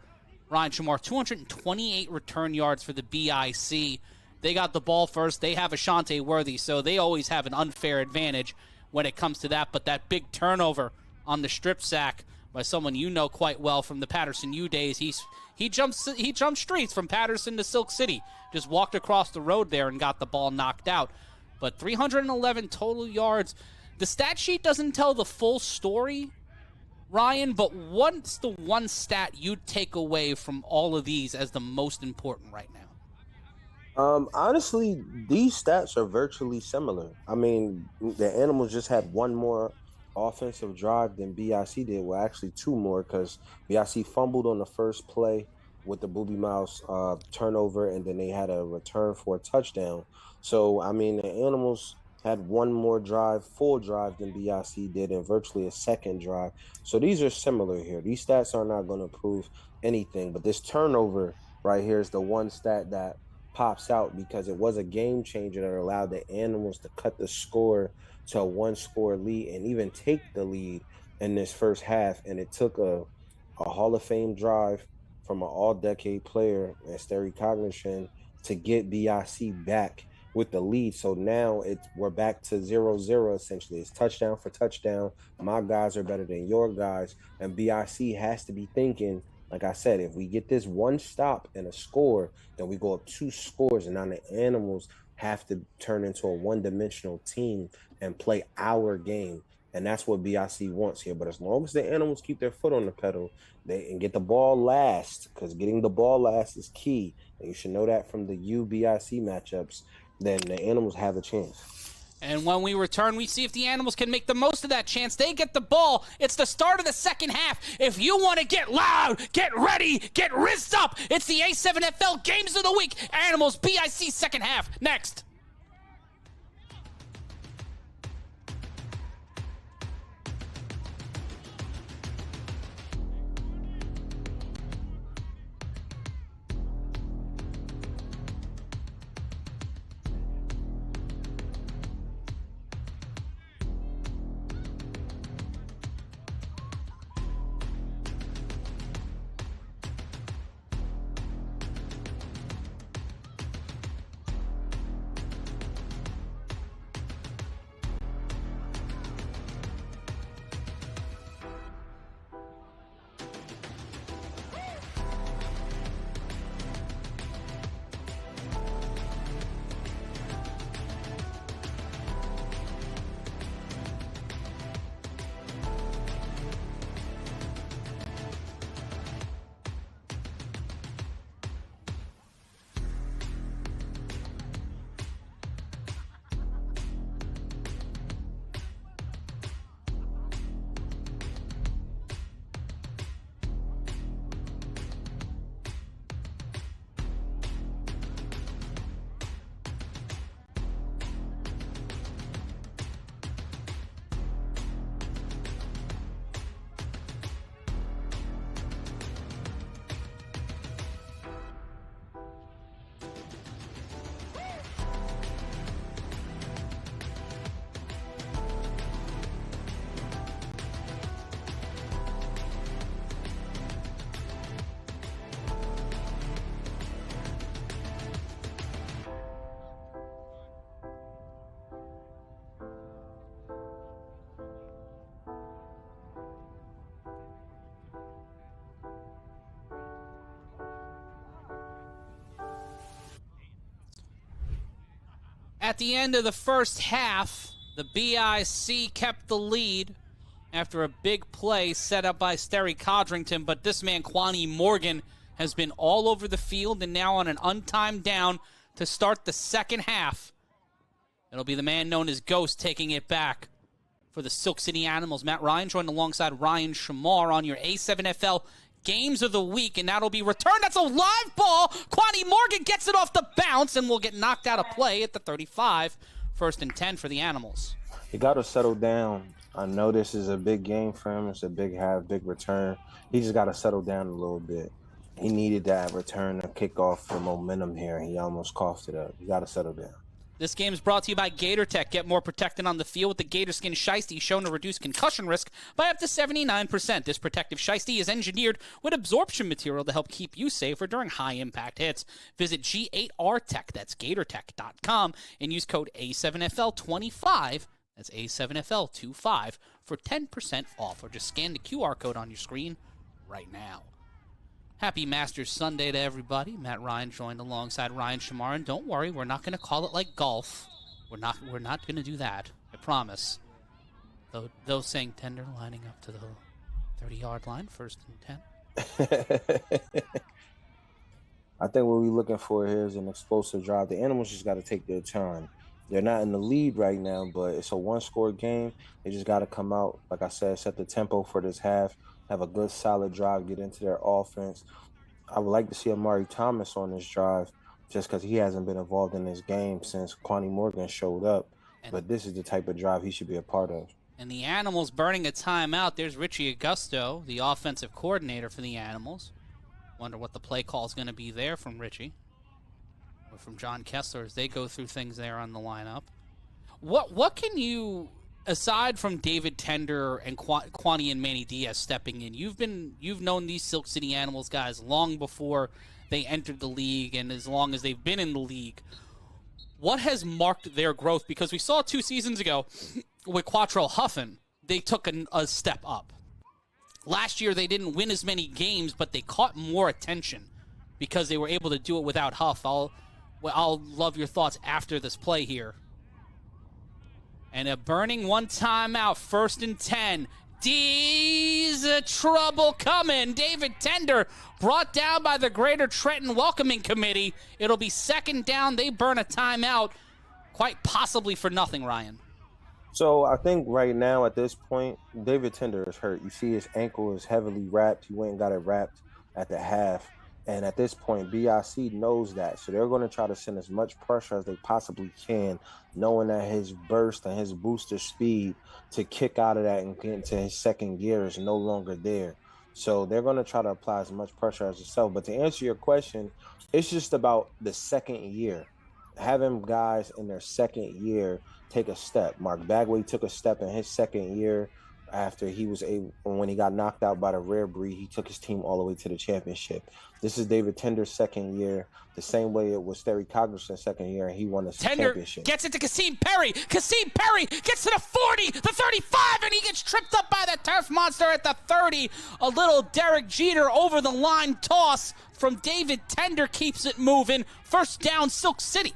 Ryan Shamar, 228 return yards for the BIC. They got the ball first. They have Ashante Worthy, so they always have an unfair advantage when it comes to that. But that big turnover on the strip sack by someone you know quite well from the Patterson U days. He jumped streets from Patterson to Silk City. Just walked across the road there and got the ball knocked out. But 311 total yards. The stat sheet doesn't tell the full story, Ryan, but what's the one stat you'd take away from all of these as the most important right now?
Honestly, these stats are virtually similar. I mean, the Animals just had one more offensive drive than BIC did. Well, actually two more, because BIC fumbled on the first play with the Booby Mouse turnover, and then they had a return for a touchdown. So, I mean, the Animals had one more drive, full drive, than BIC did, and virtually a second drive. So these are similar here. These stats are not going to prove anything, but this turnover right here is the one stat that pops out, because it was a game changer that allowed the Animals to cut the score to a one-score lead and even take the lead in this first half. And it took a Hall of Fame drive from an all-decade player, Sterry Codrington, to get BIC back with the lead. So now we're back to 0-0 essentially. It's touchdown for touchdown. My guys are better than your guys. And BIC has to be thinking, like I said, if we get this one stop and a score, then we go up 2 scores, and now the Animals have to turn into a one-dimensional team and play our game. And that's what BIC wants here. But as long as the Animals keep their foot on the pedal and get the ball last, because getting the ball last is key, and you should know that from the UBIC matchups, then the Animals have a chance.
And when we return, we see if the Animals can make the most of that chance. They get the ball. It's the start of the second half. If you want to get loud, get ready, get rizzed up, it's the A7FL Games of the Week. Animals BIC second half. Next. At the end of the first half, the BIC kept the lead after a big play set up by Sterry Codrington, but this man, Kwani Morgan, has been all over the field, and now on an untimed down, to start the second half. It'll be the man known as Ghost taking it back for the Silk City Animals. Matt Ryan joined alongside Ryan Shamar on your A7FL Games of the Week, and that'll be returned. That's a live ball. Quani Morgan gets it off the bounce and will get knocked out of play at the 35. 1st and 10 for the Animals.
He got to settle down. I know this is a big game for him. It's a big return. He just got to settle down a little bit. He needed that return to kick off the momentum here. He almost coughed it up. You got to settle down.
This game is brought to you by Gator Tech. Get more protected on the field with the Gator Skin Shiesty, shown to reduce concussion risk by up to 79%. This protective Shiesty is engineered with absorption material to help keep you safer during high-impact hits. Visit G8R Tech, that's GatorTech.com, and use code A7FL25, that's A7FL25, for 10% off, or just scan the QR code on your screen right now. Happy Masters Sunday to everybody. Matt Ryan joined alongside Ryan Shamar, and don't worry, we're not going to call it like golf. We're not going to do that. I promise. Though saying tender, lining up to the 30-yard line, 1st and 10.
I think what we're looking for here is an explosive drive. The Animals just got to take their time. They're not in the lead right now, but it's a one-score game. They just got to come out, like I said, set the tempo for this half, have a good, solid drive, get into their offense. I would like to see Amari Thomas on this drive just because he hasn't been involved in this game since Quani Morgan showed up. But this is the type of drive he should be a part of.
And the Animals burning a timeout. There's Richie Augusto, the offensive coordinator for the Animals. Wonder what the play call is going to be there from Richie or from John Kessler as they go through things there on the lineup. What can you, aside from David Tender and Quani and Manny Diaz stepping in, you've known these Silk City Animals guys long before they entered the league and as long as they've been in the league. What has marked their growth? Because we saw 2 seasons ago with Quattrell Huffin, they took a step up. Last year, they didn't win as many games, but they caught more attention because they were able to do it without Huff. I'll love your thoughts after this play here. And a burning one timeout, 1st and 10. D's trouble coming. David Tender brought down by the Greater Trenton Welcoming Committee. It'll be 2nd down. They burn a timeout, quite possibly for nothing, Ryan.
So I think right now at this point, David Tender is hurt. You see his ankle is heavily wrapped. He went and got it wrapped at the half. And at this point, BIC knows that. So they're going to try to send as much pressure as they possibly can, knowing that his burst and his booster speed to kick out of that and get into his second gear is no longer there. So they're going to try to apply as much pressure as itself. But to answer your question, it's just about the second year. Having guys in their second year take a step. Mark Bagway took a step in his second year after he was able, when he got knocked out by the Rare Breed, he took his team all the way to the championship. This is David Tender's second year, the same way it was Terry Cognizant's second year, and he won the championship.
Tender gets it to Kasim Perry. Kasim Perry gets to the 40, the 35, and he gets tripped up by the turf monster at the 30. A little Derek Jeter over the line toss from David Tender keeps it moving. 1st down, Silk City.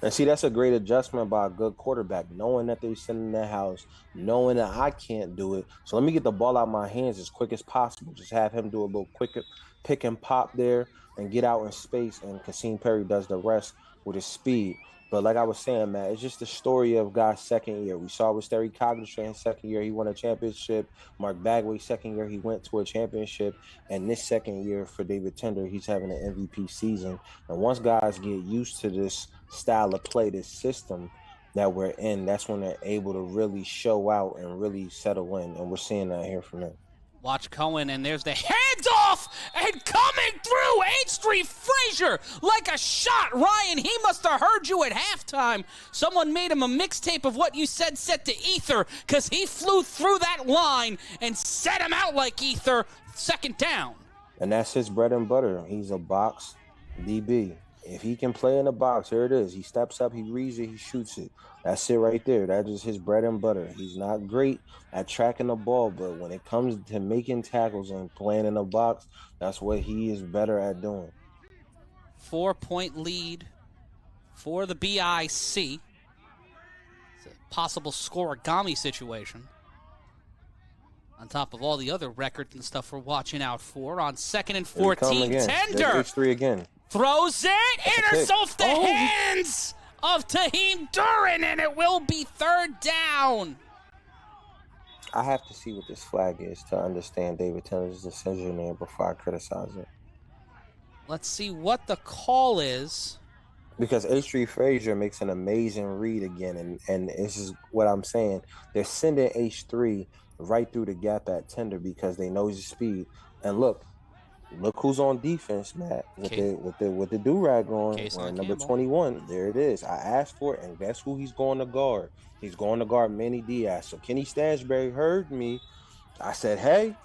And see, that's a great adjustment by a good quarterback, knowing that they're sitting in their house, knowing that I can't do it. So let me get the ball out of my hands as quick as possible. Just have him do a little quicker pick and pop there and get out in space. And Kasim Perry does the rest with his speed. But like I was saying, Matt, it's just the story of Guy's second year. We saw with Terry Cognizant his second year, he won a championship. Mark Bagway's second year, he went to a championship. And this second year for David Tender, he's having an MVP season. And once guys get used to this style of play, this system that we're in, that's when they're able to really show out and really settle in. And we're seeing that here from them.
Watch Cohen, and there's the handoff, and coming through, H. Frazier like a shot. Ryan, he must have heard you at halftime. Someone made him a mixtape of what you said set to ether, because he flew through that line and set him out like ether. 2nd down.
And that's his bread and butter. He's a box DB. If he can play in the box, here it is. He steps up, he reads it, he shoots it. That's it right there. That is his bread and butter. He's not great at tracking the ball, but when it comes to making tackles and playing in the box, that's what he is better at doing.
4-point lead for the BIC. It's a possible scoregami situation. On top of all the other records and stuff we're watching out for. On 2nd and 14, Tender.
H3 again.
Throws it, enters off the
Oh.
hands of Taheem Duran, and it will be third down.
I have to see what this flag is to understand David Tender's decision there before I criticize it.
Let's see what the call is.
Because H3 Frazier makes an amazing read again, and this is what I'm saying. They're sending H3 right through the gap at Tender because they know his speed. And look who's on defense, Matt, with the do-rag on. Number 21. There it is. I asked for it, and guess who he's going to guard? He's going to guard Manny Diaz. So Kenny Stansberry heard me. I said, hey,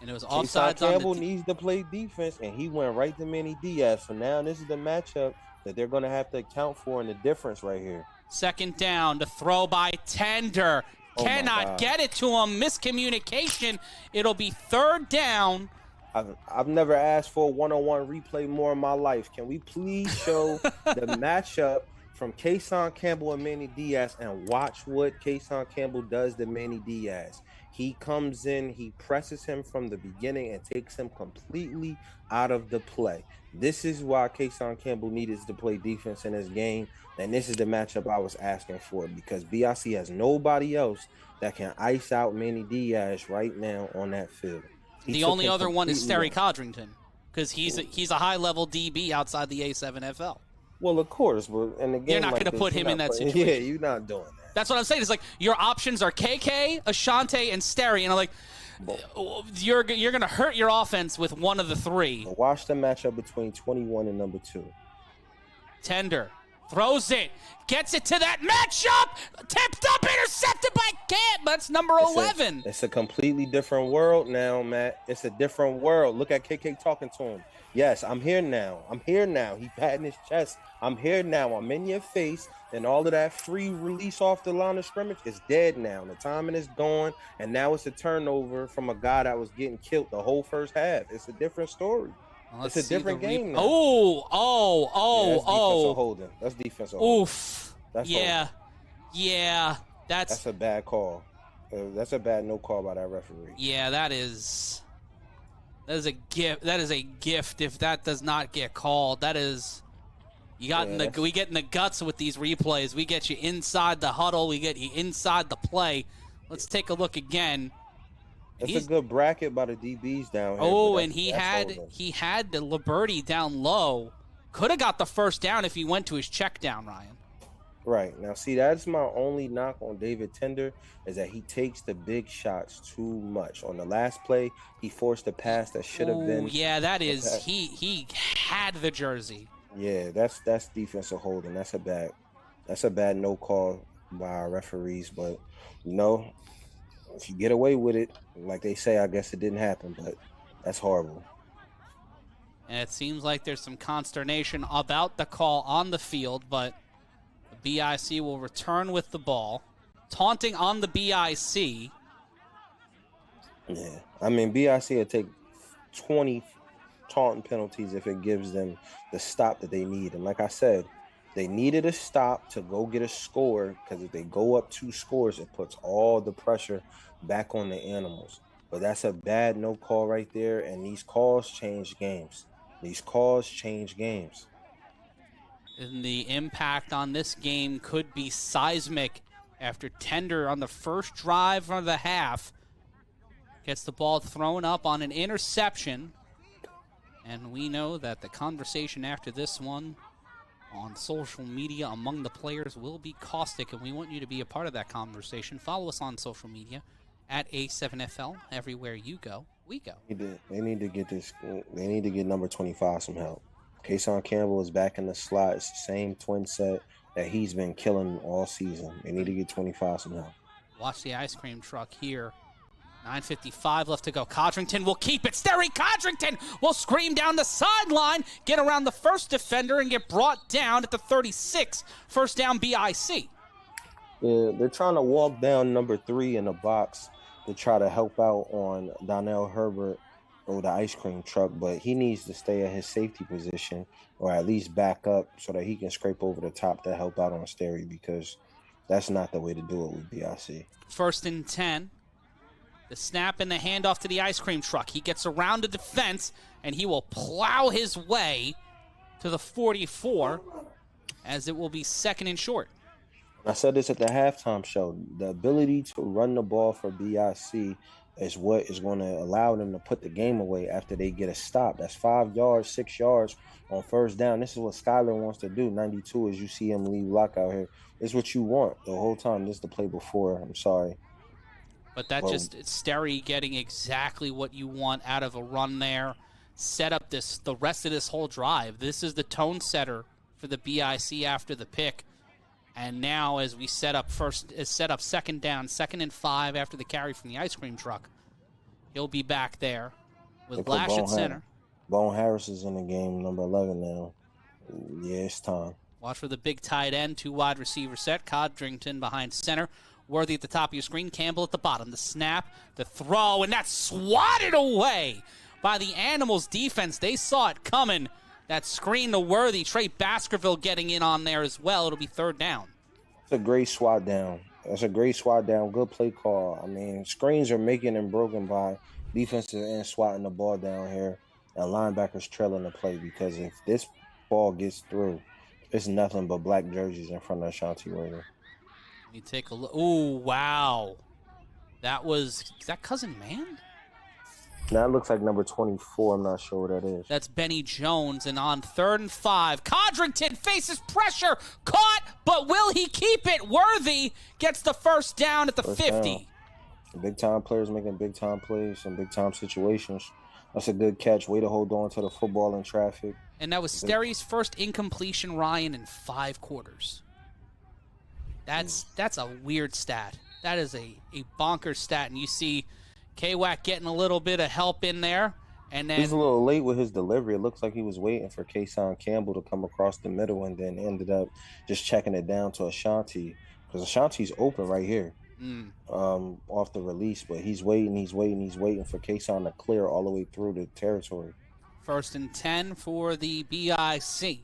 and it was offsides.
Campbell needs to play defense, and he went right to Manny Diaz. So now this is the matchup that they're going to have to account for in the difference right here.
Second down, to throw by Tender. Cannot get it to him. Miscommunication. It'll be third down.
I've never asked for a one-on-one replay more in my life. Can we please show the matchup from Kason Campbell and Manny Diaz and watch what Kason Campbell does to Manny Diaz? He comes in, he presses him from the beginning and takes him completely out of the play. This is why Kason Campbell needed to play defense in this game, and this is the matchup I was asking for because BIC has nobody else that can ice out Manny Diaz right now on that field.
The only other one is Sterry Codrington because he's a high-level DB outside the A7FL.
Well, of course, but in the game
you're not going to put him in that situation.
Yeah, you're not doing that.
That's what I'm saying. It's like your options are KK, Ashante, and Sterry, and I'm like, you're going to hurt your offense with one of the three.
Watch the matchup between 21 and number 2.
Tender throws it, gets it to that matchup, tipped up, intercepted by Camp. That's number 11.
It's a completely different world now, Matt. It's a different world. Look at KK talking to him. Yes, I'm here now. He patting his chest. I'm here now. I'm in your face. And all of that free release off the line of scrimmage is dead now. The timing is gone. And now it's a turnover from a guy that was getting killed the whole first half. It's a different story. It's a different game now. That's defensive holding.
Oof. Yeah. That's
a bad call. That's a bad no call by that referee.
Yeah, that is a gift. That is a gift if that does not get called. That is we get in the guts with these replays. We get you inside the huddle. We get you inside the play. Let's take a look again.
It's a good bracket by the DBs down here.
Oh, and he had the Liberty down low. Could have got the first down if he went to his check down, Ryan.
Right. Now, see, that's my only knock on David Tender is that he takes the big shots too much. On the last play, he forced a pass that should have been.
Yeah, that is. He had the jersey.
Yeah, that's defensive holding. That's a bad no call by our referees. But if you get away with it, like they say, I guess it didn't happen. But that's horrible.
And it seems like there's some consternation about the call on the field, but the BIC will return with the ball. Taunting on the BIC.
Yeah. I mean, BIC will take 20 taunting penalties if it gives them the stop that they need. And like I said, they needed a stop to go get a score because if they go up 2 scores, it puts all the pressure back on the animals. But that's a bad no call right there, and these calls change games.
And the impact on this game could be seismic after Tender on the first drive of the half gets the ball thrown up on an interception. And we know that the conversation after this one on social media among the players will be caustic, and we want you to be a part of that conversation. Follow us on social media at A7FL. Everywhere you go, we go.
They need to get this. They need to get number 25 some help. Kason Campbell is back in the slot. It's the same twin set that he's been killing all season. They need to get 25 some help.
Watch the ice cream truck here. 9:55 left to go. Codrington will keep it. Sterry Codrington will scream down the sideline, get around the first defender, and get brought down at the 36. First down, BIC.
Yeah, they're trying to walk down number 3 in the box to try to help out on Donnell Herbert or the ice cream truck, but he needs to stay at his safety position or at least back up so that he can scrape over the top to help out on Sterry because that's not the way to do it with BIC.
First and 10. The snap and the handoff to the ice cream truck. He gets around the defense, and he will plow his way to the 44, as it will be 2nd and short.
I said this at the halftime show. The ability to run the ball for BIC is what is going to allow them to put the game away after they get a stop. That's 5 yards, 6 yards on first down. This is what Skyler wants to do. 92 is you see him leave block out here. This is what you want the whole time. This is the play before. I'm sorry.
But it's Sterry getting exactly what you want out of a run there. Set up the rest of this whole drive. This is the tone setter for the BIC after the pick. And now as we set up 2nd down, 2nd and 5 after the carry from the ice cream truck. He'll be back there with Lash at center.
Bone Harris is in the game, number 11 now. Yeah, it's time.
Watch for the big tight end, 2 wide receiver set. Codrington behind center. Worthy at the top of your screen. Campbell at the bottom. The snap, the throw, and that's swatted away by the Animals defense. They saw it coming. That screen to Worthy. Trey Baskerville getting in on there as well. It'll be 3rd down.
It's a great swat down. That's a great swat down. Good play call. I mean, screens are making and broken by defensive end swatting the ball down here and linebackers trailing the play, because if this ball gets through, it's nothing but black jerseys in front of Ashanti Rader.
Let me take a look. Oh, wow. Is that Cousin Man?
Now it looks like number 24. I'm not sure what that is.
That's Benny Jones. And on 3rd and 5, Codrington faces pressure. Caught, but will he keep it? Worthy gets the 1st down at the 50.
Big-time players making big-time plays in big-time situations. That's a good catch. Way to hold on to the football in traffic.
And that was Sterry's first incompletion, Ryan, in 5 quarters. That's a weird stat. That is a bonkers stat. And you see K-Wack getting a little bit of help in there. And then
he's a little late with his delivery. It looks like he was waiting for Kason Campbell to come across the middle and then ended up just checking it down to Ashanti, because Ashanti's open right here off the release. But he's waiting for Kason to clear all the way through the territory.
1st and 10 for the BIC.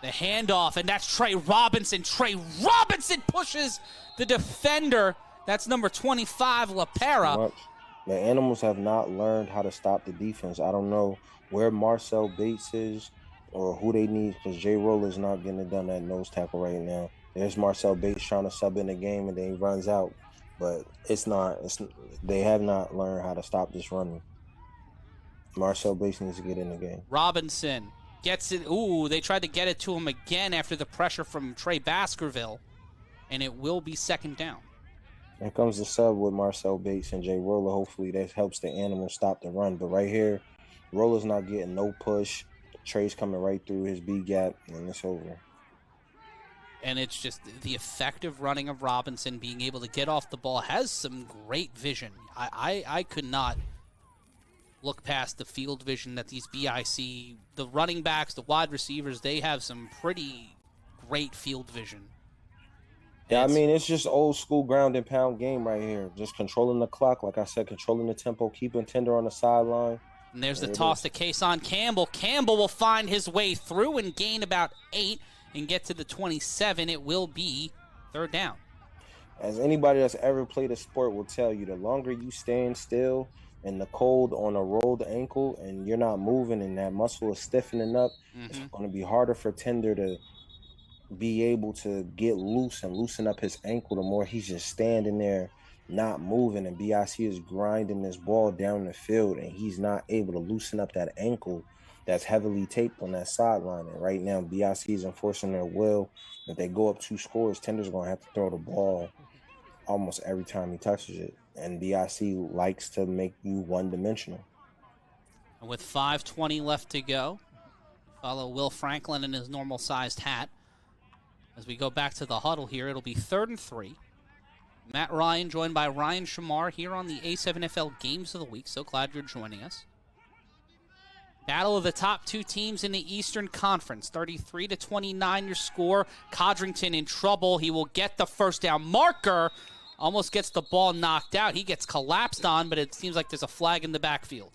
The handoff, and that's Trey Robinson. Trey Robinson pushes the defender. That's number 25, LaPera.
The Animals have not learned how to stop the defense. I don't know where Marcel Bates is or who they need, because Jay Roller's not getting it done at nose tackle right now. There's Marcel Bates trying to sub in the game, and then he runs out. But they have not learned how to stop this running. Marcel Bates needs to get in the game.
Robinson gets it. Ooh, they tried to get it to him again after the pressure from Trey Baskerville, and it will be 2nd down.
Here comes the sub with Marcel Bates and Jay Roller. Hopefully that helps the Animals stop the run. But right here, Roller's not getting no push. Trey's coming right through his B gap, and it's over.
And it's just the effective running of Robinson, being able to get off the ball, has some great vision. I could not look past the field vision that these BIC, the running backs, the wide receivers, they have some pretty great field vision.
Yeah, I mean, it's just old school ground and pound game right here. Just controlling the clock, like I said, controlling the tempo, keeping Tender on the sideline.
And there's the toss to Kason Campbell. Campbell will find his way through and gain about 8 and get to the 27. It will be 3rd down.
As anybody that's ever played a sport will tell you, the longer you stand still in the cold on a rolled ankle and you're not moving and that muscle is stiffening up, it's going to be harder for Tender to be able to get loose and loosen up his ankle the more he's just standing there not moving, and BIC is grinding this ball down the field and he's not able to loosen up that ankle that's heavily taped on that sideline. And right now BIC is enforcing their will. If they go up 2 scores, Tender's going to have to throw the ball almost every time he touches it, and BIC likes to make you one-dimensional.
And with 5:20 left to go, follow Will Franklin in his normal-sized hat. As we go back to the huddle here, it'll be 3rd and 3. Matt Ryan joined by Ryan Shamar here on the A7FL Games of the Week. So glad you're joining us. Battle of the top 2 teams in the Eastern Conference. 33-29 your score. Codrington in trouble. He will get the 1st down marker. Almost gets the ball knocked out. He gets collapsed on, but it seems like there's a flag in the backfield.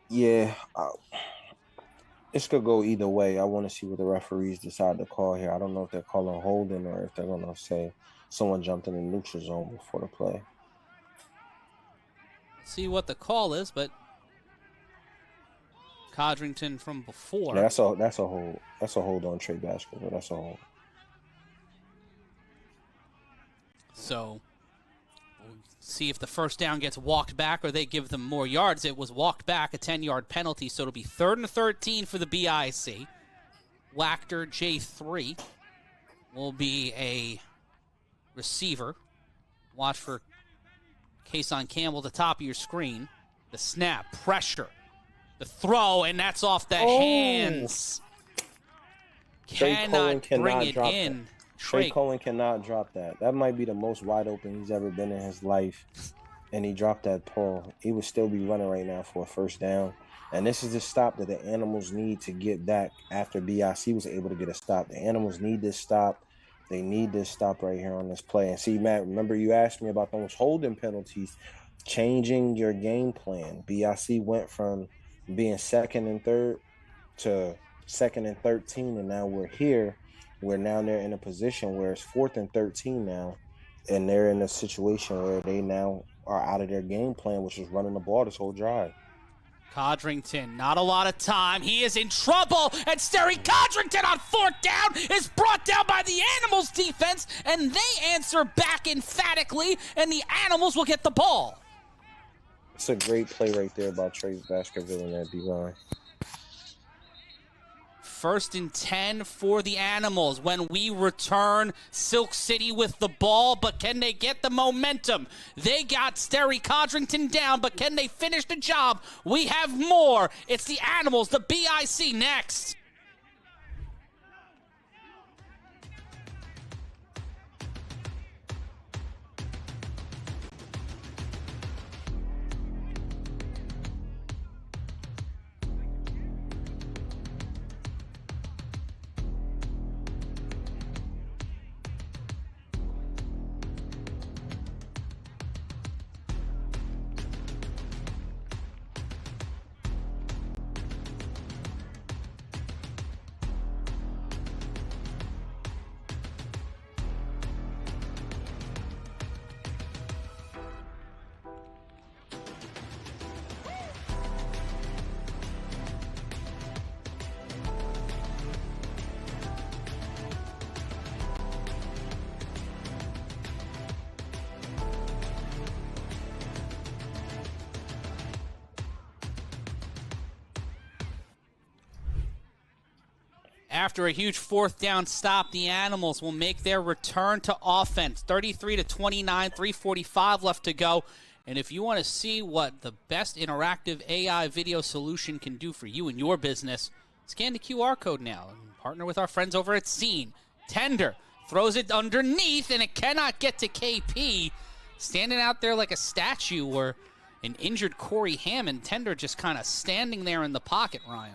Yeah, this could go either way. I want to see what the referees decide to call here. I don't know if they're calling holding or if they're going to say someone jumped in the neutral zone before the play.
See what the call is, but Codrington from before.
Yeah, that's a hold on trade basketball. That's a hold.
So we'll see if the first down gets walked back or they give them more yards. It was walked back, a 10-yard penalty, so it'll be 3rd and 13 for the BIC. Wachter J3 will be a receiver. Watch for Kason Campbell at the top of your screen. The snap, pressure, the throw, and that's off the hands. Cannot bring it in.
Trey Cohen cannot drop that. That might be the most wide open he's ever been in his life. And he dropped that ball. He would still be running right now for a first down. And this is the stop that the Animals need to get back after BIC was able to get a stop. The Animals need this stop. They need this stop right here on this play. And see, Matt, remember you asked me about those holding penalties, changing your game plan. BIC went from being 2nd and 3rd to 2nd and 13, and now we're here. Where now they're in a position where it's 4th and 13 now, and they're in a situation where they now are out of their game plan, which is running the ball this whole drive.
Codrington, not a lot of time. He is in trouble, and Sterry Codrington on 4th down is brought down by the Animals defense, and they answer back emphatically, and the Animals will get the ball.
It's a great play right there by Trey Baskerville in that D-line.
1st and 10 for the Animals. When we return, Silk City with the ball, but can they get the momentum? They got Sterry Codrington down, but can they finish the job? We have more. It's the Animals, the BIC next. After a huge 4th down stop, the Animals will make their return to offense. 33-29, 3:45 left to go. And if you want to see what the best interactive AI video solution can do for you and your business, scan the QR code now and partner with our friends over at Scene. Tender throws it underneath, and it cannot get to KP. Standing out there like a statue, or an injured Corey Hammond. Tender just kind of standing there in the pocket, Ryan.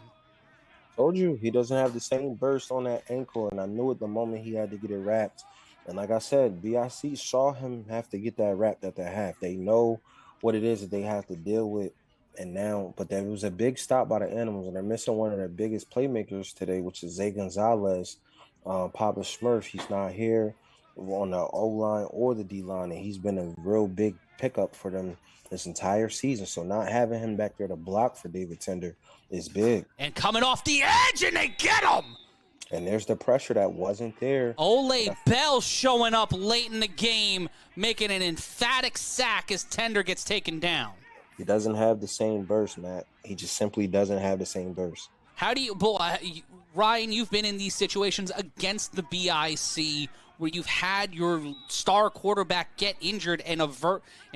Told you, he doesn't have the same burst on that ankle, and I knew it the moment he had to get it wrapped. And like I said, BIC saw him have to get that wrapped at the half. They know what it is that they have to deal with. And now, but there was a big stop by the Animals, and they're missing one of their biggest playmakers today, which is Zay Gonzalez. Papa Smurf, he's not here on the O-line or the D-line, and he's been a real big pickup for them this entire season. So not having him back there to block for David Tender is big.
And coming off the edge, and they get him!
And there's the pressure that wasn't there.
Ole Bell showing up late in the game, making an emphatic sack as Tender gets taken down.
He doesn't have the same burst, Matt. He just simply doesn't have the same burst.
How do you, Ryan, you've been in these situations against the BIC where you've had your star quarterback get injured and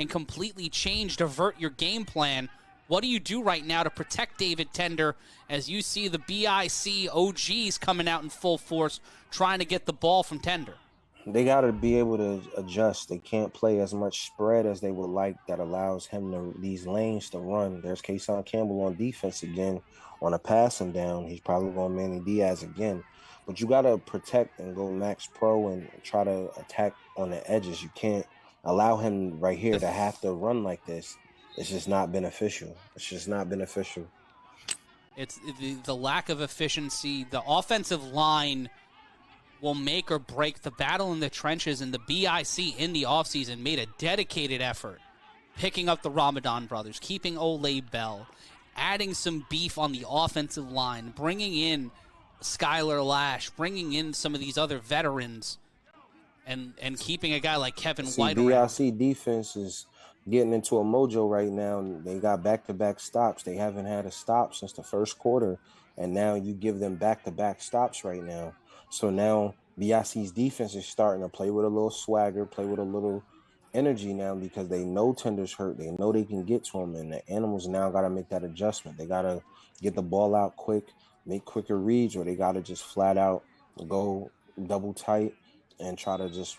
completely avert your game plan. What do you do right now to protect David Tender as you see the BIC OGs coming out in full force trying to get the ball from Tender?
They got to be able to adjust. They can't play as much spread as they would like that allows him these lanes to run. There's Kason Campbell on defense again on a passing down. He's probably going Manny Diaz again. But you got to protect and go max pro and try to attack on the edges. You can't allow him right here to have to run like this. It's just not beneficial. It's just not beneficial.
It's the lack of efficiency. The offensive line will make or break the battle in the trenches, and the BIC in the offseason made a dedicated effort picking up the Ramadan brothers, keeping Ole Bell, adding some beef on the offensive line, bringing in Skylar Lash, bringing in some of these other veterans, and keeping a guy like Kevin White around.
BIC defense is getting into a mojo right now. They got back-to-back stops. They haven't had a stop since the first quarter, and now you give them back-to-back stops right now. So now BIC's defense is starting to play with a little swagger, play with a little energy now because they know Tender's hurt. They know they can get to him, and the Animals now got to make that adjustment. They got to get the ball out quick, make quicker reads, or they got to just flat out go double tight and try to just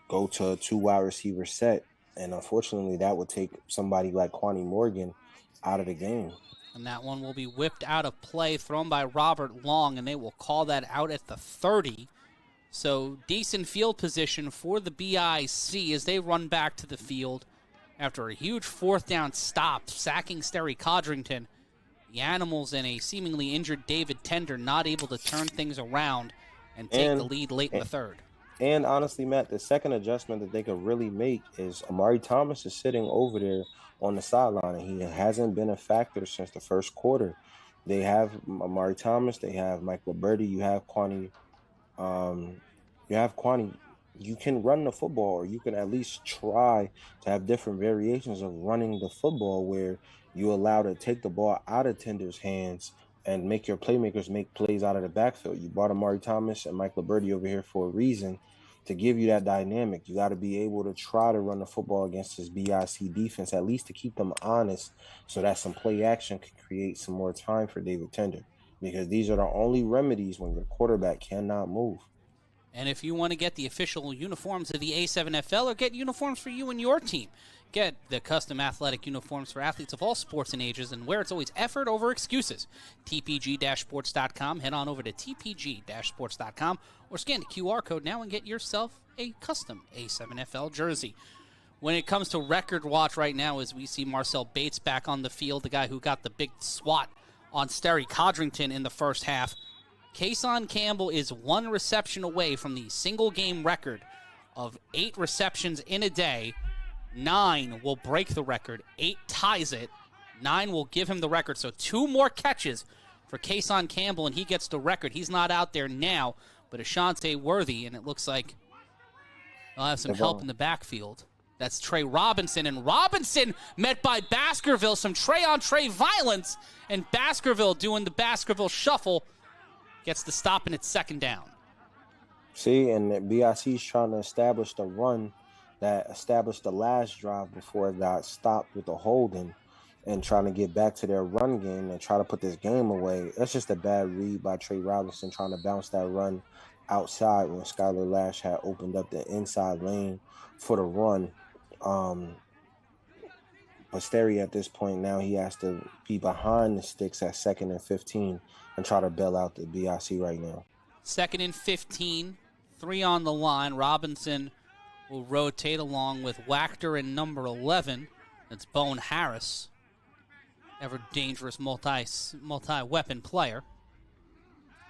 go to a 2 wide receiver set. And unfortunately, that would take somebody like Kwani Morgan out of the game.
And that one will be whipped out of play, thrown by Robert Long, and they will call that out at the 30. So decent field position for the BIC as they run back to the field after a huge 4th down stop, sacking Sterry Codrington. The Animals and a seemingly injured David Tender not able to turn things around and take the lead late in the 3rd.
And honestly, Matt, the second adjustment that they could really make is Amari Thomas is sitting over there on the sideline, and he hasn't been a factor since the first quarter. They have Amari Thomas, they have Mike Liberty, you have Kwani. You can run the football, or you can at least try to have different variations of running the football where you allow to take the ball out of Tender's hands and make your playmakers make plays out of the backfield. You brought Amari Thomas and Mike Liberty over here for a reason, to give you that dynamic. You got to be able to try to run the football against this BIC defense, at least to keep them honest, so that some play action can create some more time for David Tender, because these are the only remedies when your quarterback cannot move.
And if you want to get the official uniforms of the A7FL or get uniforms for you and your team, get the custom athletic uniforms for athletes of all sports and ages, and where it's always effort over excuses. TPG-sports.com. Head on over to TPG-sports.com or scan the QR code now and get yourself a custom A7FL jersey. When it comes to record watch right now, as we see Marcel Bates back on the field, the guy who got the big swat on Sterry Codrington in the first half, Kason Campbell is 1 reception away from the single-game record of 8 receptions in a day. 9 will break the record. 8 ties it. 9 will give him the record. So 2 more catches for Kason Campbell, and he gets the record. He's not out there now, but Ashante Worthy, and it looks like he'll have some help in the backfield. That's Trey Robinson, and Robinson met by Baskerville. Some Trey-on-Trey violence, and Baskerville doing the Baskerville shuffle gets the stop, and it's 2nd down.
See, and the BIC's trying to establish the run that established the last drive before it got stopped with the holding, and trying to get back to their run game and try to put this game away. That's just a bad read by Trey Robinson, trying to bounce that run outside when Skylar Lash had opened up the inside lane for the run. But Sterry at this point now, he has to be behind the sticks at 2nd and 15 and try to bail out the BIC right now.
2nd and 15, 3 on the line. Robinson will rotate along with Wachter and number 11. That's Bone Harris, ever dangerous multi-weapon player.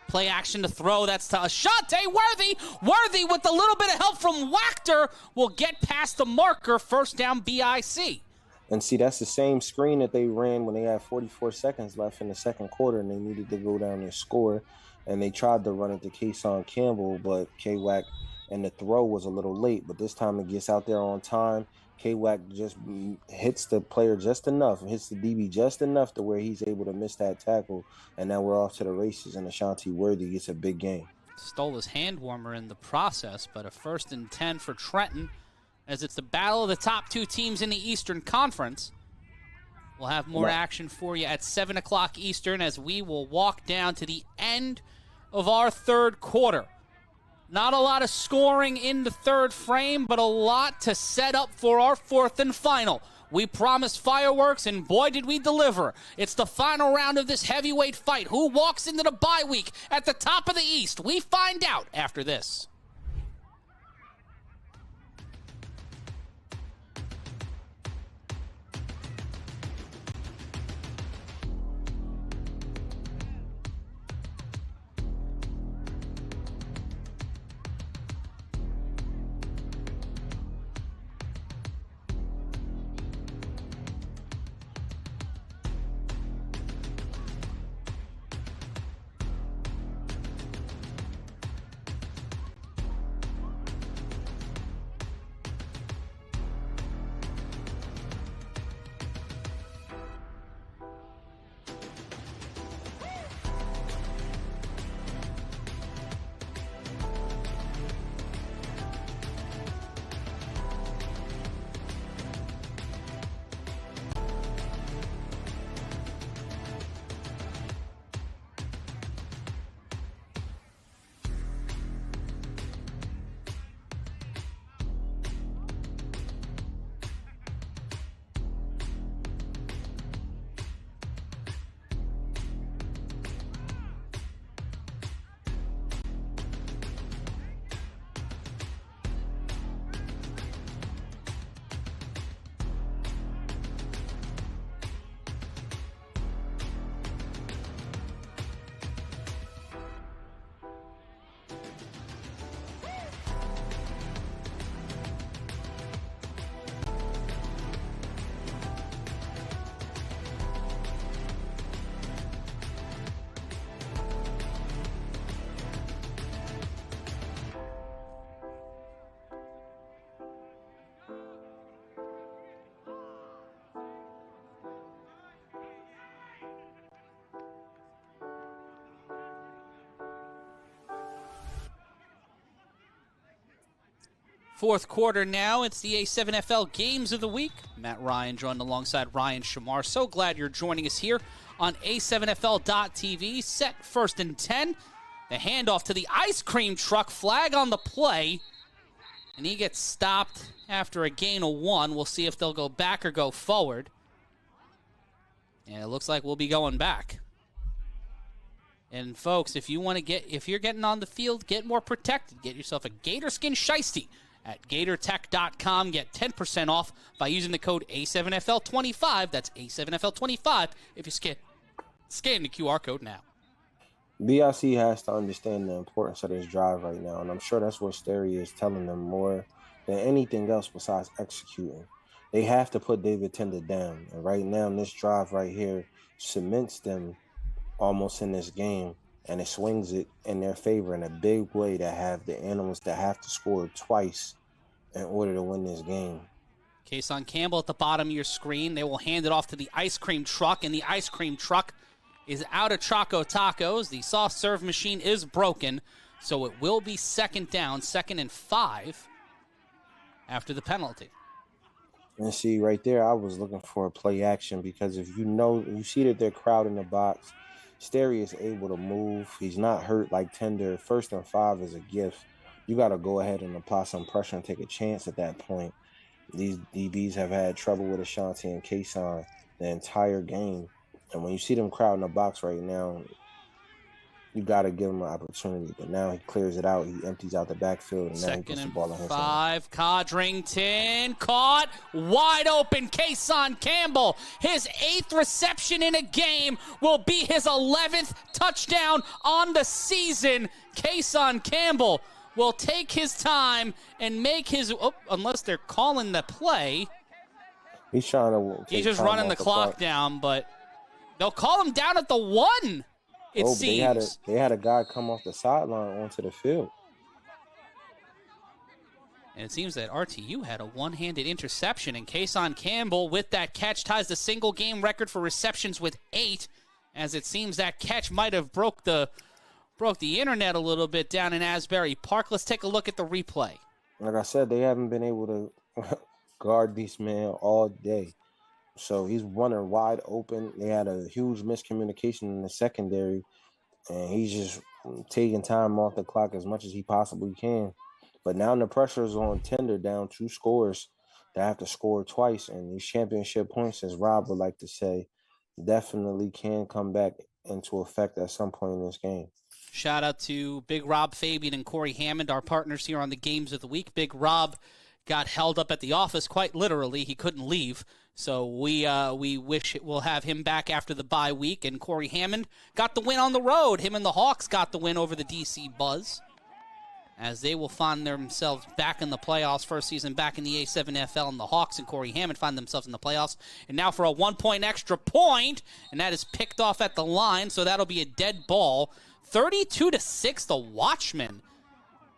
Play action to throw. That's to Ashante Worthy. Worthy, with a little bit of help from Wachter, will get past the marker. 1st down BIC.
And see, that's the same screen that they ran when they had 44 seconds left in the second quarter and they needed to go down and score. And they tried to run it to Kason Campbell, but K-Wack and the throw was a little late. But this time it gets out there on time. K-Wack just hits the player just enough, hits the DB just enough to where he's able to miss that tackle. And now we're off to the races, and Ashante Worthy gets a big game.
Stole his hand warmer in the process, but a 1st and 10 for Trenton, as it's the battle of the top 2 teams in the Eastern Conference. We'll have more action for you at 7 o'clock Eastern as we will walk down to the end of our 3rd quarter. Not a lot of scoring in the 3rd frame, but a lot to set up for our 4th and final. We promised fireworks, and boy, did we deliver. It's the final round of this heavyweight fight. Who walks into the bye week at the top of the East? We find out after this. Fourth quarter now. It's the A7FL Games of the Week. Matt Ryan joined alongside Ryan Shamar. So glad you're joining us here on A7FL.TV. Set first and 10. The handoff to the ice cream truck. Flag on the play. And he gets stopped after a gain of 1. We'll see if they'll go back or go forward. And it looks like we'll be going back. And folks, if you're getting on the field, get more protected. Get yourself a Gator Skin Shiesty at GatorTech.com. Get 10% off by using the code A7FL25. That's A7FL25 if you scan the QR code now.
BIC has to understand the importance of this drive right now, and I'm sure that's what Sterry is telling them more than anything else besides executing. They have to put David Tender down, and right now this drive right here cements them almost in this game, and it swings it in their favor in a big way to have the Animals that have to score twice in order to win this game.
Kason Campbell at the bottom of your screen. They will hand it off to the ice cream truck, and the ice cream truck is out of Choco Tacos. The soft serve machine is broken, so it will be second down, 2nd and 5 after the penalty.
And see, right there, I was looking for a play action because if you see that they're crowding the box, Sterry is able to move. He's not hurt like Tender. 1st and 5 is a gift. You got to go ahead and apply some pressure and take a chance at that point. These DBs have had trouble with Ashanti and Kason the entire game. And when you see them crowding the box right now, you got to give him an opportunity. But now he clears it out. He empties out the backfield, and now he puts the ball in his hand.
2nd and 5. Codrington caught wide open. Kason Campbell, his 8th reception in a game, will be his 11th touchdown on the season. Kason Campbell will take his time and make his, unless they're calling the play.
He's trying to.
He's just running the clock down, but they'll call him down at the 1. It seems.
They had a guy come off the sideline onto the field.
And it seems that RTU had a one-handed interception, and Kason Campbell, with that catch, ties the single-game record for receptions with 8, as it seems that catch might have broke the internet a little bit down in Asbury Park. Let's take a look at the replay.
Like I said, they haven't been able to guard this man all day. So he's running wide open. They had a huge miscommunication in the secondary, and he's just taking time off the clock as much as he possibly can. But now the pressure is on Tender, down 2 scores. They have to score twice, and these championship points, as Rob would like to say, definitely can come back into effect at some point in this game.
Shout out to Big Rob Fabian and Corey Hammond, our partners here on the Games of the Week. Big Rob got held up at the office, quite literally. He couldn't leave. So we wish we'll have him back after the bye week. And Corey Hammond got the win on the road. Him and the Hawks got the win over the D.C. Buzz, as they will find themselves back in the playoffs. First season back in the A7FL, and the Hawks and Corey Hammond find themselves in the playoffs. And now for a 1-point extra point, and that is picked off at the line, so that'll be a dead ball. 32-6, the Watchmen.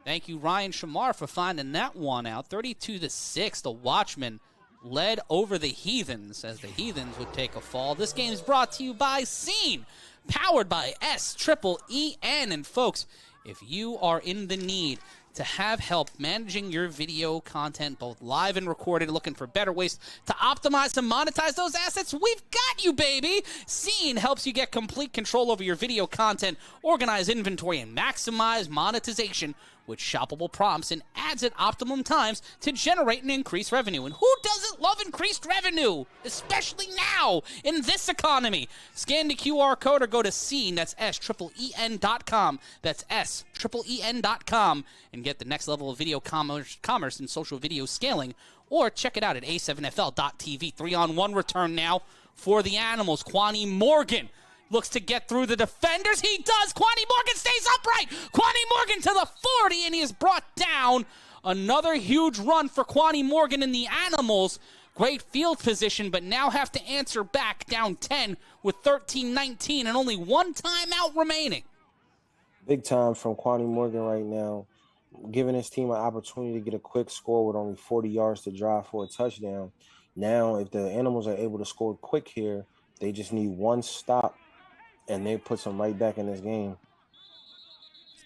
Thank you, Ryan Shamar, for finding that one out. 32-6, the Watchmen led over the Heathens, as the Heathens would take a fall. This game is brought to you by Scene, powered by A7FL. And folks, if you are in the need to have help managing your video content, both live and recorded, looking for better ways to optimize and monetize those assets, we've got you, baby. Scene helps you get complete control over your video content, organize inventory, and maximize monetization with shoppable prompts and ads at optimum times to generate and increase revenue. And who doesn't love increased revenue, especially now in this economy? Scan the QR code or go to Scene, that's SEEN.com. That's SEEN.com, and get the next level of video commerce and social video scaling. Or check it out at A7FL.TV. 3-on-1 return now for the Animals. Quani Morgan looks to get through the defenders. He does. Quani Morgan stays upright. Quani Morgan to the 40, and he is brought down. Another huge run for Quani Morgan and the Animals. Great field position, but now have to answer back, down 10 with 13-19 and only 1 timeout remaining.
Big time from Quani Morgan right now, giving his team an opportunity to get a quick score with only 40 yards to drive for a touchdown. Now, if the Animals are able to score quick here, they just need 1 stop, and they puts them right back in this game.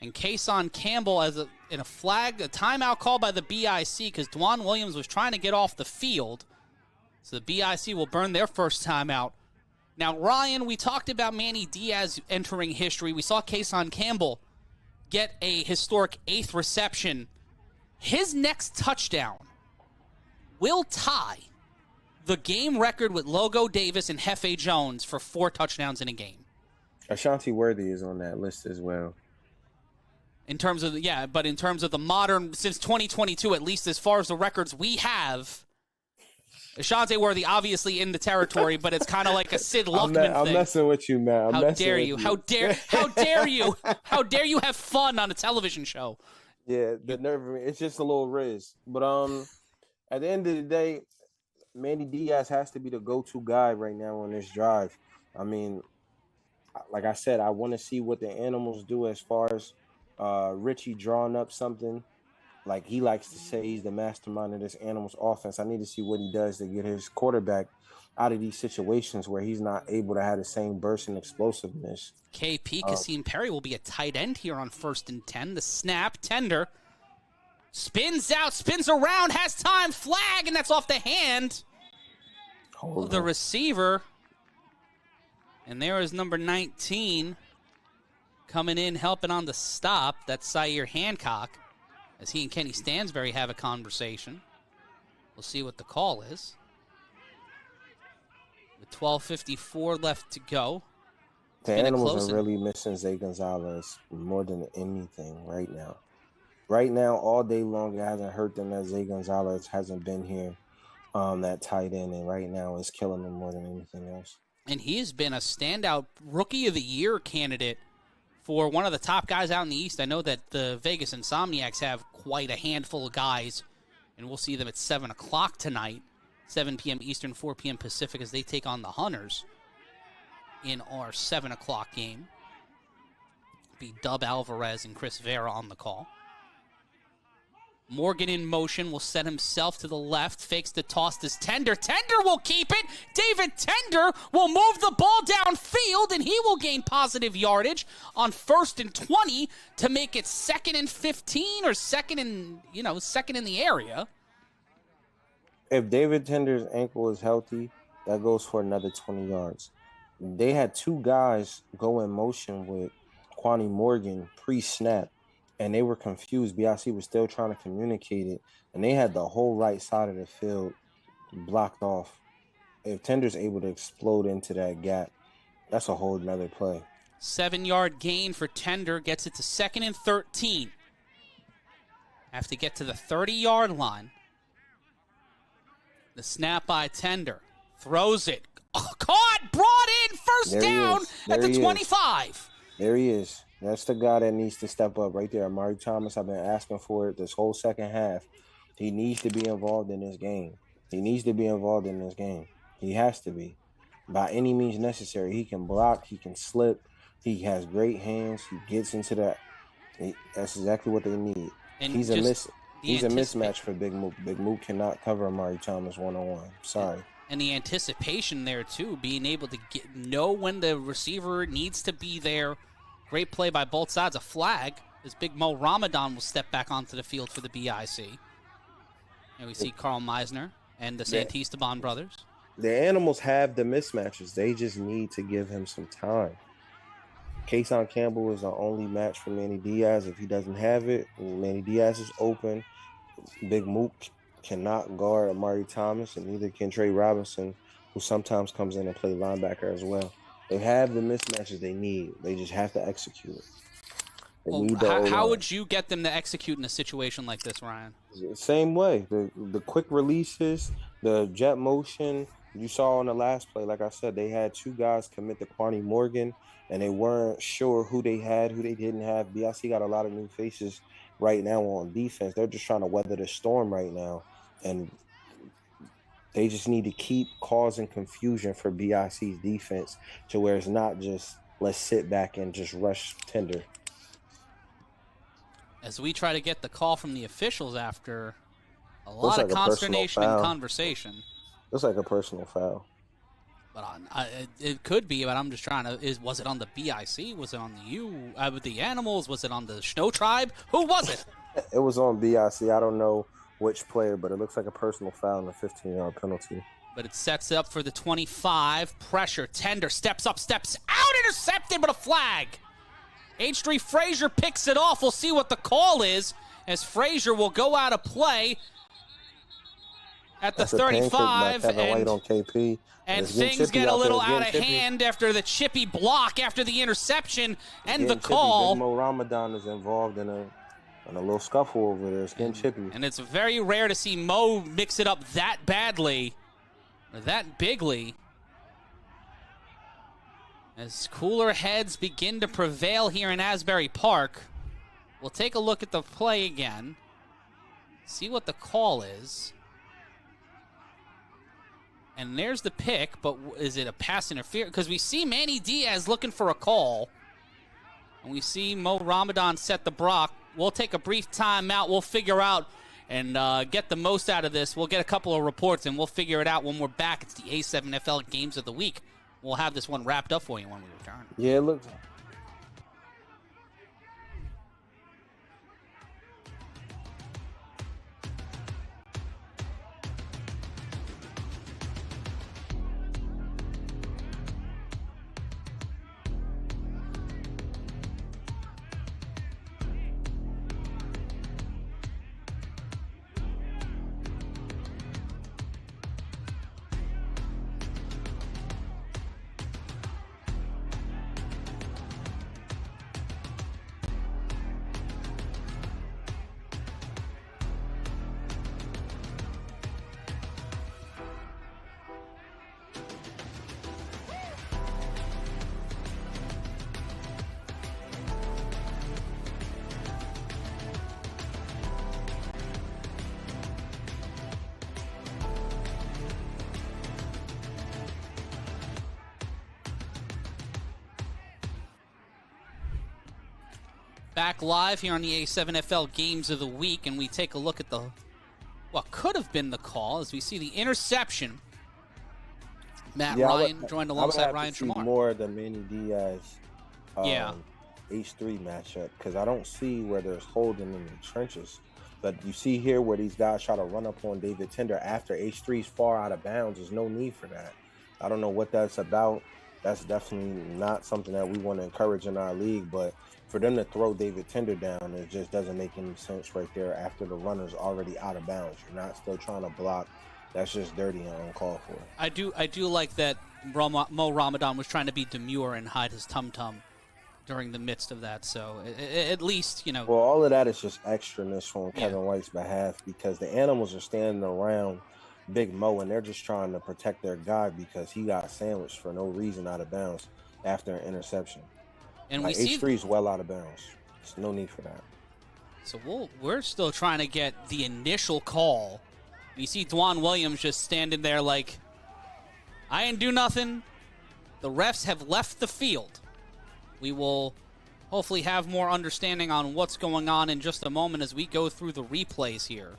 And Kason Campbell in a flag, a timeout call by the BIC because Dwan Williams was trying to get off the field. So the BIC will burn their first timeout. Now, Ryan, we talked about Manny Diaz entering history. We saw Kason Campbell get a historic 8th reception. His next touchdown will tie the game record with Logo Davis and Hefe Jones for 4 touchdowns in a game.
Ashanti Worthy is on that list as well.
In terms of but in terms of the modern, since 2022, at least as far as the records we have, Ashante Worthy obviously in the territory, but it's kind of like a Sid Luckman thing.
I'm messing with you, man.
How dare you? How dare you? How dare you have fun on a television show?
Yeah, the nerve of me. It's just a little riz. But at the end of the day, Manny Diaz has to be the go-to guy right now on this drive. I mean, like I said, I want to see what the animals do as far as Richie drawing up something. Like he likes to say he's the mastermind of this Animals offense. I need to see what he does to get his quarterback out of these situations where he's not able to have the same burst and explosiveness.
KP Kasim Perry will be a tight end here on 1st and 10. The snap, tender. Spins out, spins around, has time, flag, and that's off the hand of the receiver. And there is number 19 coming in, helping on the stop. That's Zaire Hancock. As he and Kenny Stansberry have a conversation. We'll see what the call is. With 12:54 left to go.
The Animals are really missing Zay Gonzalez more than anything right now. Right now, all day long, it hasn't hurt them that Zay Gonzalez hasn't been here, that tight end, and right now it's killing them more than anything else.
And he has been a standout Rookie of the Year candidate for one of the top guys out in the East. I know that the Vegas Insomniacs have quite a handful of guys, and we'll see them at 7 o'clock tonight, 7 p.m. Eastern, 4 p.m. Pacific, as they take on the Hunters in our 7 o'clock game. Be Dub Alvarez and Chris Vera on the call. Morgan in motion will set himself to the left, fakes the toss to Tender. Tender will keep it. David Tender will move the ball downfield, and he will gain positive yardage on 1st and 20 to make it 2nd and 15 or second in the area.
If David Tender's ankle is healthy, that goes for another 20 yards. They had 2 guys go in motion with Kwani Morgan pre-snap, and they were confused. BIC was still trying to communicate it, and they had the whole right side of the field blocked off. If Tender's able to explode into that gap, that's a whole nother play.
7-yard gain for Tender, gets it to 2nd and 13. Have to get to the 30-yard line. The snap by Tender. Throws it. Caught, brought in, first down at the 25.
There he is. That's the guy that needs to step up right there. Amari Thomas, I've been asking for it this whole second half. He needs to be involved in this game. He has to be. By any means necessary. He can block. He can slip. He has great hands. He gets into that. That's exactly what they need. And he's a mismatch for Big Mook. Big Mook cannot cover Amari Thomas one-on-one. Sorry.
And the anticipation there, too, being able to know when the receiver needs to be there. Great play by both sides. A flag as Big Mo Ramadan will step back onto the field for the BIC. And we see Carl Meisner and the Santisteban brothers.
The Animals have the mismatches. They just need to give him some time. Kason Campbell is the only match for Manny Diaz. If he doesn't have it, Manny Diaz is open. Big Mook cannot guard Amari Thomas, and neither can Trey Robinson, who sometimes comes in and play linebacker as well. They have the mismatches they need. They just have to execute it.
How would you get them to execute in a situation like this, Ryan?
Same way. The quick releases, the jet motion. You saw on the last play, like I said, they had 2 guys commit to Kwani Morgan, and they weren't sure who they had, who they didn't have. BIC got a lot of new faces right now on defense. They're just trying to weather the storm right now, and they just need to keep causing confusion for BIC's defense to where it's not just let's sit back and just rush Tender.
As we try to get the call from the officials after a lot of consternation and conversation.
Looks like a personal foul.
But it could be, but I'm just trying to, was it on the BIC? Was it on the with the animals? Was it on the Snow Tribe? Who was it?
It was on BIC. I don't know which player, but it looks like a personal foul and a 15-yard penalty.
But it sets up for the 25. Pressure, tender, steps up, steps out, intercepted, but a flag. H3 Frazier picks it off. We'll see what the call is, as Frazier will go out of play at the 35.
And on KP.
And things get a little out of hand after the chippy block, after the interception, and the call.
Mo Ramadan is involved in a little scuffle over there. It's getting chippy.
And it's very rare to see Mo mix it up that badly, or that bigly. As cooler heads begin to prevail here in Asbury Park, we'll take a look at the play again, see what the call is. And there's the pick, but is it a pass interference? Because we see Manny Diaz looking for a call. And we see Mo Ramadan set the block. We'll take a brief timeout. We'll figure out and get the most out of this. We'll get a couple of reports, and we'll figure it out when we're back. It's the A7FL Games of the Week. We'll have this one wrapped up for you when we return.
Yeah, it looks...
Back live here on the A7FL Games of the Week, and we take a look at what could have been the call as we see the interception. Matt Ryan joined alongside Ryan Shamar.
More than Manny Diaz H3 matchup, because I don't see where there's holding in the trenches. But you see here where these guys try to run up on David Tender after H3's far out of bounds. There's no need for that. I don't know what that's about. That's definitely not something that we want to encourage in our league, but for them to throw David Tender down, it just doesn't make any sense right there after the runner's already out of bounds. You're not still trying to block. That's just dirty and uncalled for.
I do like that Mo Ramadan was trying to be demure and hide his tum-tum during the midst of that. So at least, you know.
Well, all of that is just extraness on Kevin White's behalf, because the animals are standing around Big Mo and they're just trying to protect their guy because he got sandwiched for no reason out of bounds after an interception. And we see H3 is well out of bounds. There's no need for that.
So we're still trying to get the initial call. You see Dwan Williams just standing there like, I ain't do nothing. The refs have left the field. We will hopefully have more understanding on what's going on in just a moment as we go through the replays here.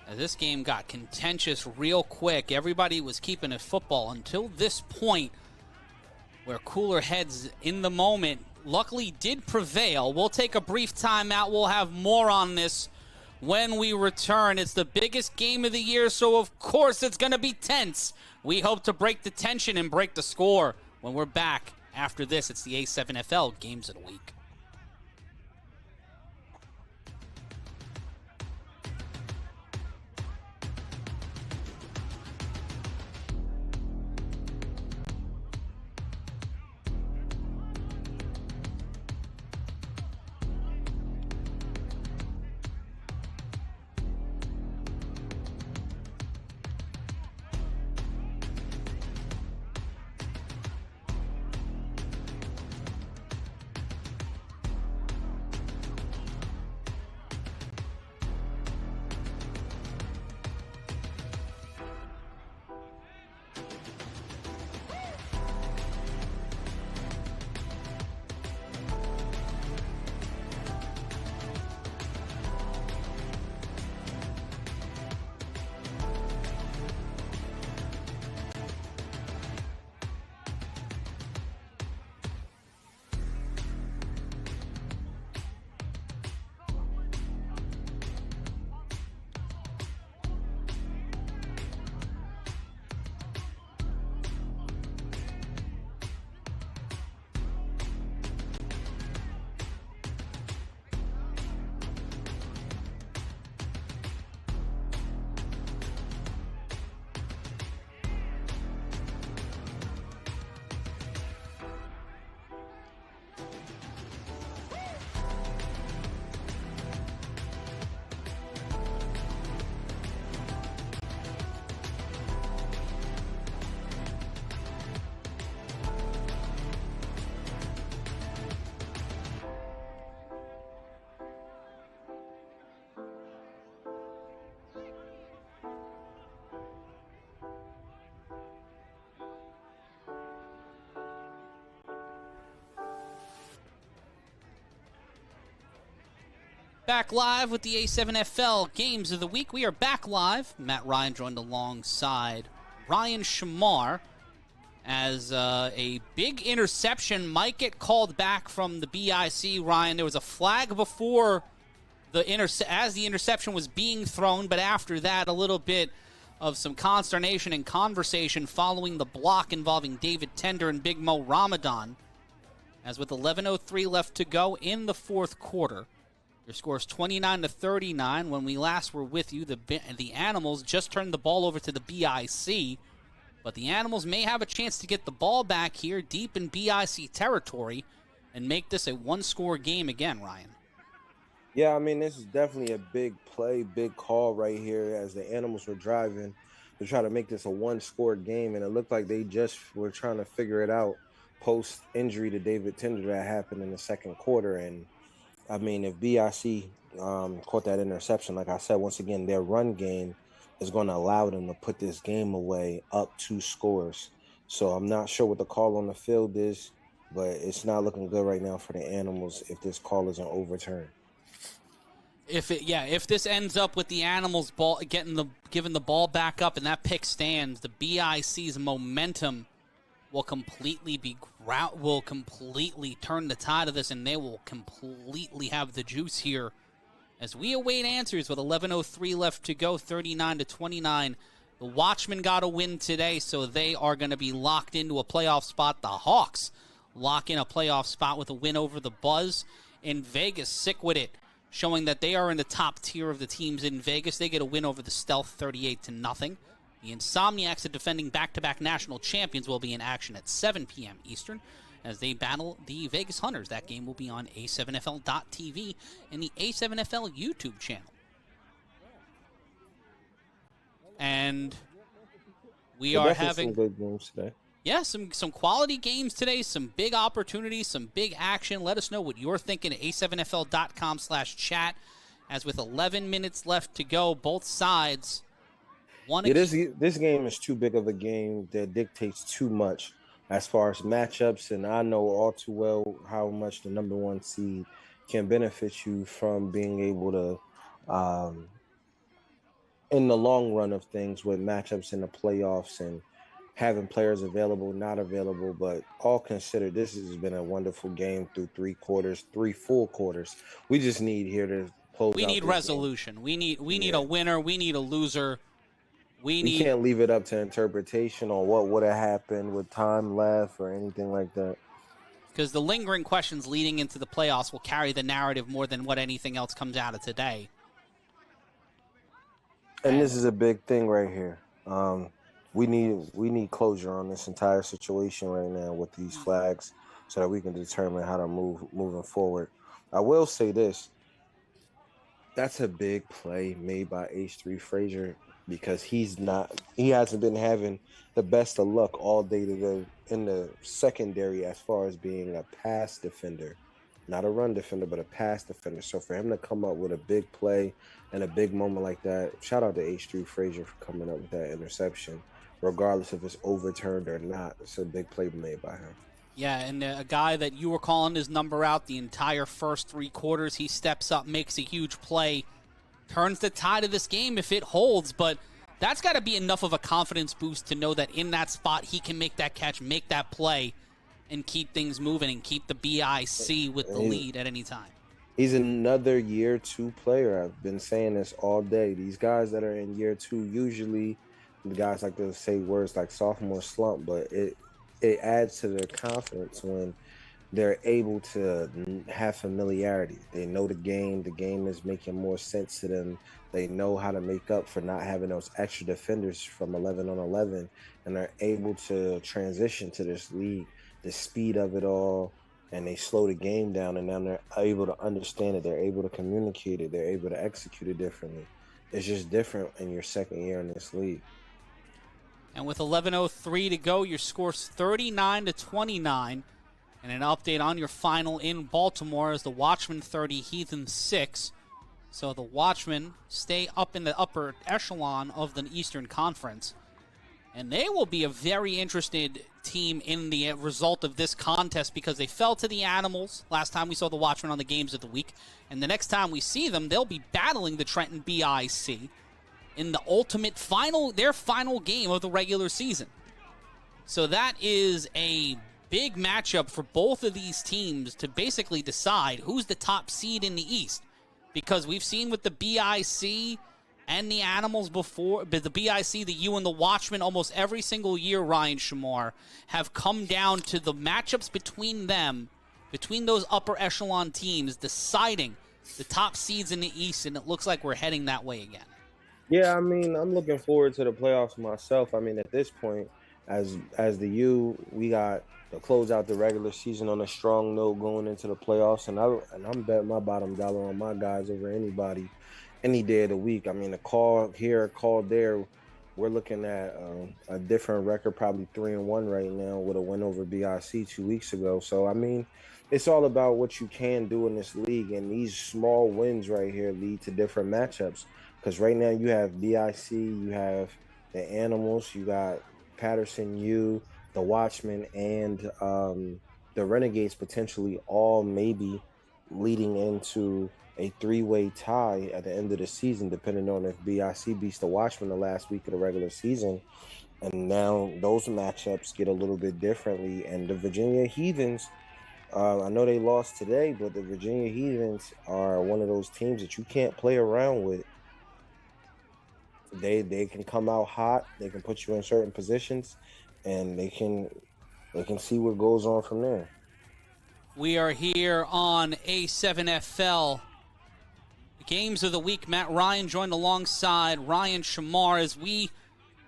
As this game got contentious real quick. Everybody was keeping it football until this point, where cooler heads in the moment luckily did prevail. We'll take a brief timeout. We'll have more on this when we return. It's the biggest game of the year, so of course it's going to be tense. We hope to break the tension and break the score when we're back after this. It's the A7FL Games of the Week. Back live with the A7FL Games of the Week. We are back live. Matt Ryan joined alongside Ryan Shamar as a big interception might get called back from the BIC. Ryan, there was a flag before as the interception was being thrown, but after that, a little bit of some consternation and conversation following the block involving David Tender and Big Mo Ramadan. As with 11:03 left to go in the fourth quarter, your score is 29-39. When we last were with you, the Animals just turned the ball over to the BIC, but the Animals may have a chance to get the ball back here deep in BIC territory and make this a one-score game again, Ryan.
Yeah, I mean, this is definitely a big play, big call right here as the Animals were driving to try to make this a one-score game, and it looked like they just were trying to figure it out post-injury to David Tender that happened in the second quarter. And I mean, if BIC caught that interception, like I said, once again, their run game is going to allow them to put this game away up 2 scores. So I'm not sure what the call on the field is, but it's not looking good right now for the Animals if this call isn't overturned.
If this ends up with the Animals ball giving the ball back up and that pick stands, the BIC's momentum will completely turn the tide of this, and they will completely have the juice here as we await answers with 11:03 left to go, 39-29. The Watchmen got a win today, so they are going to be locked into a playoff spot. The Hawks lock in a playoff spot with a win over the Buzz in Vegas. Sick with it, showing that they are in the top tier of the teams in Vegas. They get a win over the Stealth 38-0. The Insomniacs, the defending back-to-back national champions, will be in action at 7 p.m. Eastern as they battle the Vegas Hunters. That game will be on A7FL.TV and the A7FL YouTube channel. And we are having
some good games today.
Yeah, some quality games today, some big opportunities, some big action. Let us know what you're thinking at a7fl.com/chat. As with 11 minutes left to go, both sides
this game is too big of a game that dictates too much as far as matchups, and I know all too well how much the number 1 seed can benefit you from being able to, in the long run of things, with matchups in the playoffs and having players available, not available. But all considered, this has been a wonderful game through 3 full quarters. We just need here to close out.
We need resolution. Game. We need a winner. We need a loser. We
can't leave it up to interpretation on what would have happened with time left or anything like that.
Because the lingering questions leading into the playoffs will carry the narrative more than what anything else comes out of today.
And this is a big thing right here. We need closure on this entire situation right now with these flags so that we can determine how to moving forward. I will say this. That's a big play made by H3 Frazier, because he hasn't been having the best of luck all day today in the secondary as far as being a pass defender. Not a run defender, but a pass defender. So for him to come up with a big play and a big moment like that, shout out to H3 Frazier for coming up with that interception. Regardless if it's overturned or not, it's a big play made by him.
Yeah, and a guy that you were calling his number out the entire first 3 quarters, he steps up, makes a huge play, turns the tide of this game if it holds, but that's got to be enough of a confidence boost to know that in that spot he can make that catch, make that play, and keep things moving and keep the BIC with the lead at any time.
He's another year 2 player. I've been saying this all day. These guys that are in year 2, usually the guys like to say words like sophomore slump, but it adds to their confidence when they're able to have familiarity. They know the game is making more sense to them. They know how to make up for not having those extra defenders from 11 on 11, and they're able to transition to this league, the speed of it all, and they slow the game down, and now they're able to understand it. They're able to communicate it. They're able to execute it differently. It's just different in your second year in this league.
And with 11:03 to go, your score's 39-29. And an update on your final in Baltimore is the Watchmen 30, Heathen 6. So the Watchmen stay up in the upper echelon of the Eastern Conference. And they will be a very interested team in the result of this contest because they fell to the Animals last time we saw the Watchmen on the Games of the Week. And the next time we see them, they'll be battling the Trenton BIC in the ultimate their final game of the regular season. So that is a big matchup for both of these teams to basically decide who's the top seed in the East. Because we've seen with the BIC and the Animals before, but the BIC, the U, and the Watchmen almost every single year, Ryan Shamar, have come down to the matchups between them, between those upper echelon teams, deciding the top seeds in the East, and it looks like we're heading that way again.
Yeah, I mean, I'm looking forward to the playoffs myself. I mean, at this point, as the U, we got to close out the regular season on a strong note going into the playoffs, and I'm betting my bottom dollar on my guys over anybody any day of the week. I mean, a call here, a call there. We're looking at a different record, probably 3-1 right now, with a win over BIC 2 weeks ago. So, I mean, it's all about what you can do in this league, and these small wins right here lead to different matchups. Because right now you have BIC, you have the Animals, you got Patterson U, the Watchmen, and the Renegades potentially all maybe leading into a three-way tie at the end of the season, depending on if BIC beats the Watchmen the last week of the regular season. And now those matchups get a little bit differently. And the Virginia Heathens, I know they lost today, but the Virginia Heathens are one of those teams that you can't play around with. They can come out hot, they can put you in certain positions, and they can see what goes on from there.
We are here on A7FL. Games of the Week. Matt Ryan joined alongside Ryan Shamar as we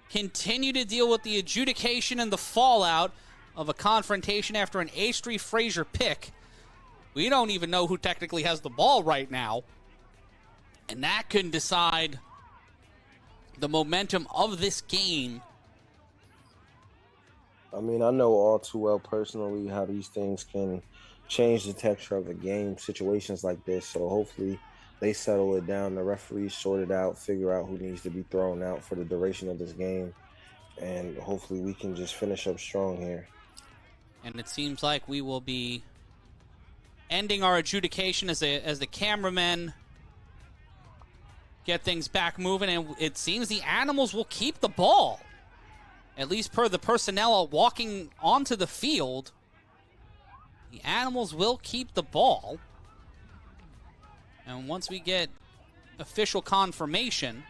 continue to deal with the adjudication and the fallout of a confrontation after an A3 pick. We don't even know who technically has the ball right now, and that can decide the momentum of this game.
I mean, I know all too well personally how these things can change the texture of a game, situations like this. So hopefully they settle it down, the referees sort it out, figure out who needs to be thrown out for the duration of this game, and hopefully we can just finish up strong here.
And it seems like we will be ending our adjudication as the cameramen get things back moving, and it seems the Animals will keep the ball, at least per the personnel walking onto the field. The Animals will keep the ball, and once we get official confirmation,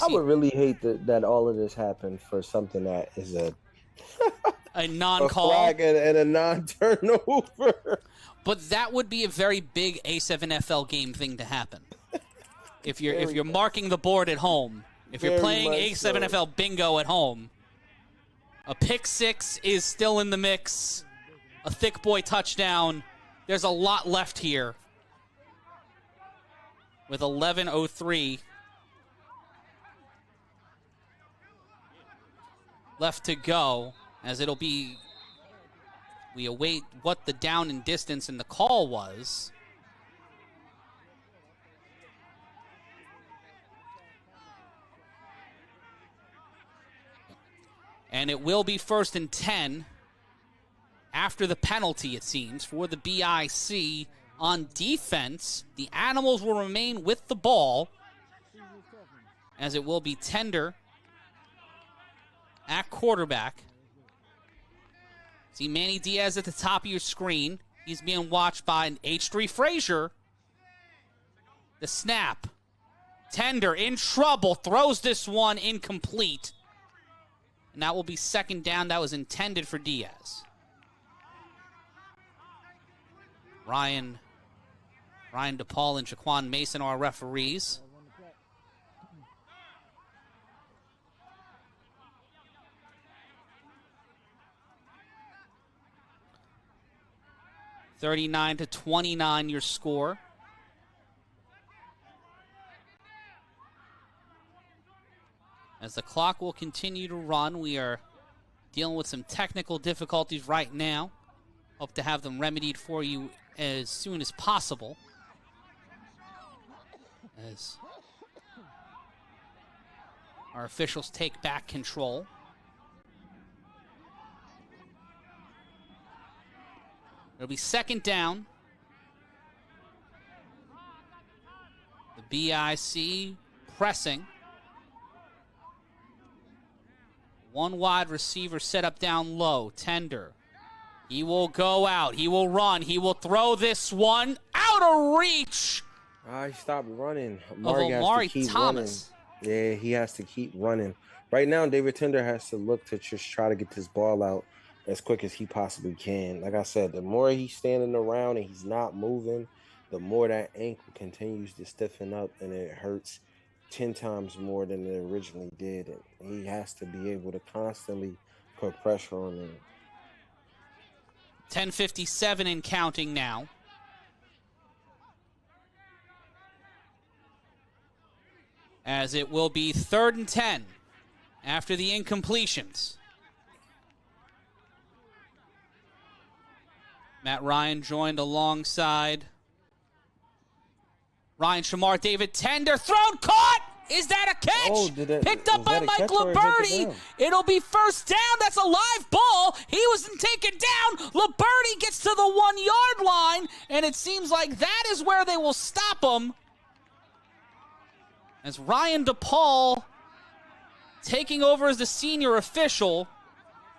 I would really hate that all of this happened for something that is a
non-call,
a flag and a non-turnover.
But that would be a very big A7FL game thing to happen. If you're marking the board at home, if you're playing A7FL bingo at home, a pick six is still in the mix, a thick boy touchdown. There's a lot left here with 11:03 left to go, as it'll be, we await what the down and distance in the call was. And it will be 1st and 10 after the penalty, it seems, for the BIC. On defense, the Animals will remain with the ball, as it will be Tender at quarterback. See Manny Diaz at the top of your screen. He's being watched by an H3 Frazier. The snap. Tender in trouble, throws this one incomplete. And that will be 2nd down. That was intended for Diaz. Ryan DePaul and Jaquan Mason are referees. (39-29) your score. As the clock will continue to run, we are dealing with some technical difficulties right now. Hope to have them remedied for you as soon as possible. As Our officials take back control. It'll be second down. The BIC pressing. One wide receiver set up down low. Tender. He will go out. He will run. He will throw this one out of reach.
He stopped running.
Omari
has to keep
Thomas.
running. Yeah, he has to keep running. Right now, David Tender has to look to just try to get this ball out as quick as he possibly can. Like I said, the more he's standing around and he's not moving, the more that ankle continues to stiffen up and it hurts 10 times more than it originally did. And he has to be able to constantly put pressure on him.
10:57 and counting now. As it will be 3rd and 10 after the incompletions. Matt Ryan joined alongside Ryan Shamar. David Tender thrown, caught! Is that a catch? Picked up by Mike Liberti. It'll be first down. That's a live ball. He wasn't taken down. Liberti gets to the 1-yard line, and it seems like that is where they will stop him. As Ryan DePaul taking over as the senior official.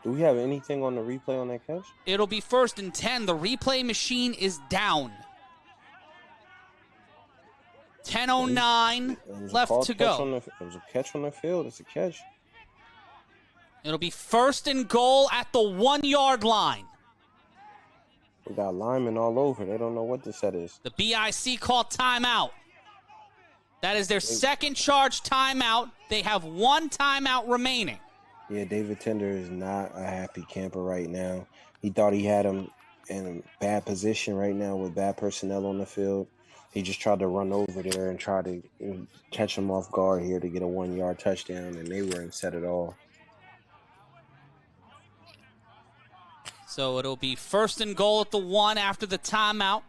Do we have anything on the replay on that catch?
It'll be 1st and 10. The replay machine is down. 10:09 left to go.
It was a catch on the field. It's a catch.
It'll be 1st and goal at the 1-yard line.
We got linemen all over. They don't know what the set is.
The BIC called timeout. That is their second charge timeout. They have one timeout remaining.
Yeah, David Tender is not a happy camper right now. He thought he had him in a bad position right now with bad personnel on the field. He just tried to run over there and try to catch him off guard here to get a 1-yard touchdown, and they weren't set at all.
So it'll be 1st and goal at the 1 after the timeout.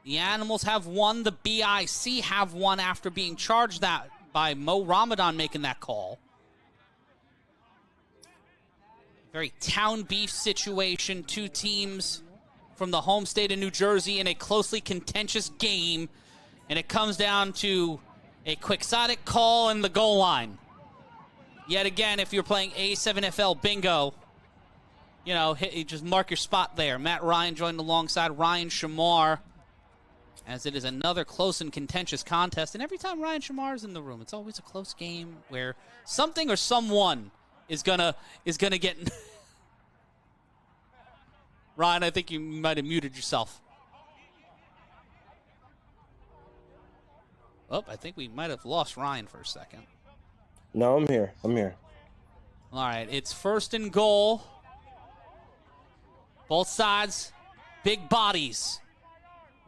The Animals have one. The BIC have one after being charged that by Mo Ramadan making that call. Very town beef situation. Two teams from the home state of New Jersey in a closely contentious game. And it comes down to a quixotic call in the goal line. Yet again, if you're playing A7FL bingo, you know, just mark your spot there. Matt Ryan joined alongside Ryan Shamar, as it is another close and contentious contest. And every time Ryan Shamar is in the room, it's always a close game where something or someone is gonna get. Ryan, I think you might have muted yourself. Oh, I think we might have lost Ryan for a second.
No, I'm here. I'm here.
All right, it's 1st and goal. Both sides, big bodies.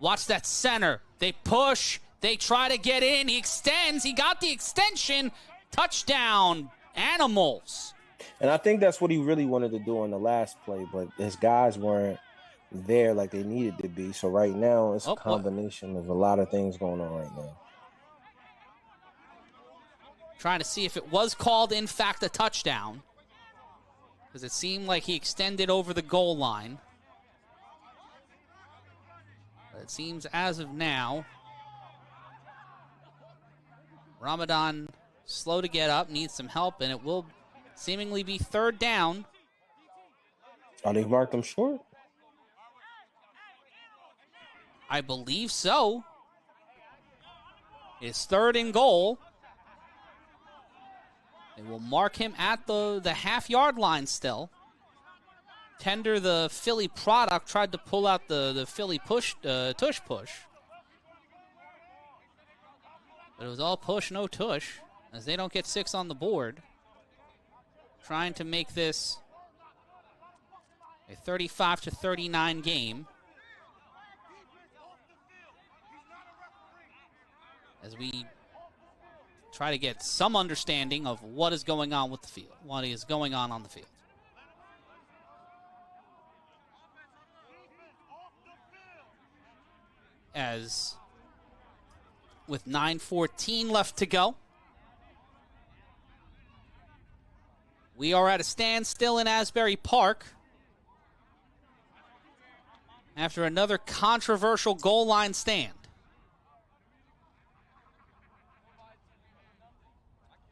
Watch that center. They push. They try to get in. He extends. He got the extension. Touchdown, Animals.
And I think that's what he really wanted to do on the last play, but his guys weren't there like they needed to be. So right now, it's a combination of a lot of things going on right now.
Trying to see if it was called, in fact, a touchdown, because it seemed like he extended over the goal line. But it seems as of now, Ramadan slow to get up, needs some help, and it will seemingly be 3rd down.
Oh, they marked him short?
I believe so. It's 3rd and goal. They will mark him at the half-yard line still. Tender, the Philly product, tried to pull out the Philly tush push. But it was all push, no tush, as they don't get 6 on the board. Trying to make this a 35-39 game. As we try to get some understanding of what is going on with the field, what is going on the field. As with 9:14 left to go, We are at a standstill in Asbury Park after another controversial goal line stand.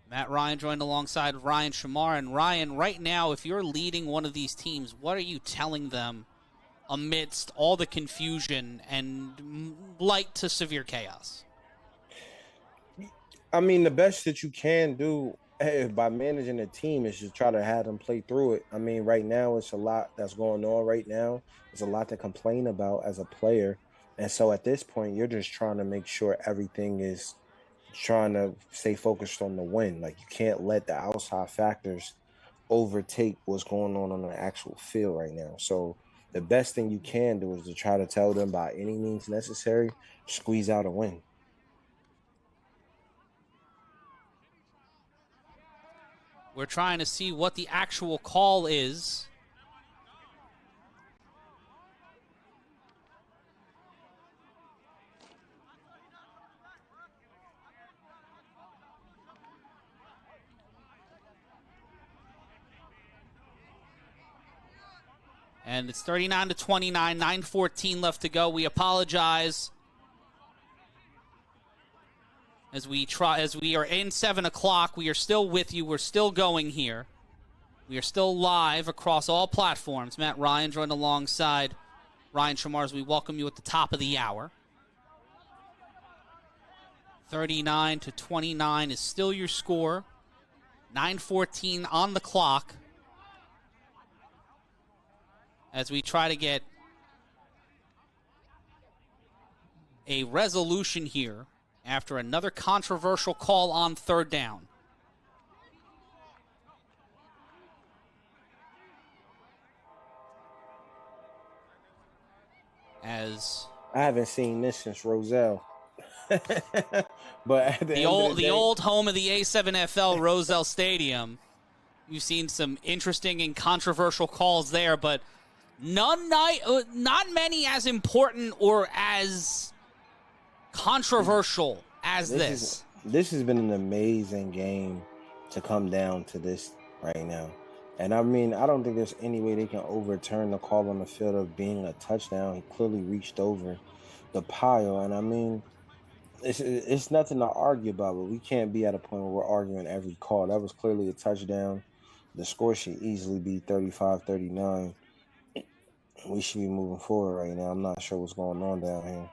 Matt Ryan joined alongside Ryan Shamar. And Ryan, right now, if you're leading one of these teams, what are you telling them amidst all the confusion and light to severe chaos?
I mean, the best that you can do by managing a team is just try to have them play through it. I mean, right now it's a lot that's going on right now. There's a lot to complain about as a player. And so at this point, you're just trying to make sure everything is trying to stay focused on the win. Like, you can't let the outside factors overtake what's going on the actual field right now. So the best thing you can do is to try to tell them by any means necessary, squeeze out a win.
We're trying to see what the actual call is. And it's 39-29, 9:14 left to go. We apologize as we are in 7 o'clock. We are still with you. We're still going here. We are still live across all platforms. Matt Ryan joined alongside Ryan Shamar as we welcome you at the top of the hour. 39-29 is still your score. 9:14 on the clock as we try to get a resolution here after another controversial call on third down. As
I haven't seen this since Roselle. But at the
old home of the A7FL, Roselle Stadium, you've seen some interesting and controversial calls there, but not many as important or as controversial as this.
This has been an amazing game to come down to this right now. And I mean, I don't think there's any way they can overturn the call on the field of being a touchdown. He clearly reached over the pile. And I mean, it's nothing to argue about, but we can't be at a point where we're arguing every call. That was clearly a touchdown. The score should easily be 35-39. We should be moving forward right now. I'm not sure what's going on down here.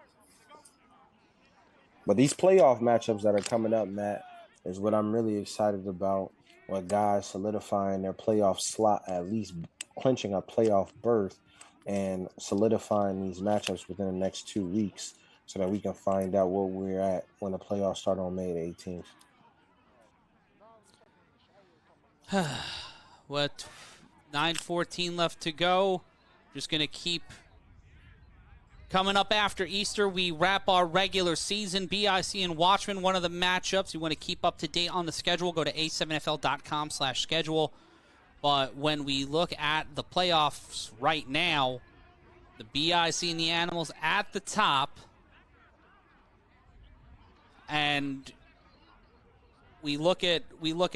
But these playoff matchups that are coming up, Matt, is what I'm really excited about. With guys solidifying their playoff slot, at least clinching a playoff berth and solidifying these matchups within the next 2 weeks so that we can find out where we're at when the playoffs start on May 18th.
What, 9:14 left to go. Just going to keep coming up after Easter. We wrap our regular season. BIC and Watchmen, one of the matchups. You want to keep up to date on the schedule, go to a7fl.com/schedule. But when we look at the playoffs right now, the BIC and the Animals at the top. And we look at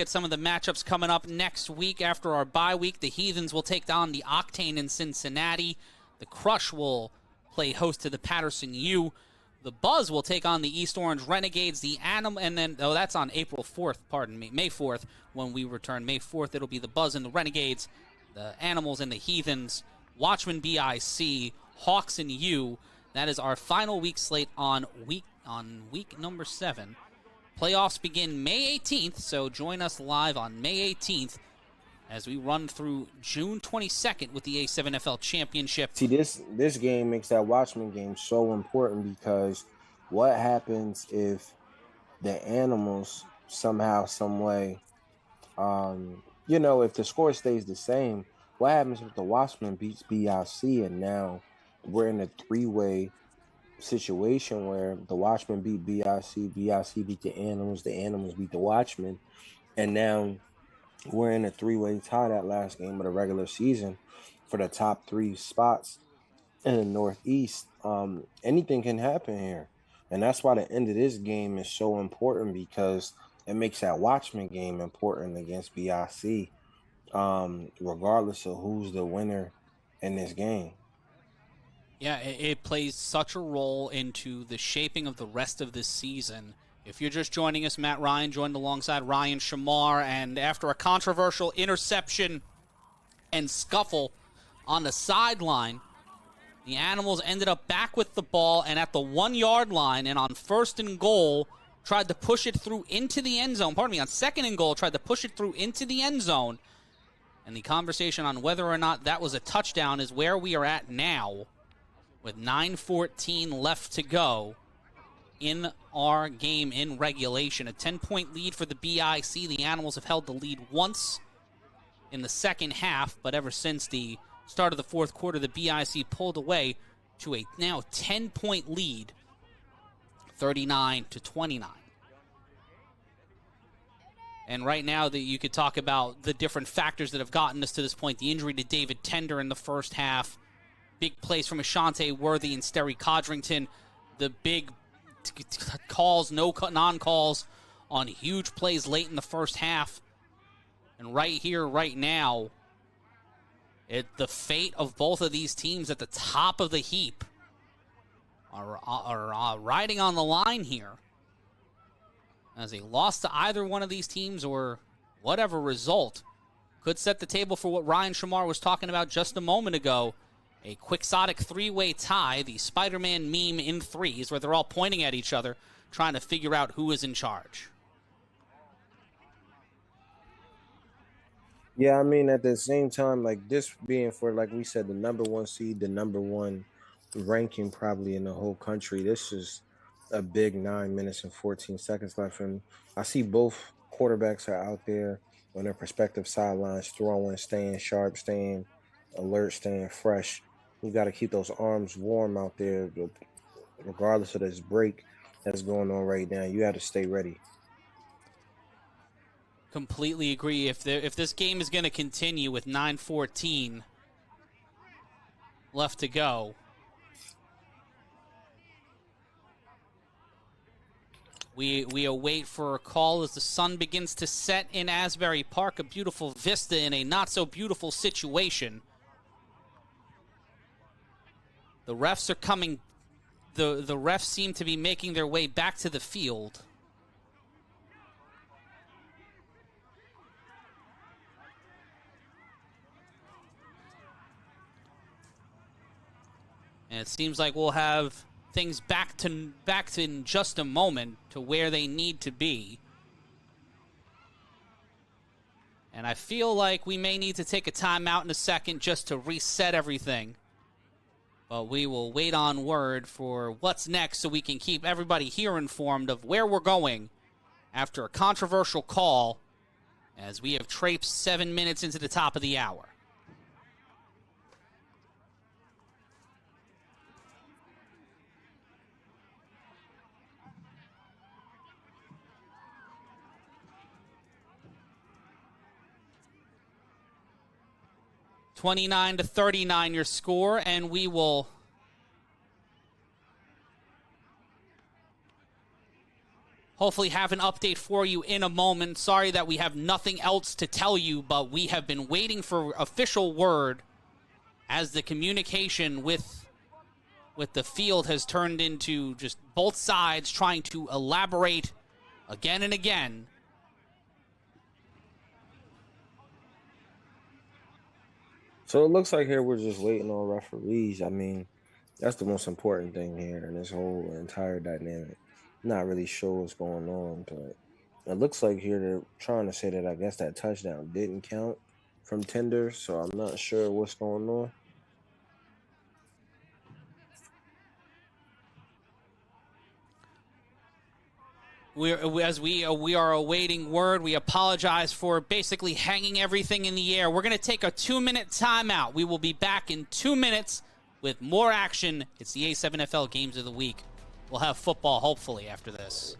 some of the matchups coming up next week after our bye week. The Heathens will take on the Octane in Cincinnati. The Crush will play host to the Patterson U. The Buzz will take on the East Orange Renegades. The and then that's on April 4th, pardon me, May 4th when we return. May 4th it'll be the Buzz and the Renegades, the Animals and the Heathens, Watchmen BIC, Hawks and U. That is our final week slate on week number 7. Playoffs begin May 18th, so join us live on May 18th as we run through June 22nd with the A7FL Championship.
See, this game makes that Watchmen game so important because what happens if the Animals somehow, some way, if the score stays the same, what happens if the Watchmen beats BIC and now we're in a 3-way situation where the Watchmen beat BIC, BIC beat the Animals beat the Watchmen, and now we're in a 3-way tie that last game of the regular season for the top 3 spots in the Northeast. Anything can happen here, and that's why the end of this game is so important because it makes that Watchmen game important against BIC. regardless of who's the winner in this game.
Yeah, it plays such a role into the shaping of the rest of this season. If you're just joining us, Matt Ryan joined alongside Ryan Shamar, and after a controversial interception and scuffle on the sideline, the Animals ended up back with the ball and at the 1-yard line, and on 1st and goal, tried to push it through into the end zone. Pardon me, on 2nd and goal, tried to push it through into the end zone. And the conversation on whether or not that was a touchdown is where we are at now, with 9:14 left to go in our game in regulation. A 10-point lead for the BIC. The Animals have held the lead once in the second half, but ever since the start of the 4th quarter, the BIC pulled away to a now 10-point lead, 39-29. And right now, you could talk about the different factors that have gotten us to this point. The injury to David Tender in the first half, big plays from Ashante Worthy and Sterry Codrington, the big calls, non-calls on huge plays late in the first half. And right here, right now, the fate of both of these teams at the top of the heap are riding on the line here. As a loss to either one of these teams or whatever result could set the table for what Ryan Shamar was talking about just a moment ago. A quixotic 3-way tie, the Spider-Man meme in threes, where they're all pointing at each other, trying to figure out who is in charge.
Yeah, I mean, at the same time, like this being for, like we said, the number 1 seed, the number 1 ranking probably in the whole country, this is a big 9 minutes and 14 seconds left. And I see both quarterbacks are out there on their respective sidelines, throwing, staying sharp, staying alert, staying fresh. You got to keep those arms warm out there, regardless of this break that's going on right now. You have to stay ready.
Completely agree. If this game is going to continue with 9:14 left to go, we await for a call as the sun begins to set in Asbury Park, a beautiful vista in a not-so-beautiful situation. The refs are coming. The refs seem to be making their way back to the field. And it seems like we'll have things back to in just a moment to where they need to be. And I feel like we may need to take a timeout in a second just to reset everything. But we will wait on word for what's next so we can keep everybody here informed of where we're going after a controversial call as we have traipsed 7 minutes into the top of the hour. (29-39) your score, and we will hopefully have an update for you in a moment. Sorry that we have nothing else to tell you, but we have been waiting for official word as the communication with the field has turned into just both sides trying to elaborate again and again.
So it looks like here we're just waiting on referees. I mean, that's the most important thing here in this whole entire dynamic. Not really sure what's going on, but it looks like here they're trying to say that I guess that touchdown didn't count from Tender, so I'm not sure what's going on.
We are awaiting word. We apologize for basically hanging everything in the air. We're going to take a 2-minute timeout. We will be back in 2 minutes with more action. It's the A7FL Games of the Week. We'll have football, hopefully, after this.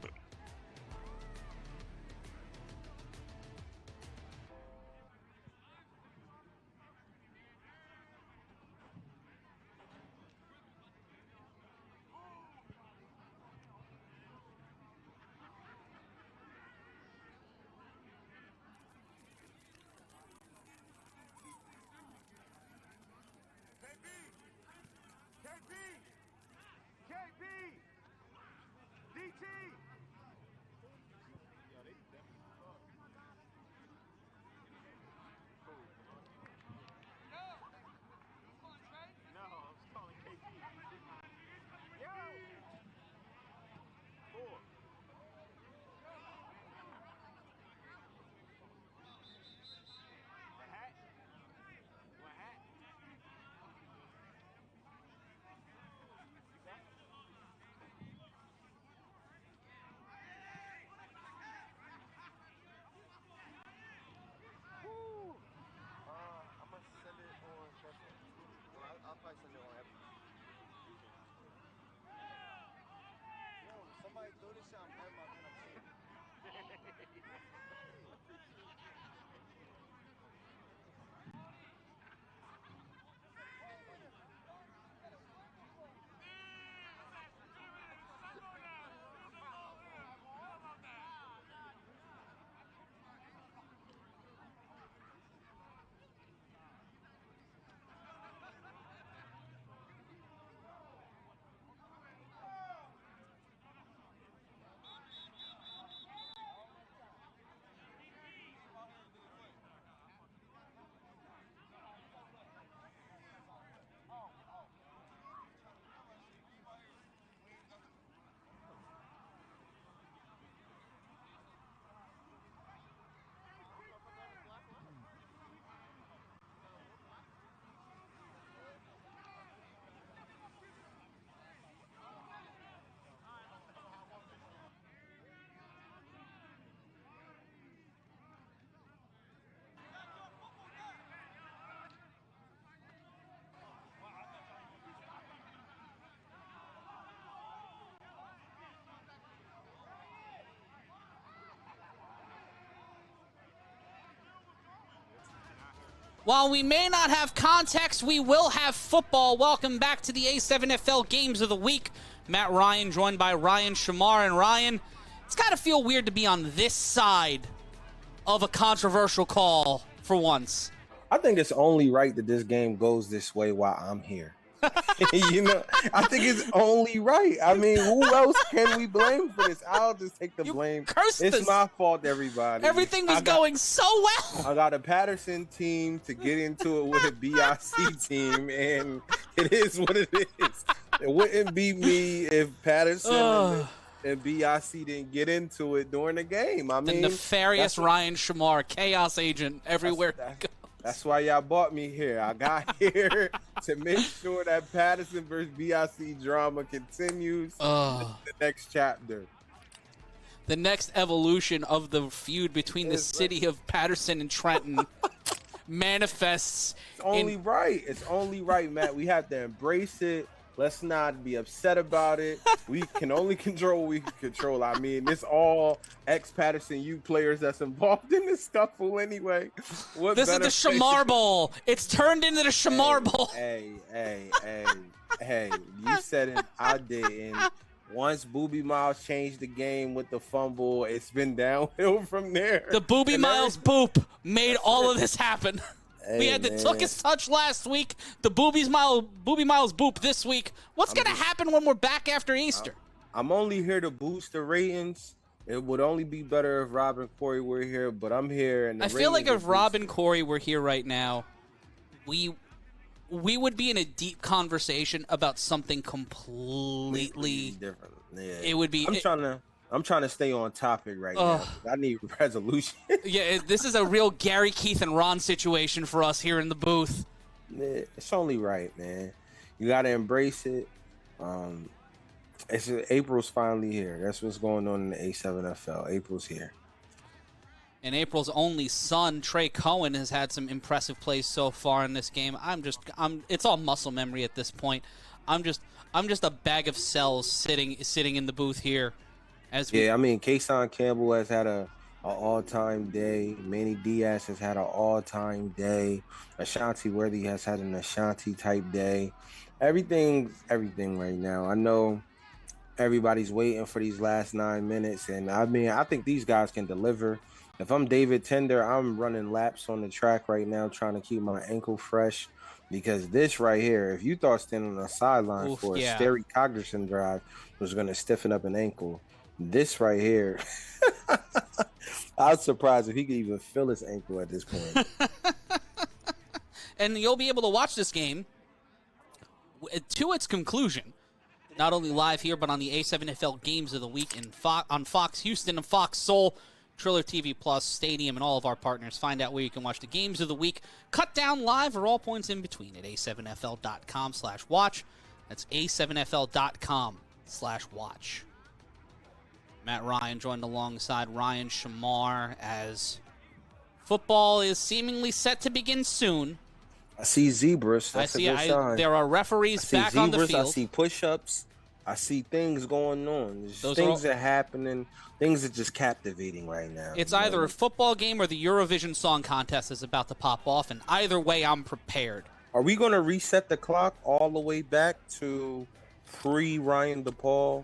While we may not have context, we will have football. Welcome back to the A7FL Games of the Week. Matt Ryan joined by Ryan Shamar. And Ryan, it's got to feel weird to be on this side of a controversial call for once.
I think it's only right that this game goes this way while I'm here. You know, I think it's only right. I mean, who else can we blame for this? I'll just take the blame. It's my fault, everybody.
Everything was going so well.
I got a Patterson team to get into it with a BIC team, and it is what it is. It wouldn't be me if Patterson and BIC didn't get into it during the game. I mean,
the nefarious Ryan Shamar, chaos agent everywhere.
That's why y'all brought me here. I got here to make sure that Patterson versus BIC drama continues the next chapter.
The next evolution of the feud between the city of Patterson and Trenton manifests.
It's only right. It's only right, Matt. We have to embrace it. Let's not be upset about it. We can only control what we can control. I mean, it's all ex-Patterson U players that's involved in this scuffle anyway.
This is the Shamar Bowl. It's turned into the Shamar Bowl.
Hey, you said it, I didn't. Once Booby Miles changed the game with the fumble, it's been downhill from there.
The Booby Miles boop made all of this happen. Hey, we had the Tuckus touch last week, the Booby Miles boop this week. What's going to happen when we're back after Easter?
I'm only here to boost the ratings. It would only be better if Rob and Corey were here, but I'm here. And
I feel like if Rob and Corey were here right now, we would be in a deep conversation about something completely
different. Yeah.
It would be.
I'm trying to stay on topic right now. I need resolution.
Yeah, this is a real Gary, Keith, and Ron situation for us here in the booth.
Yeah, it's only right, man. You got to embrace it. April's finally here. That's what's going on in the A7FL. April's here.
And April's only son, Trey Cohen, has had some impressive plays so far in this game. It's all muscle memory at this point. I'm just a bag of cells sitting in the booth here.
I mean, Kason Campbell has had an all-time day. Manny Diaz has had an all-time day. Ashanti Worthy has had an Ashanti-type day. Everything right now. I know everybody's waiting for these last 9 minutes, and I mean, I think these guys can deliver. If I'm David Tender, I'm running laps on the track right now trying to keep my ankle fresh, because this right here, if you thought standing on the sideline for a Sterry Cogderson drive was going to stiffen up an ankle, this right here, I was surprised if he could even feel his ankle at this point.
And you'll be able to watch this game to its conclusion, not only live here, but on the A7FL Games of the Week on Fox Houston and Fox Soul, Triller TV Plus, Stadium, and all of our partners. Find out where you can watch the Games of the Week cut down live or all points in between at a7fl.com/watch. That's a7fl.com/watch. Matt Ryan joined alongside Ryan Shamar as football is seemingly set to begin soon.
I see zebras. That's a good sign.
There are referees back on the field.
I see push-ups. I see things going on. Things are happening. Things are just captivating right now.
It's either a football game or the Eurovision Song Contest is about to pop off, and either way, I'm prepared.
Are we going to reset the clock all the way back to pre-Ryan DePaul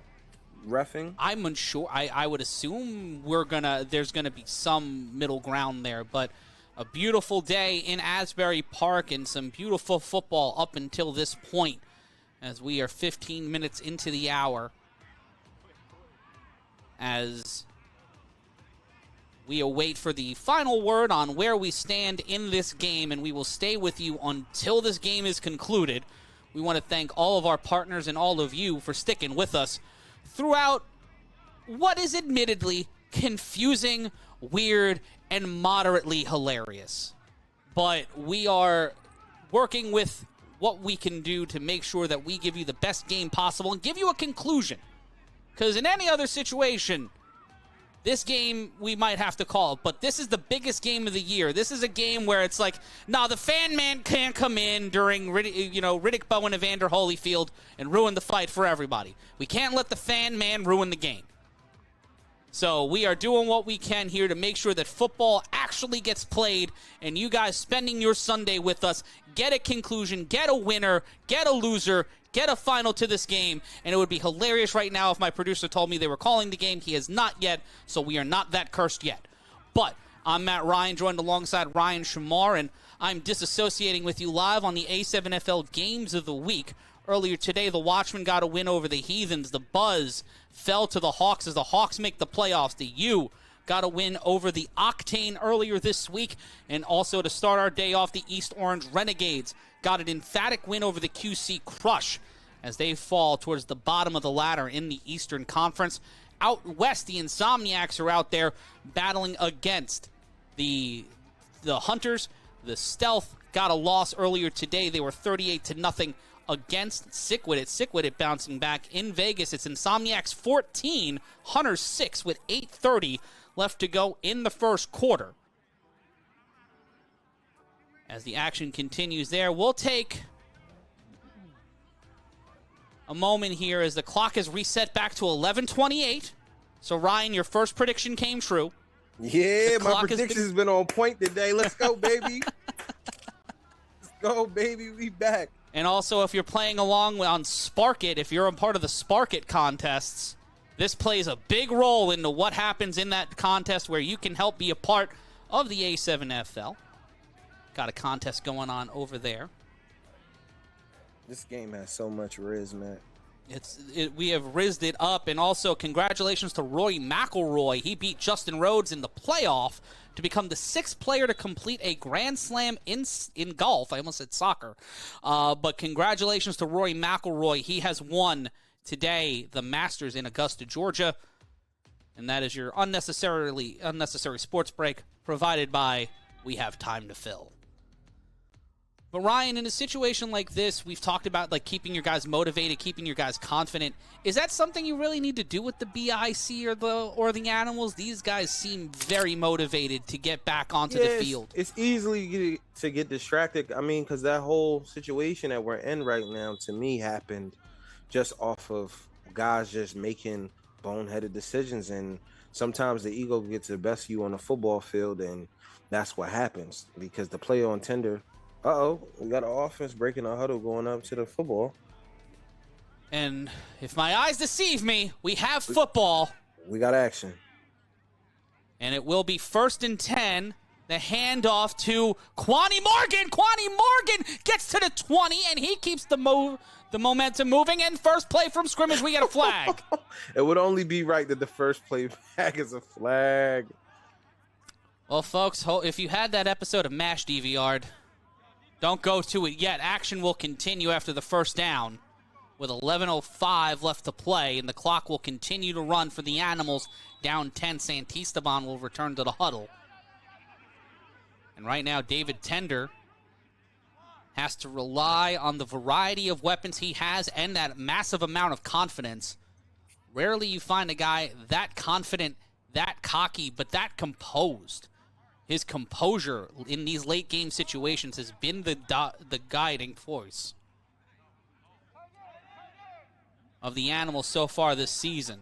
reffing?
I'm unsure. I would assume there's gonna be some middle ground there, but a beautiful day in Asbury Park and some beautiful football up until this point, as we are 15 minutes into the hour, as we await for the final word on where we stand in this game, and we will stay with you until this game is concluded. We want to thank all of our partners and all of you for sticking with us throughout what is admittedly confusing, weird, and moderately hilarious. But we are working with what we can do to make sure that we give you the best game possible and give you a conclusion. Because in any other situation, this game we might have to call it, but this is the biggest game of the year. This is a game where it's like, the fan man can't come in during Riddick Bowen, Evander Holyfield and ruin the fight for everybody. We can't let the fan man ruin the game. So we are doing what we can here to make sure that football actually gets played, and you guys spending your Sunday with us get a conclusion, get a winner, get a loser, get a final to this game. And it would be hilarious right now if my producer told me they were calling the game. He has not yet, so we are not that cursed yet. But I'm Matt Ryan, joined alongside Ryan Shamar, and I'm disassociating with you live on the A7FL Games of the Week. Earlier today, the Watchmen got a win over the Heathens. The Buzz fell to the Hawks as the Hawks make the playoffs. The U got a win over the Octane earlier this week. And also to start our day off, the East Orange Renegades got an emphatic win over the QC Crush as they fall towards the bottom of the ladder in the Eastern Conference. Out west, the Insomniacs are out there battling against the Hunters. The Stealth got a loss earlier today. They were 38-0 against Sickwit. Sickwit bouncing back in Vegas. It's Insomniacs 14, Hunters 6 with 8:30 left to go in the first quarter. As the action continues there, we'll take a moment here as the clock is reset back to 11:28. So, Ryan, your first prediction came true.
Yeah, my prediction's been on point today. Let's go, baby. Let's go, baby. We back.
And also, if you're playing along on Spark It, if you're a part of the Spark It contests, this plays a big role into what happens in that contest where you can help be a part of the A7FL. Got a contest going on over there.
This game has so much riz, man.
We have rizzed it up, and also congratulations to Roy McIlroy. He beat Justin Rhodes in the playoff to become the 6th player to complete a Grand Slam in golf. I almost said soccer. But congratulations to Roy McIlroy. He has won today the Masters in Augusta, Georgia. And that is your unnecessary sports break provided by We Have Time to Fill. But Ryan, in a situation like this, we've talked about like keeping your guys motivated, keeping your guys confident. Is that something you really need to do with the BIC or the Animals? These guys seem very motivated to get back onto the field.
It's easily to get distracted. I mean, because that whole situation that we're in right now, to me, happened just off of guys just making boneheaded decisions. And sometimes the ego gets the best of you on the football field, and that's what happens. Because the play on tender, we got an offense breaking a huddle going up to the football.
And if my eyes deceive me, we have football.
We got action.
And it will be 1st and 10. The handoff to Kwani Morgan. Kwani Morgan gets to the 20, and he keeps the momentum moving. And first play from scrimmage, we get a flag.
It would only be right that the first play back is a flag.
Well, folks, if you had that episode of MASH DVR'd, don't go to it yet. Action will continue after the first down with 11:05 left to play, and the clock will continue to run for the Animals. Down 10, Santisteban will return to the huddle. And right now, David Tender has to rely on the variety of weapons he has and that massive amount of confidence. Rarely you find a guy that confident, that cocky, but that composed. His composure in these late game situations has been the guiding force of the Animals so far this season.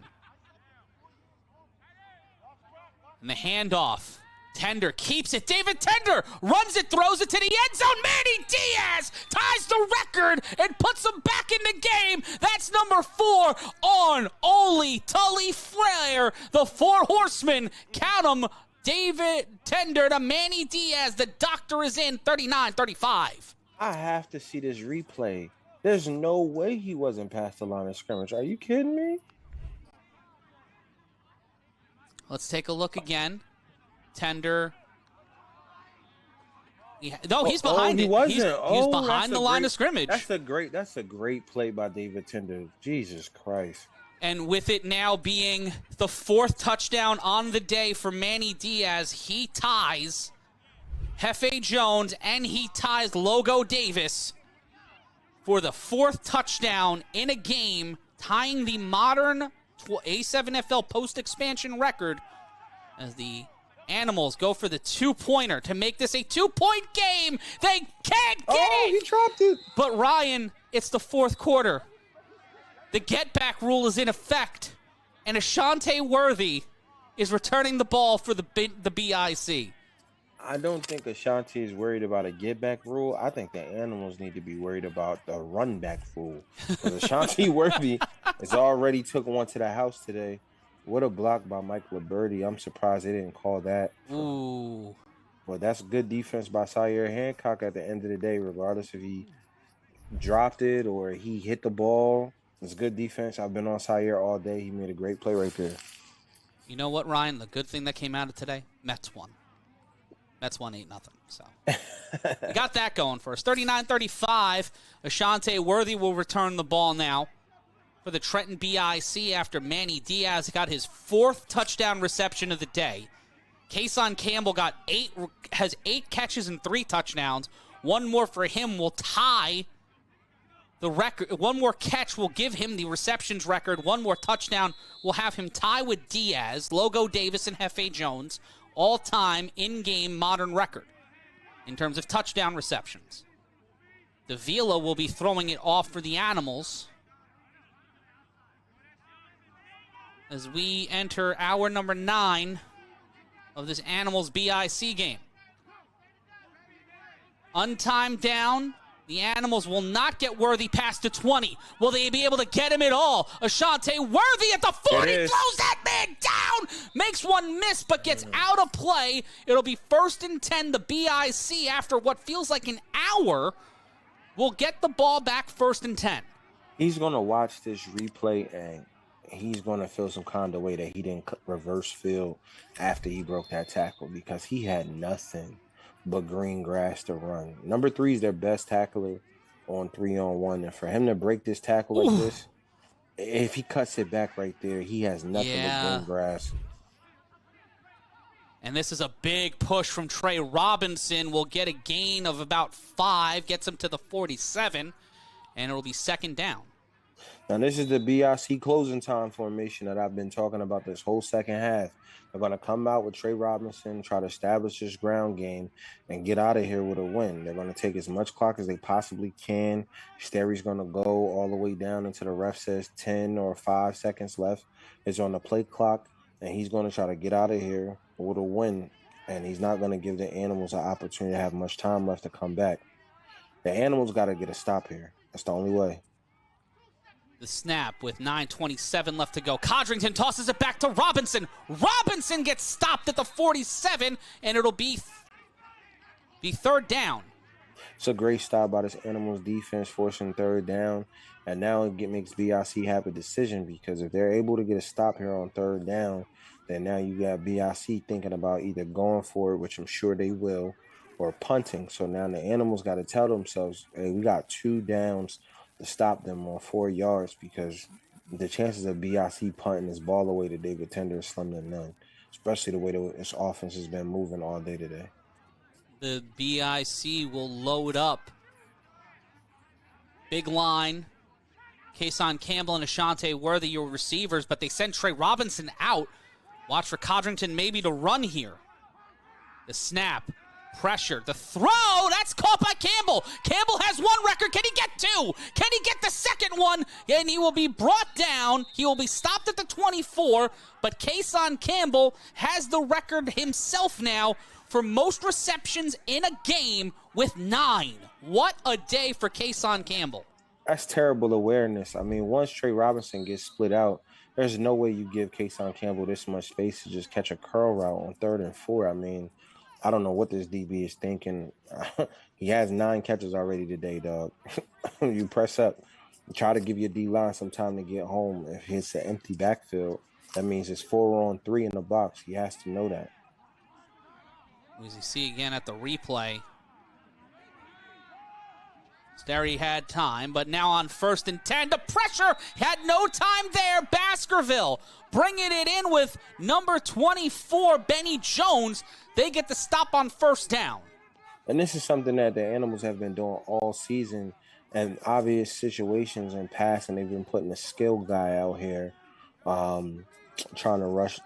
And the handoff. Tender keeps it. David Tender runs it, throws it to the end zone. Manny Diaz ties the record and puts him back in the game. That's number 4 on Oli Tully Flair. The 4 horsemen. Count them. David Tender to Manny Diaz. The doctor is in 39-35.
I have to see this replay. There's no way he wasn't past the line of scrimmage. Are you kidding me?
Let's take a look again. Tender. He's behind it.
He wasn't.
He's behind the line of scrimmage.
That's a great play by David Tender. Jesus Christ.
And with it now being the 4th touchdown on the day for Manny Diaz, he ties Hefe Jones and he ties Logo Davis for the 4th touchdown in a game, tying the modern A7FL post-expansion record as the Animals go for the 2-pointer to make this a 2-point game. They can't get it.
He dropped it.
But Ryan, it's the 4th quarter. The get-back rule is in effect, and Ashante Worthy is returning the ball for the BIC.
I don't think Ashanti is worried about a get back rule. I think the animals need to be worried about the run back rule. Because Ashanti Worthy has already took one to the house today. What a block by Mike Liberty. I'm surprised they didn't call that.
Ooh.
But that's good defense by Sire Hancock at the end of the day, regardless if he dropped it or he hit the ball. It's good defense. I've been on Sire all day. He made a great play right there.
You know what, Ryan? The good thing that came out of today, Mets won. Mets won 8-0. So we got that going for us. 39-35. Ashanti Worthy will return the ball now for the Trenton BIC after Manny Diaz got his 4th touchdown reception of the day. Kason Campbell has 8 catches and 3 touchdowns. One more for him will tie the record. One more catch will give him the receptions record. One more touchdown will have him tie with Diaz, Logo Davis, and Hefe Jones, all-time in-game modern record in terms of touchdown receptions. Davila will be throwing it off for the Animals as we enter hour number 9 of this Animals BIC game. Untimed down. The Animals will not get Worthy past the 20. Will they be able to get him at all? Ashanti Worthy at the 40 throws that man down. Makes one miss, but gets out of play. It'll be 1st and 10. The BIC, after what feels like an hour, will get the ball back 1st and 10.
He's going to watch this replay, and he's going to feel some kind of way that he didn't reverse field after he broke that tackle, because he had nothing but green grass to run. Number 3 is their best tackler on 3-on-1, and for him to break this tackle like this, if he cuts it back right there, he has nothing but green grass.
And this is a big push from Trey Robinson. Will get a gain of about 5, gets him to the 47, and it'll be 2nd down.
Now, this is the BIC closing time formation that I've been talking about this whole second half. They're going to come out with Trey Robinson, try to establish this ground game, and get out of here with a win. They're going to take as much clock as they possibly can. Sterry's going to go all the way down until the ref says 10 or 5 seconds left. It's on the play clock, and he's going to try to get out of here with a win. And he's not going to give the Animals an opportunity to have much time left to come back. The Animals got to get a stop here. That's the only way.
The snap with 9:27 left to go. Codrington tosses it back to Robinson. Robinson gets stopped at the 47, and it'll be 3rd down.
It's a great stop by this Animals defense, forcing 3rd down. And now it makes BIC have a decision, because if they're able to get a stop here on 3rd down, then now you got BIC thinking about either going for it, which I'm sure they will, or punting. So now the Animals got to tell themselves, hey, we got 2 downs to stop them on 4 yards, because the chances of BIC punting this ball away to David Tender is slim to none, especially the way this offense has been moving all day today.
The BIC will load up. Big line. Kason Campbell and Ashanti Worthy, your receivers, but they send Trey Robinson out. Watch for Codrington maybe to run here. The snap. Pressure. The throw. That's caught by Campbell. Campbell has 1 record. Can he get 2? Can he get the 2nd one? And he will be brought down. He will be stopped at the 24. But Kason Campbell has the record himself now for most receptions in a game with 9. What a day for Kason Campbell.
That's terrible awareness. I mean, once Trey Robinson gets split out, there's no way you give Kason Campbell this much space to just catch a curl route on 3rd and 4. I mean, I don't know what this DB is thinking. He has 9 catches already today, dog. You press up, try to give your D-line some time to get home. If it's an empty backfield, that means it's 4-on-3 in the box. He has to know that.
As you see again at the replay, Sterry had time, but now on 1st and 10, the pressure had no time there. Baskerville bringing it in with number 24, Benny Jones. They get the stop on 1st down.
And this is something that the Animals have been doing all season. And obvious situations in passing, they've been putting a skill guy out here, trying to rush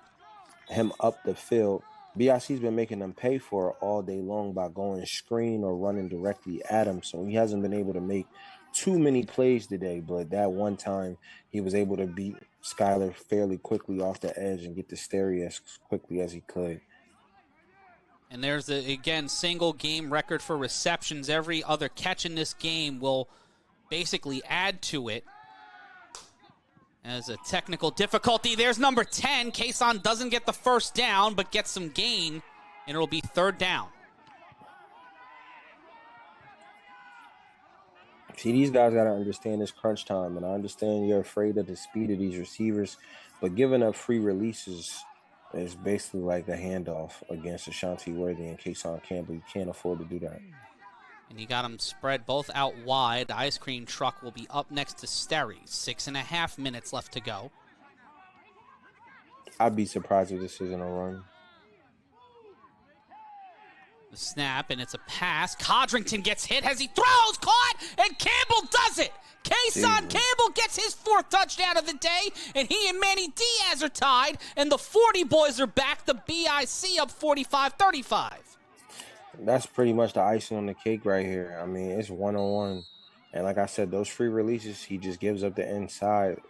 him up the field. BIC's been making them pay for it all day long by going screen or running directly at him. So he hasn't been able to make too many plays today. But that one time he was able to beat Skyler fairly quickly off the edge and get to Sterry as quickly as he could.
And there's, again, single game record for receptions. Every other catch in this game will basically add to it. As a technical difficulty, there's number 10. Kason doesn't get the first down, but gets some gain, and it'll be third down.
See, these guys got to understand this crunch time, and I understand you're afraid of the speed of these receivers, but giving up free releases is basically like a handoff against Ashanti Worthy and Kason Campbell. You can't afford to do that.
And you got them spread both out wide. The ice cream truck will be up next to Sterry. 6.5 minutes left to go.
I'd be surprised if this isn't a run.
The snap, and it's a pass. Codrington gets hit as he throws, caught, and Campbell does it. Kason Campbell gets his 4th touchdown of the day, and he and Manny Diaz are tied, and the 40 boys are back. The BIC up 45-35.
That's pretty much the icing on the cake right here. I mean, it's one-on-one. And like I said, those free releases, he just gives up the inside.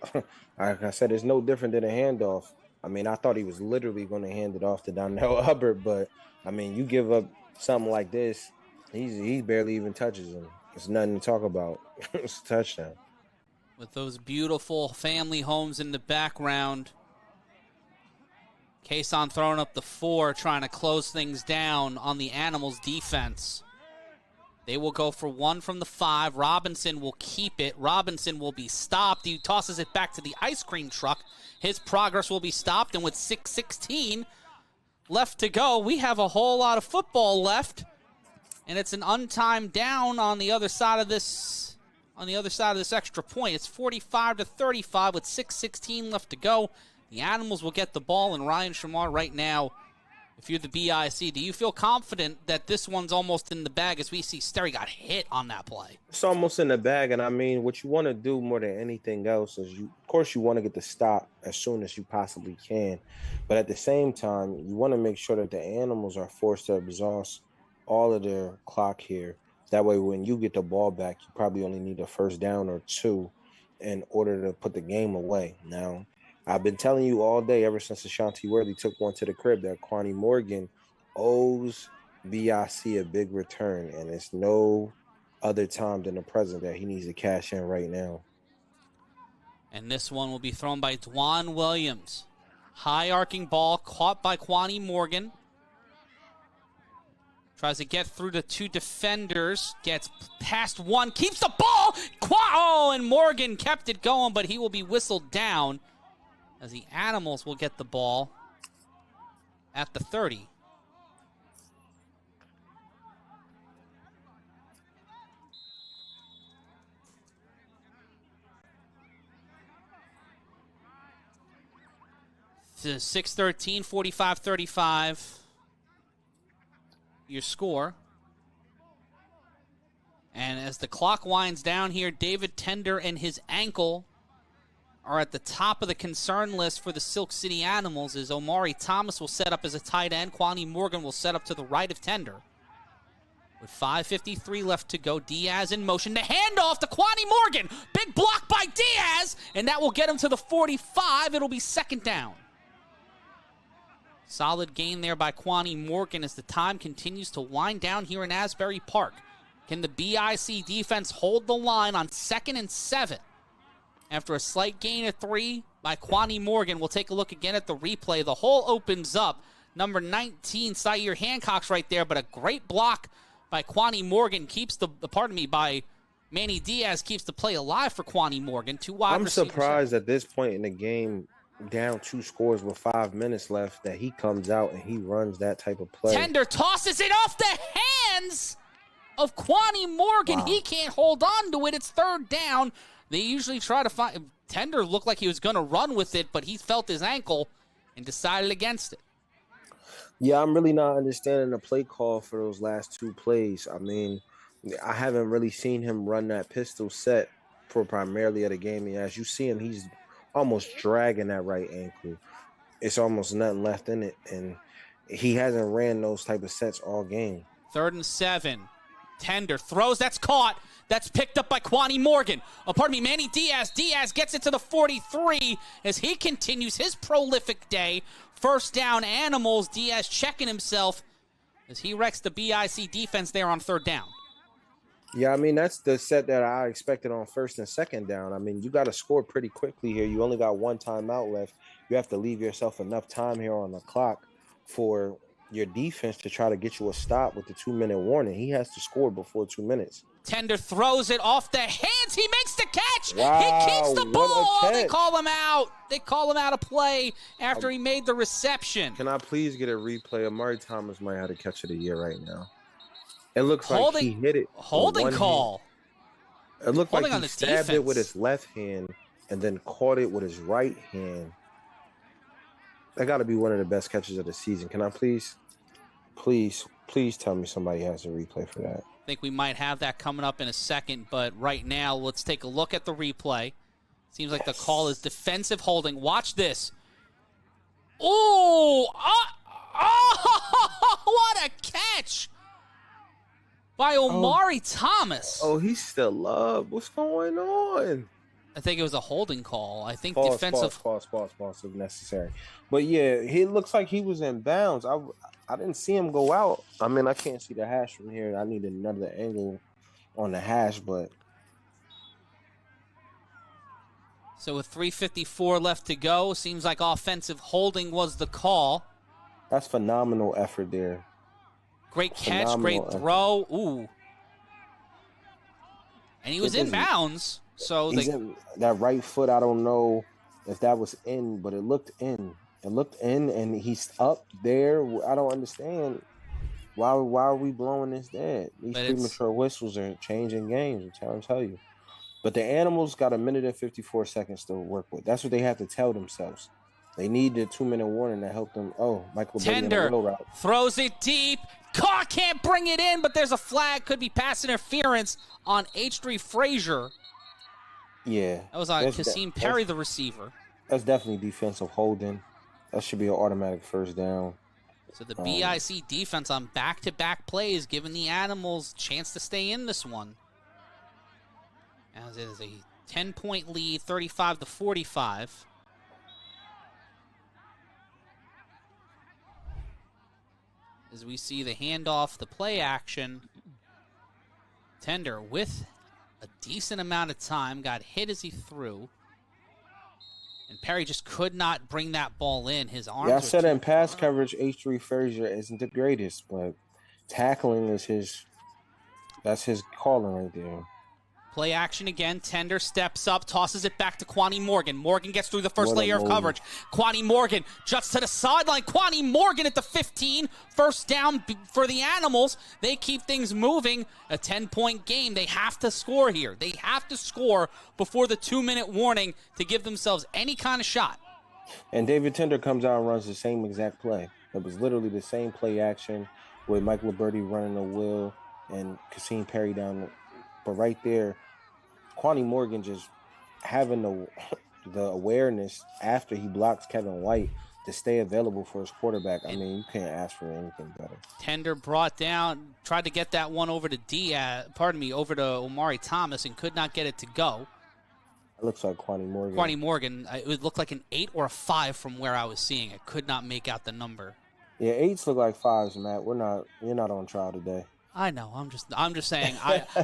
Like I said, it's no different than a handoff. I mean, I thought he was literally going to hand it off to Donnell Hubbard, but, I mean, you give up something like this, he barely even touches him. It's nothing to talk about. It's a touchdown.
With those beautiful family homes in the background, Kason throwing up the 4, trying to close things down on the Animals' defense. They will go for 1 from the 5. Robinson will keep it. Robinson will be stopped. He tosses it back to the ice cream truck. His progress will be stopped, and with 6:16 left to go, we have a whole lot of football left, and it's an untimed down on the other side of this. On the other side of this extra point, it's 45-35 with 6:16 left to go. The Animals will get the ball, and Ryan Shamar right now, if you're the BIC, do you feel confident that this one's almost in the bag as we see Sterry got hit on that play?
It's almost in the bag, and I mean, what you want to do more than anything else is, of course, you want to get the stop as soon as you possibly can, but at the same time, you want to make sure that the Animals are forced to exhaust all of their clock here. That way, when you get the ball back, you probably only need a first down or 2 in order to put the game away. Now, I've been telling you all day, ever since Ashanti Worthy took one to the crib, that Kwani Morgan owes BIC a big return, and it's no other time than the present that he needs to cash in right now.
And this one will be thrown by Dwan Williams. High arcing ball caught by Kwani Morgan. Tries to get through the 2 defenders. Gets past 1. Keeps the ball. Oh, and Morgan kept it going, but he will be whistled down as the Animals will get the ball at the 30. To 6:13, 45-35. Your score. And as the clock winds down here, David Tender and his ankle are at the top of the concern list for the Silk City Animals, as Omari Thomas will set up as a tight end. Kwani Morgan will set up to the right of Tender. With 5:53 left to go, Diaz in motion. The handoff to Kwani Morgan. Big block by Diaz, and that will get him to the 45. It'll be second down. Solid gain there by Kwani Morgan as the time continues to wind down here in Asbury Park. Can the BIC defense hold the line on 2nd and 7? After a slight gain of 3 by Kwani Morgan, we'll take a look again at the replay. The hole opens up. Number 19, Sayer Hancock's right there, but a great block by Kwani Morgan keeps by Manny Diaz keeps the play alive for Kwani Morgan. 2 wide
I'm
receivers.
surprised at this point in the game, down 2 scores with 5 minutes left, that he comes out and he runs that type of play.
Tender tosses it off the hands of Kwani Morgan. Wow. He can't hold on to it. It's third down. They usually try to find. Tender looked like he was going to run with it, but he felt his ankle and decided against it.
Yeah, I'm really not understanding the play call for those last 2 plays. I mean, I haven't really seen him run that pistol set for primarily of the game. And as you see him, he's almost dragging that right ankle. It's almost nothing left in it, and he hasn't ran those type of sets all game.
3rd and 7. Tender throws. That's caught. That's picked up by Kwani Morgan. Manny Diaz. Diaz gets it to the 43 as he continues his prolific day. First down, Animals. Diaz checking himself as he wrecks the BIC defense there on third down.
Yeah, I mean, that's the set that I expected on first and second down. I mean, you got to score pretty quickly here. You only got one timeout left. You have to leave yourself enough time here on the clock for your defense to try to get you a stop with the 2-minute warning. He has to score before 2 minutes.
Tender throws it off the hands. He makes the catch.
Wow,
he keeps the ball.
what a
They
catch.
call him out. They call him out of play after he made the reception.
Can I please get a replay? Amari Thomas might have the catch of the year right now. It looks like he hit it.
Holding call.
It looked like
Holding
he
on the
stabbed
defense.
it with his left hand and then caught it with his right hand. That got to be one of the best catches of the season. Can I please tell me somebody has a replay for that?
I think we might have that coming up in a second, but right now let's take a look at the replay. Seems like the call is defensive holding. Watch this. Oh, what a catch by Omari Thomas.
Oh, he's still up. What's going on?
I think it was a holding call. I think
Pause if necessary. But yeah, he looks like he was in bounds. I didn't see him go out. I mean, I can't see the hash from here. I need another angle on the hash, but.
So with 3:54 left to go, seems like offensive holding was the call.
That's phenomenal effort there.
Great catch, great throw. Ooh. And he was in bounds. So
that right foot, I don't know if that was in, but it looked in. It looked in, and he's up there. I don't understand. Why are we blowing this dead? These premature whistles are changing games. I'm trying to tell you. But the Animals got 1 minute and 54 seconds to work with. That's what they have to tell themselves. They need the 2-minute warning to help them. Oh, Michael
Tender throws it deep. Can't bring it in, but there's a flag. Could be pass interference on H3 Frazier.
Yeah.
That was on Kasim Perry, the receiver.
That's definitely defensive holding. That should be an automatic first down.
So the BIC defense on back-to-back plays, giving the Animals a chance to stay in this one. As it is a 10-point lead, 35-45. As we see the handoff, the play action. Tender with a decent amount of time, got hit as he threw. And Perry just could not bring that ball in. His arms.
Yeah, I said in pass coverage, H3 Frazier isn't the greatest, but tackling is that's his calling right there.
Play action again. Tender steps up, tosses it back to Kwani Morgan. Morgan gets through the first layer of coverage. Kwani Morgan juts to the sideline. Kwani Morgan at the 15. First down for the Animals. They keep things moving. A 10-point game. They have to score here. They have to score before the 2-minute warning to give themselves any kind of shot.
And David Tender comes out and runs the same exact play. It was literally the same play action with Mike Liberty running the wheel and Kasim Perry down. But right there, Kwani Morgan just having the awareness after he blocks Kevin White to stay available for his quarterback. I mean, you can't ask for anything better.
Tender brought down, tried to get that one over to over to Omari Thomas and could not get it to go.
It looks like Kwani Morgan.
Kwani Morgan, it would look like an 8 or a 5 from where I was seeing it. Could not make out the number.
Yeah, 8s look like 5s, Matt. You're not on trial today.
I know. I'm just saying.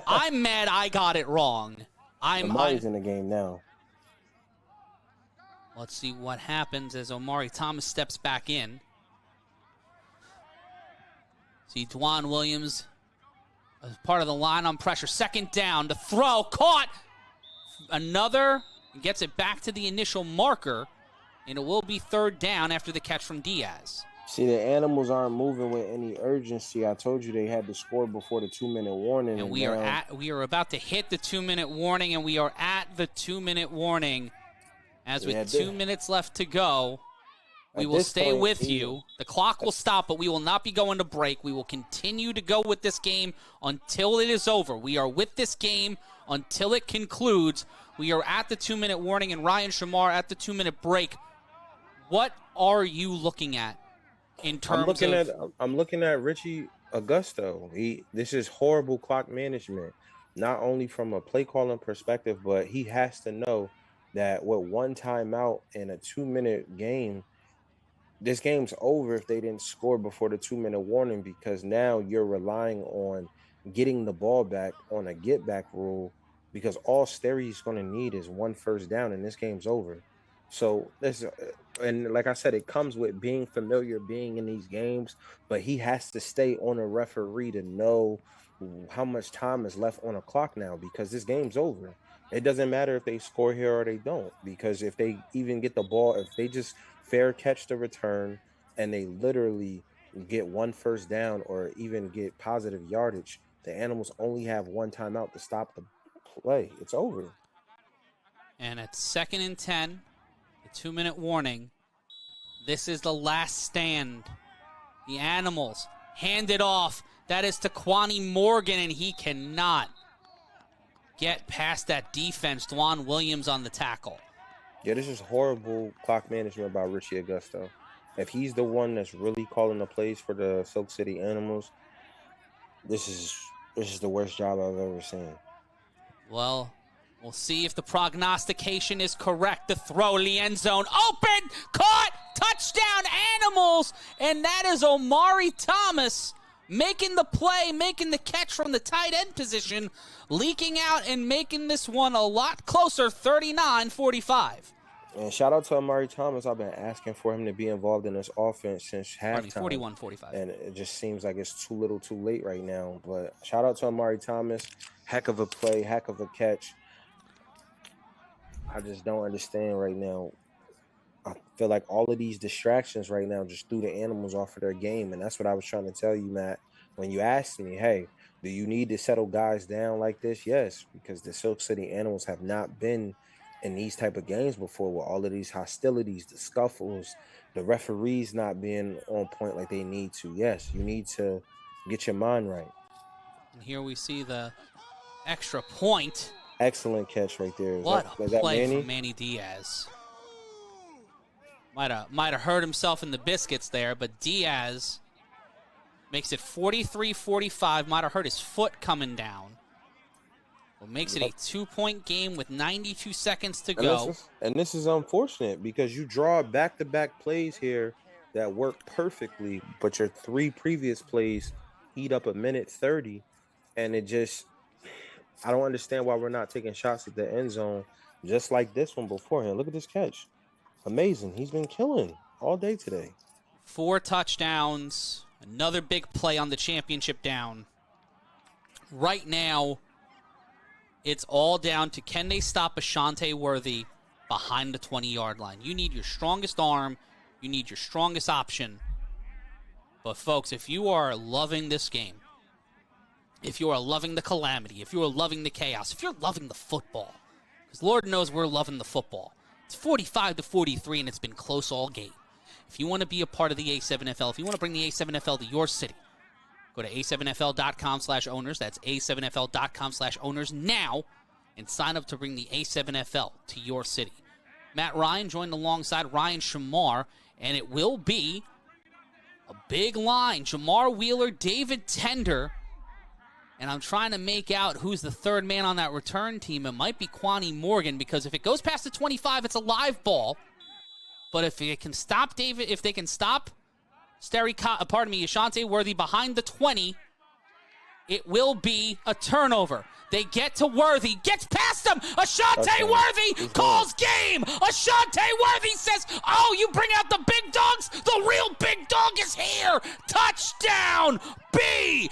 I'm mad I got it wrong.
Omari's in the game now.
Let's see what happens as Omari Thomas steps back in. See Dwan Williams as part of the line on pressure. Second down, the throw, caught. Another, gets it back to the initial marker, and it will be third down after the catch from Diaz.
See, the Animals aren't moving with any urgency. I told you they had to score before the 2-minute warning.
And we are about to hit the 2-minute warning, and we are at the 2-minute warning. As with 2 minutes left to go, we will stay with you. The clock will stop, but we will not be going to break. We will continue to go with this game until it is over. We are with this game until it concludes. We are at the 2-minute warning, and Ryan Shamar at the 2-minute break. What are you looking at in
I'm
terms
looking
of
at I'm looking at Richie Augusto. This is horrible clock management, not only from a play calling perspective, but he has to know that with one timeout in a 2 minute game, this game's over if they didn't score before the 2 minute warning, because now you're relying on getting the ball back on a get back rule, because all Sterry's going to need is one first down and this game's over. So this, and like I said, it comes with being familiar, being in these games, but he has to stay on a referee to know how much time is left on a clock now, because this game's over. It doesn't matter if they score here or they don't, because if they even get the ball, if they just fair catch the return and they literally get one first down or even get positive yardage, the Animals only have one timeout to stop the play. It's over.
and at 2nd and 10, the 2-minute warning. This is the last stand. The Animals hand it off. That is to Kwani Morgan, and he cannot get past that defense. Dwan Williams on the tackle.
Yeah, this is horrible clock management by Richie Augusto. If he's the one that's really calling the plays for the Silk City Animals, this is the worst job I've ever seen.
Well, we'll see if the prognostication is correct. The throw, the end zone, open, caught, touchdown, Animals, and that is Omari Thomas making the play, making the catch from the tight end position, leaking out and making this one a lot closer, 39-45.
And shout out to Amari Thomas. I've been asking for him to be involved in this offense since halftime.
41-45.
And it just seems like it's too little too late right now. But shout out to Amari Thomas. Heck of a play, heck of a catch. I just don't understand right now. I feel like all of these distractions right now just threw the Animals off of their game. And that's what I was trying to tell you, Matt. When you asked me, hey, do you need to settle guys down like this? Yes, because the Silk City Animals have not been in these type of games before, with all of these hostilities, the scuffles, the referees not being on point like they need to. Yes, you need to get your mind right.
And here we see the extra point.
Excellent catch right there.
What a play
Manny?
from Manny Diaz. Might have hurt himself in the biscuits there, but Diaz makes it 43-45. Might have hurt his foot coming down. What makes it a 2-point game with 92 seconds to go.
And this is unfortunate because you draw back-to-back plays here that work perfectly, but your three previous plays eat up a minute 30, and it just, I don't understand why we're not taking shots at the end zone just like this one beforehand. Look at this catch. Amazing. He's been killing all day today.
4 touchdowns. Another big play on the championship down. Right now, it's all down to, can they stop Ashante Worthy behind the 20-yard line? You need your strongest arm. You need your strongest option. But, folks, if you are loving this game, if you are loving the calamity, if you are loving the chaos, if you're loving the football, because Lord knows we're loving the football. It's 45-43, and it's been close all game. If you want to be a part of the A7FL, if you want to bring the A7FL to your city, go to a7fl.com/owners. That's a7fl.com/owners now, and sign up to bring the A7FL to your city. Matt Ryan joined alongside Ryan Shamar, and it will be a big line. Jamar Wheeler, David Tender, and I'm trying to make out who's the third man on that return team. It might be Kwani Morgan, because if it goes past the 25, it's a live ball. But if it can stop if they can stop Ashante Worthy behind the 20, it will be a turnover. They get to Worthy, gets past him. Ashante Worthy calls game. Ashante Worthy says, oh, you bring out the big dogs? The real big dog is here. Touchdown, BIC.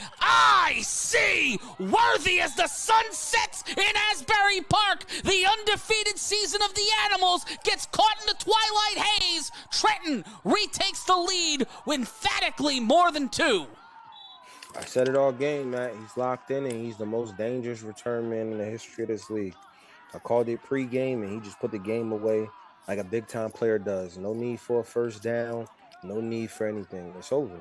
Worthy as the sun sets in Asbury Park. The undefeated season of the Animals gets caught in the twilight haze. Trenton retakes the lead with emphatically more than 2.
I said it all game, Matt. He's locked in, and he's the most dangerous return man in the history of this league. I called it pregame, and he just put the game away like a big-time player does. No need for a first down. No need for anything. It's over.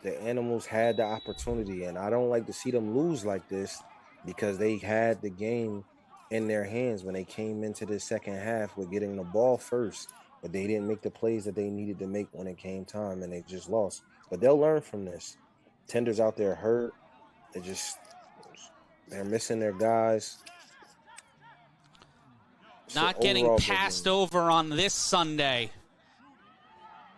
The Animals had the opportunity, and I don't like to see them lose like this, because they had the game in their hands when they came into the second half with getting the ball first. but they didn't make the plays that they needed to make when it came time, and they just lost. But they'll learn from this. Tender's out there hurt. They're missing their guys.
Not getting passed over on this Sunday.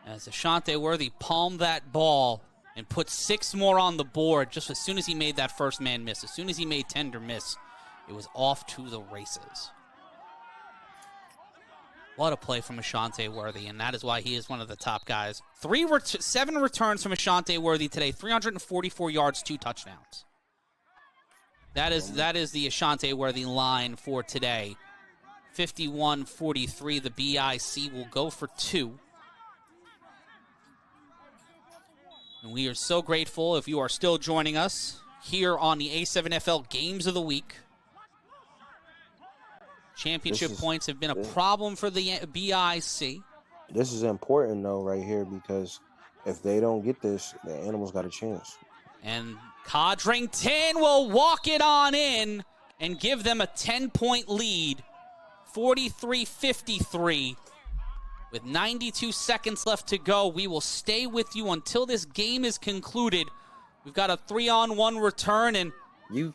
As Ashante Worthy palmed that ball and put 6 more on the board just as soon as he made that first man miss. As soon as he made Tender miss, it was off to the races. What a play from Ashante Worthy, and that is why he is one of the top guys. 7 returns from Ashante Worthy today, 344 yards, 2 touchdowns. That is the Ashante Worthy line for today. 51-43, the BIC will go for 2. And we are so grateful if you are still joining us here on the A7FL Games of the Week. Championship points have been a problem for the BIC.
This is important, though, right here, because if they don't get this, the Animals got a chance.
And Codrington will walk it on in and give them a 10-point lead, 43-53. With 92 seconds left to go, we will stay with you until this game is concluded. We've got a 3-on-1 return, and
you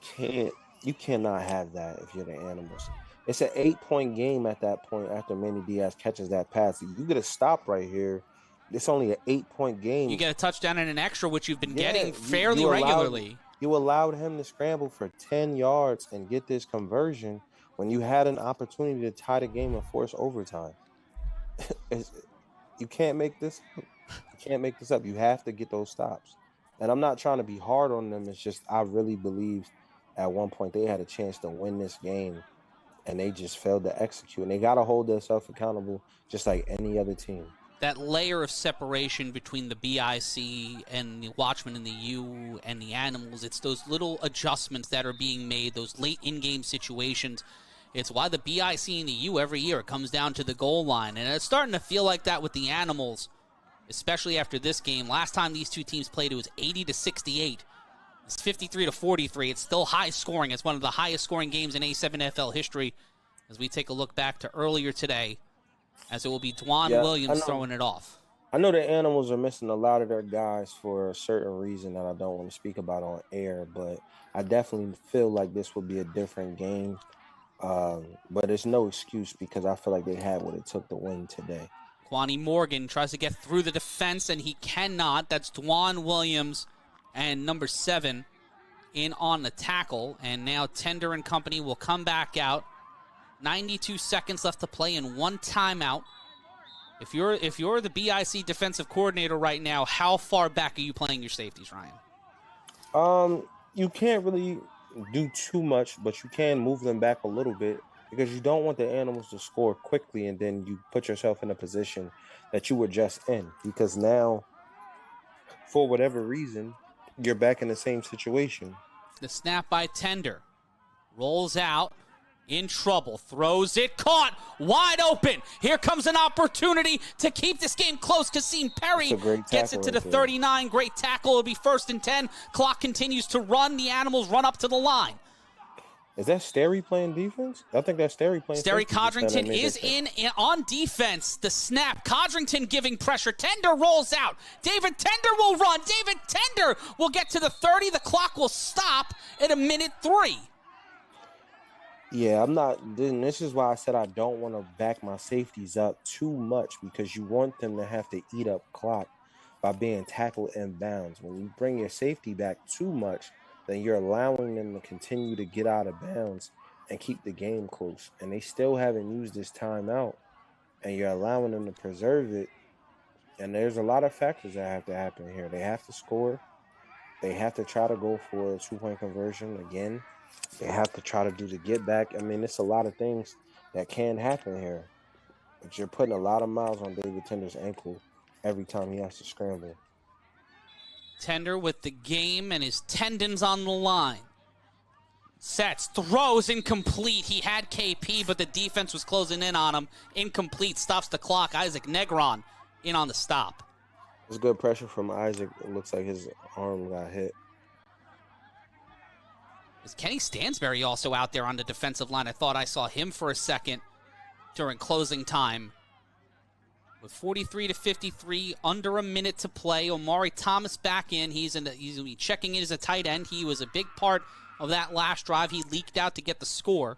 cannot have that if you're the Animals. It's an 8-point game at that point after Manny Diaz catches that pass. You get a stop right here. It's only an 8-point game.
You get a touchdown and an extra, which you've been getting fairly regularly.
You allowed him to scramble for 10 yards and get this conversion when you had an opportunity to tie the game and force overtime. You can't make this up. You can't make this up. You have to get those stops. And I'm not trying to be hard on them. It's just I really believe at one point they had a chance to win this game, and they just failed to execute. And they got to hold themselves accountable just like any other team.
That layer of separation between the BIC and the Watchmen and the U and the Animals, it's those little adjustments that are being made, those late in-game situations. It's why the BIC and the U every year it comes down to the goal line. And it's starting to feel like that with the Animals, especially after this game. Last time these two teams played, it was 80-68. It's 53-43. It's still high scoring. It's one of the highest scoring games in A7FL history as we take a look back to earlier today, as it will be Dwan Williams throwing it off.
I know the Animals are missing a lot of their guys for a certain reason that I don't want to speak about on air, but I definitely feel like this will be a different game. But it's no excuse because I feel like they had what it took to win today.
Kwani Morgan tries to get through the defense, and he cannot. That's Dwan Williams and number 7 in on the tackle. And now Tender and company will come back out. 92 seconds left to play and 1 timeout. If you're the BIC defensive coordinator right now, how far back are you playing your safeties, Ryan?
You can't really do too much, but you can move them back a little bit because you don't want the Animals to score quickly and then you put yourself in a position that you were just in, because now, for whatever reason, you're back in the same situation.
The snap by Tender. Rolls out. In trouble. Throws it. Caught. Wide open. Here comes an opportunity to keep this game close. Kasim Perry gets it to the 39. Great tackle. It'll be 1st and 10. Clock continues to run. The Animals run up to the line.
Is that Sterry playing defense? I think that's Sterry playing.
Sterry Codrington is in on defense. The snap. Codrington giving pressure. Tender rolls out. David Tender will run. David Tender will get to the 30. The clock will stop at 1:03.
Yeah, I'm not. This is why I said I don't want to back my safeties up too much, because you want them to have to eat up clock by being tackled in bounds. When you bring your safety back too much, then you're allowing them to continue to get out of bounds and keep the game close. And they still haven't used this timeout, and you're allowing them to preserve it. And there's a lot of factors that have to happen here. They have to score. They have to try to go for a 2-point conversion again. They have to try to do the get back. I mean, it's a lot of things that can happen here. But you're putting a lot of miles on David Tender's ankle every time he has to scramble.
Tender with the game and his tendons on the line. Sets, throws, incomplete. He had KP, but the defense was closing in on him. Incomplete, stops the clock. Isaac Negron in on the stop.
It's good pressure from Isaac. It looks like his arm got hit.
Is Kenny Stansberry also out there on the defensive line? I thought I saw him for a second during closing time. With 43 to 53, under a minute to play, Omari Thomas back in. He's going to be checking in as a tight end. He was a big part of that last drive. He leaked out to get the score.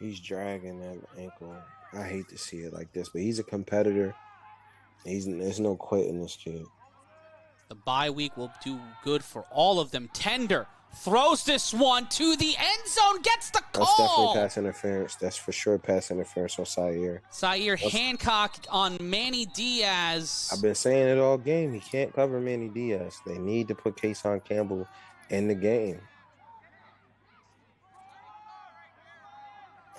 He's dragging that ankle. I hate to see it like this, but he's a competitor. There's no quitting this kid.
The bye week will do good for all of them. Tender throws this one to the end zone, gets the call.
That's definitely pass interference. That's for sure pass interference on
Zaire Hancock on Manny Diaz.
I've been saying it all game. He can't cover Manny Diaz. They need to put Kason Campbell in the game.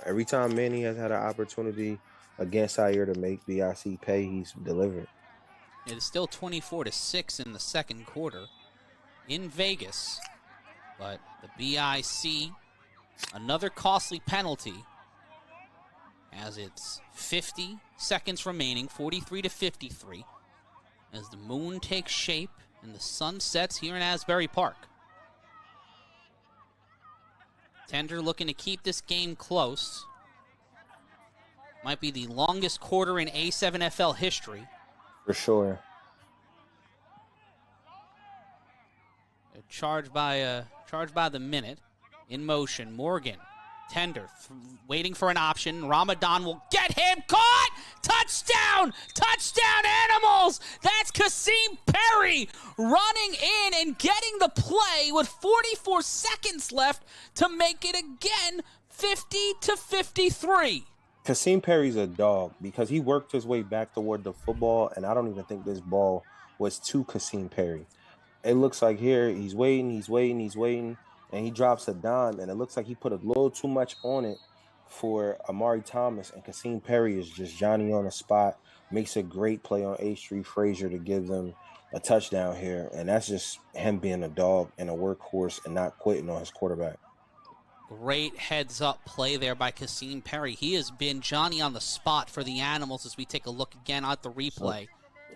Every time Manny has had an opportunity against Zaire to make BIC pay, he's delivered.
It is still 24-6 in the second quarter in Vegas. But the BIC, another costly penalty, as it's 50 seconds remaining, 43 to 53, as the moon takes shape and the sun sets here in Asbury Park. Tender looking to keep this game close. Might be the longest quarter in A7FL history.
For sure.
Charged by the minute. In motion, Morgan. Tender, waiting for an option. Ramadan will get him. Caught! Touchdown! Touchdown, Animals! That's Kasim Perry running in and getting the play with 44 seconds left to make it again 50 to 53.
Kasim Perry's a dog because he worked his way back toward the football, and I don't even think this ball was to Kasim Perry. It looks like here he's waiting, and he drops a dime, and it looks like he put a little too much on it for Amari Thomas, and Kasim Perry is just Johnny on the spot, makes a great play on A Street Frazier to give them a touchdown here, and that's just him being a dog and a workhorse and not quitting on his quarterback.
Great heads-up play there by Kasim Perry. He has been Johnny on the spot for the Animals as we take a look again at the replay.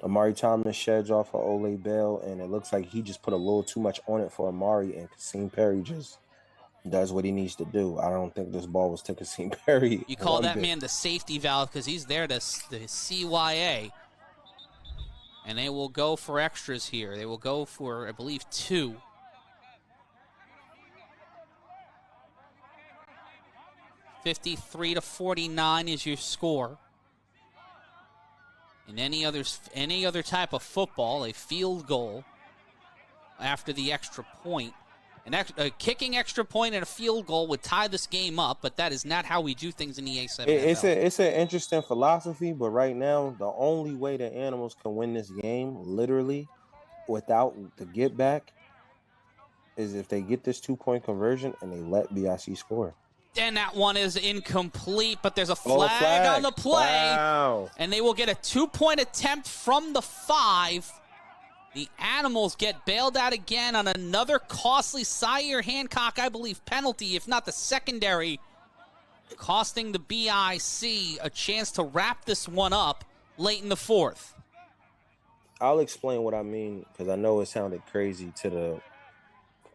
Amari Thomas sheds off of Ole Bell, and it looks like he just put a little too much on it for Amari, and Kasim Perry just does what he needs to do. I don't think this ball was to Kasim Perry.
You call that man the safety valve because he's there to the CYA. And they will go for extras here. They will go for, I believe, 2. $53-49 is your score. In any other type of football, a field goal after the extra point, a kicking extra point and a field goal would tie this game up, but that is not how we do things in the A7FL.
It's an interesting philosophy, but right now the only way the Animals can win this game, literally, without the get back, is if they get this 2-point conversion and they let BIC score.
And that one is incomplete, but there's a flag on the play.
Wow.
And they will get a 2-point attempt from the 5. The Animals get bailed out again on another costly Zaire Hancock, I believe, penalty, if not the secondary, costing the BIC a chance to wrap this one up late in the 4th.
I'll explain what I mean because I know it sounded crazy to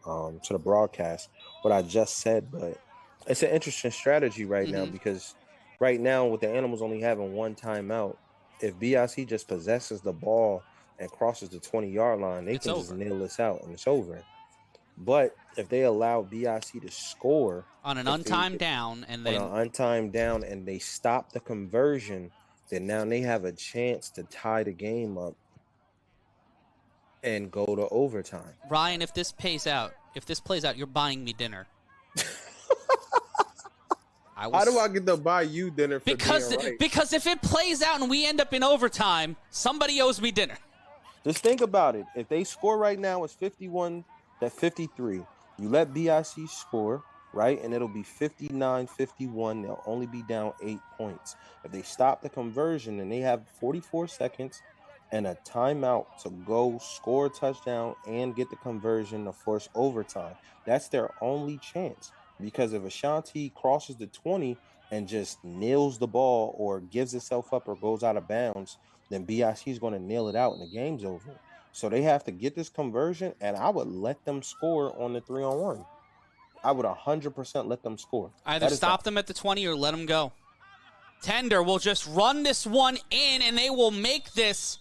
the broadcast, what I just said, but it's an interesting strategy right now because right now with the Animals only having one timeout, if BIC just possesses the ball and crosses the 20-yard line, they can just nail this out and it's over. But if they allow BIC to score
on an untimed down and
they stop the conversion, then now they have a chance to tie the game up and go to overtime.
Ryan, if this plays out, you're buying me dinner.
How do I get to buy you dinner for
because if it plays out and we end up in overtime, somebody owes me dinner.
Just think about it. If they score right now, it's 51-53. You let BIC score, right? And it'll be 59-51. They'll only be down 8 points. If they stop the conversion and they have 44 seconds and a timeout to go score a touchdown and get the conversion to force overtime, that's their only chance. Because if Ashanti crosses the 20 and just nails the ball or gives itself up or goes out of bounds, then BIC is going to nail it out and the game's over. So they have to get this conversion, and I would let them score on the 3-on-1. I would 100% let them score.
Either stop them at the 20 or let them go. Tender will just run this one in, and they will make this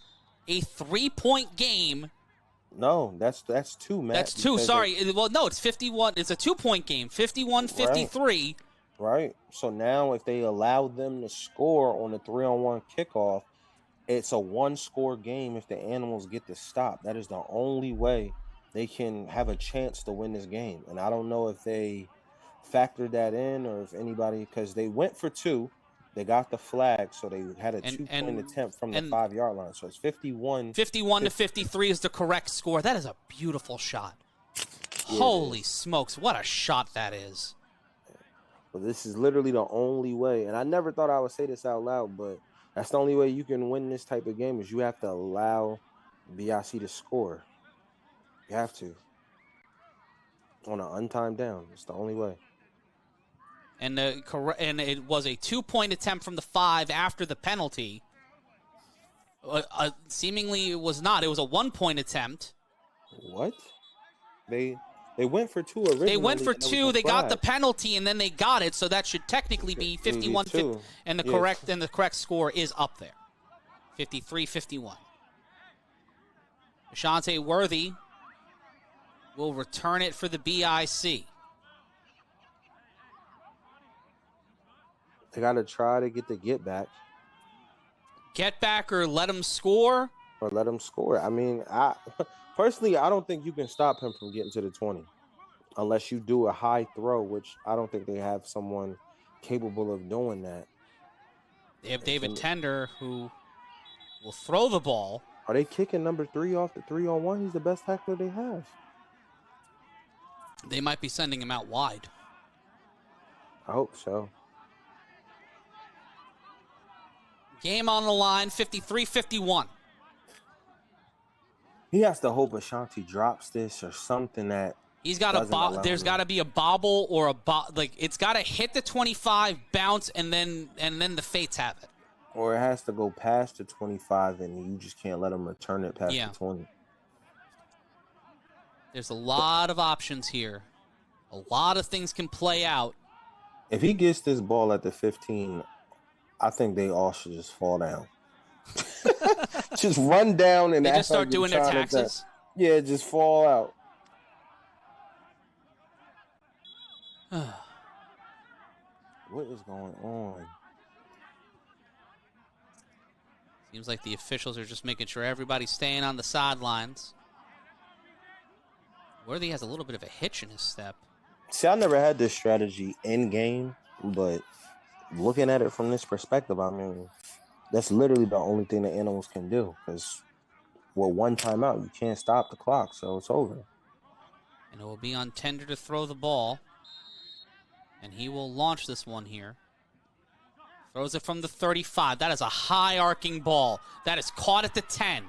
a 3-point game.
No, that's two, Matt.
That's two. Sorry. Well, no, it's 51. It's a 2-point game. 51-53.
Right. So now if they allow them to score on the 3-on-1 kickoff, it's a 1-score game if the Animals get to stop. That is the only way they can have a chance to win this game. And I don't know if they factored that in or if anybody, because they went for 2. They got the flag, so they had a 2-point attempt from the 5-yard line. So it's 51.
51-53 is the correct score. That is a beautiful shot. Yeah, holy smokes, what a shot that is.
But this is literally the only way. And I never thought I would say this out loud, but that's the only way you can win this type of game is you have to allow BIC to score. You have to. On an untimed down. It's the only way.
And it was a 2-point attempt from the 5 after the penalty. Seemingly it was not. It was a 1-point attempt.
What? They went for 2 originally.
They went for 2. They got the penalty, and then they got it. So that should technically be 51-50. And the correct score is up there. 53-51. Ashante Worthy will return it for the BIC.
They got to try to get the get back.
Get back or let him score?
Or let him score. I mean, personally, I don't think you can stop him from getting to the 20 unless you do a high throw, which I don't think they have someone capable of doing that.
They have David Tender, who will throw the ball.
Are they kicking number 3 off the 3-on-1? He's the best tackler they have.
They might be sending him out wide.
I hope so.
Game on the line, 53-51.
He has to hope Ashanti drops this or something that
he's got a there's got to be a bobble or like it's got to hit the 25, bounce, and then the Fates have it.
Or it has to go past the 25, and you just can't let him return it past the 20.
There's a lot of options here. A lot of things can play out.
If he gets this ball at the 15, I think they all should just fall down. Just run down and
they just start doing their taxes.
Yeah, just fall out. What is going on?
Seems like the officials are just making sure everybody's staying on the sidelines. Worthy has a little bit of a hitch in his step.
See, I never had this strategy in game, but looking at it from this perspective, I mean, that's literally the only thing the Animals can do. Because, well, one timeout, you can't stop the clock, so it's over.
And it will be on Tender to throw the ball. And he will launch this one here. Throws it from the 35. That is a high arcing ball. That is caught at the 10.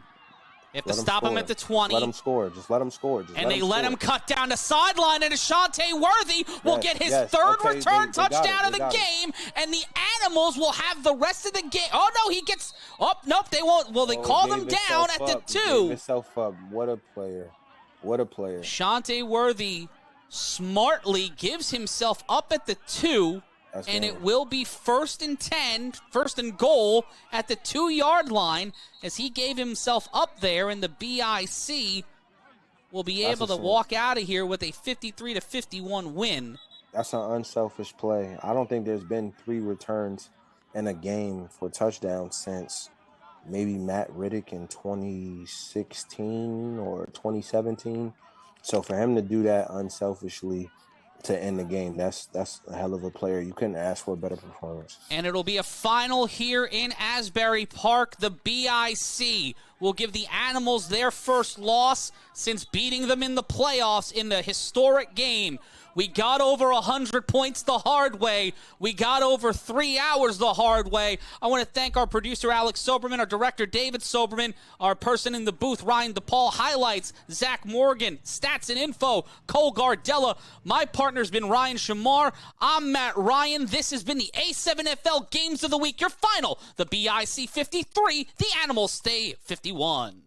They have to stop him at the 20.
Let him score. Just let him score.
And they let him cut down the sideline, and Ashante Worthy will get his third return touchdown of the game, and the Animals will have the rest of the game. Oh, no, he gets – oh, nope, they won't. Well, they call him down at the 2.
He gave himself up. What a player. What a player.
Ashante Worthy smartly gives himself up at the 2. And it will be 1st and 10, 1st and goal at the 2-yard line as he gave himself up there, and the BIC will be able to walk out of here with a 53-51 win.
That's an unselfish play. I don't think there's been 3 returns in a game for touchdowns since maybe Matt Riddick in 2016 or 2017. So for him to do that unselfishly to end the game, that's a hell of a player. You couldn't ask for a better performance.
And it'll be a final here in Asbury Park. The BIC will give the Animals their first loss since beating them in the playoffs in the historic game. We got over 100 points the hard way. We got over 3 hours the hard way. I want to thank our producer, Alex Soberman, our director, David Soberman, our person in the booth, Ryan DePaul, highlights, Zach Morgan, stats and info, Cole Gardella. My partner's been Ryan Shamar. I'm Matt Ryan. This has been the A7FL Games of the Week. Your final, the BIC 53, the Animals stay 51.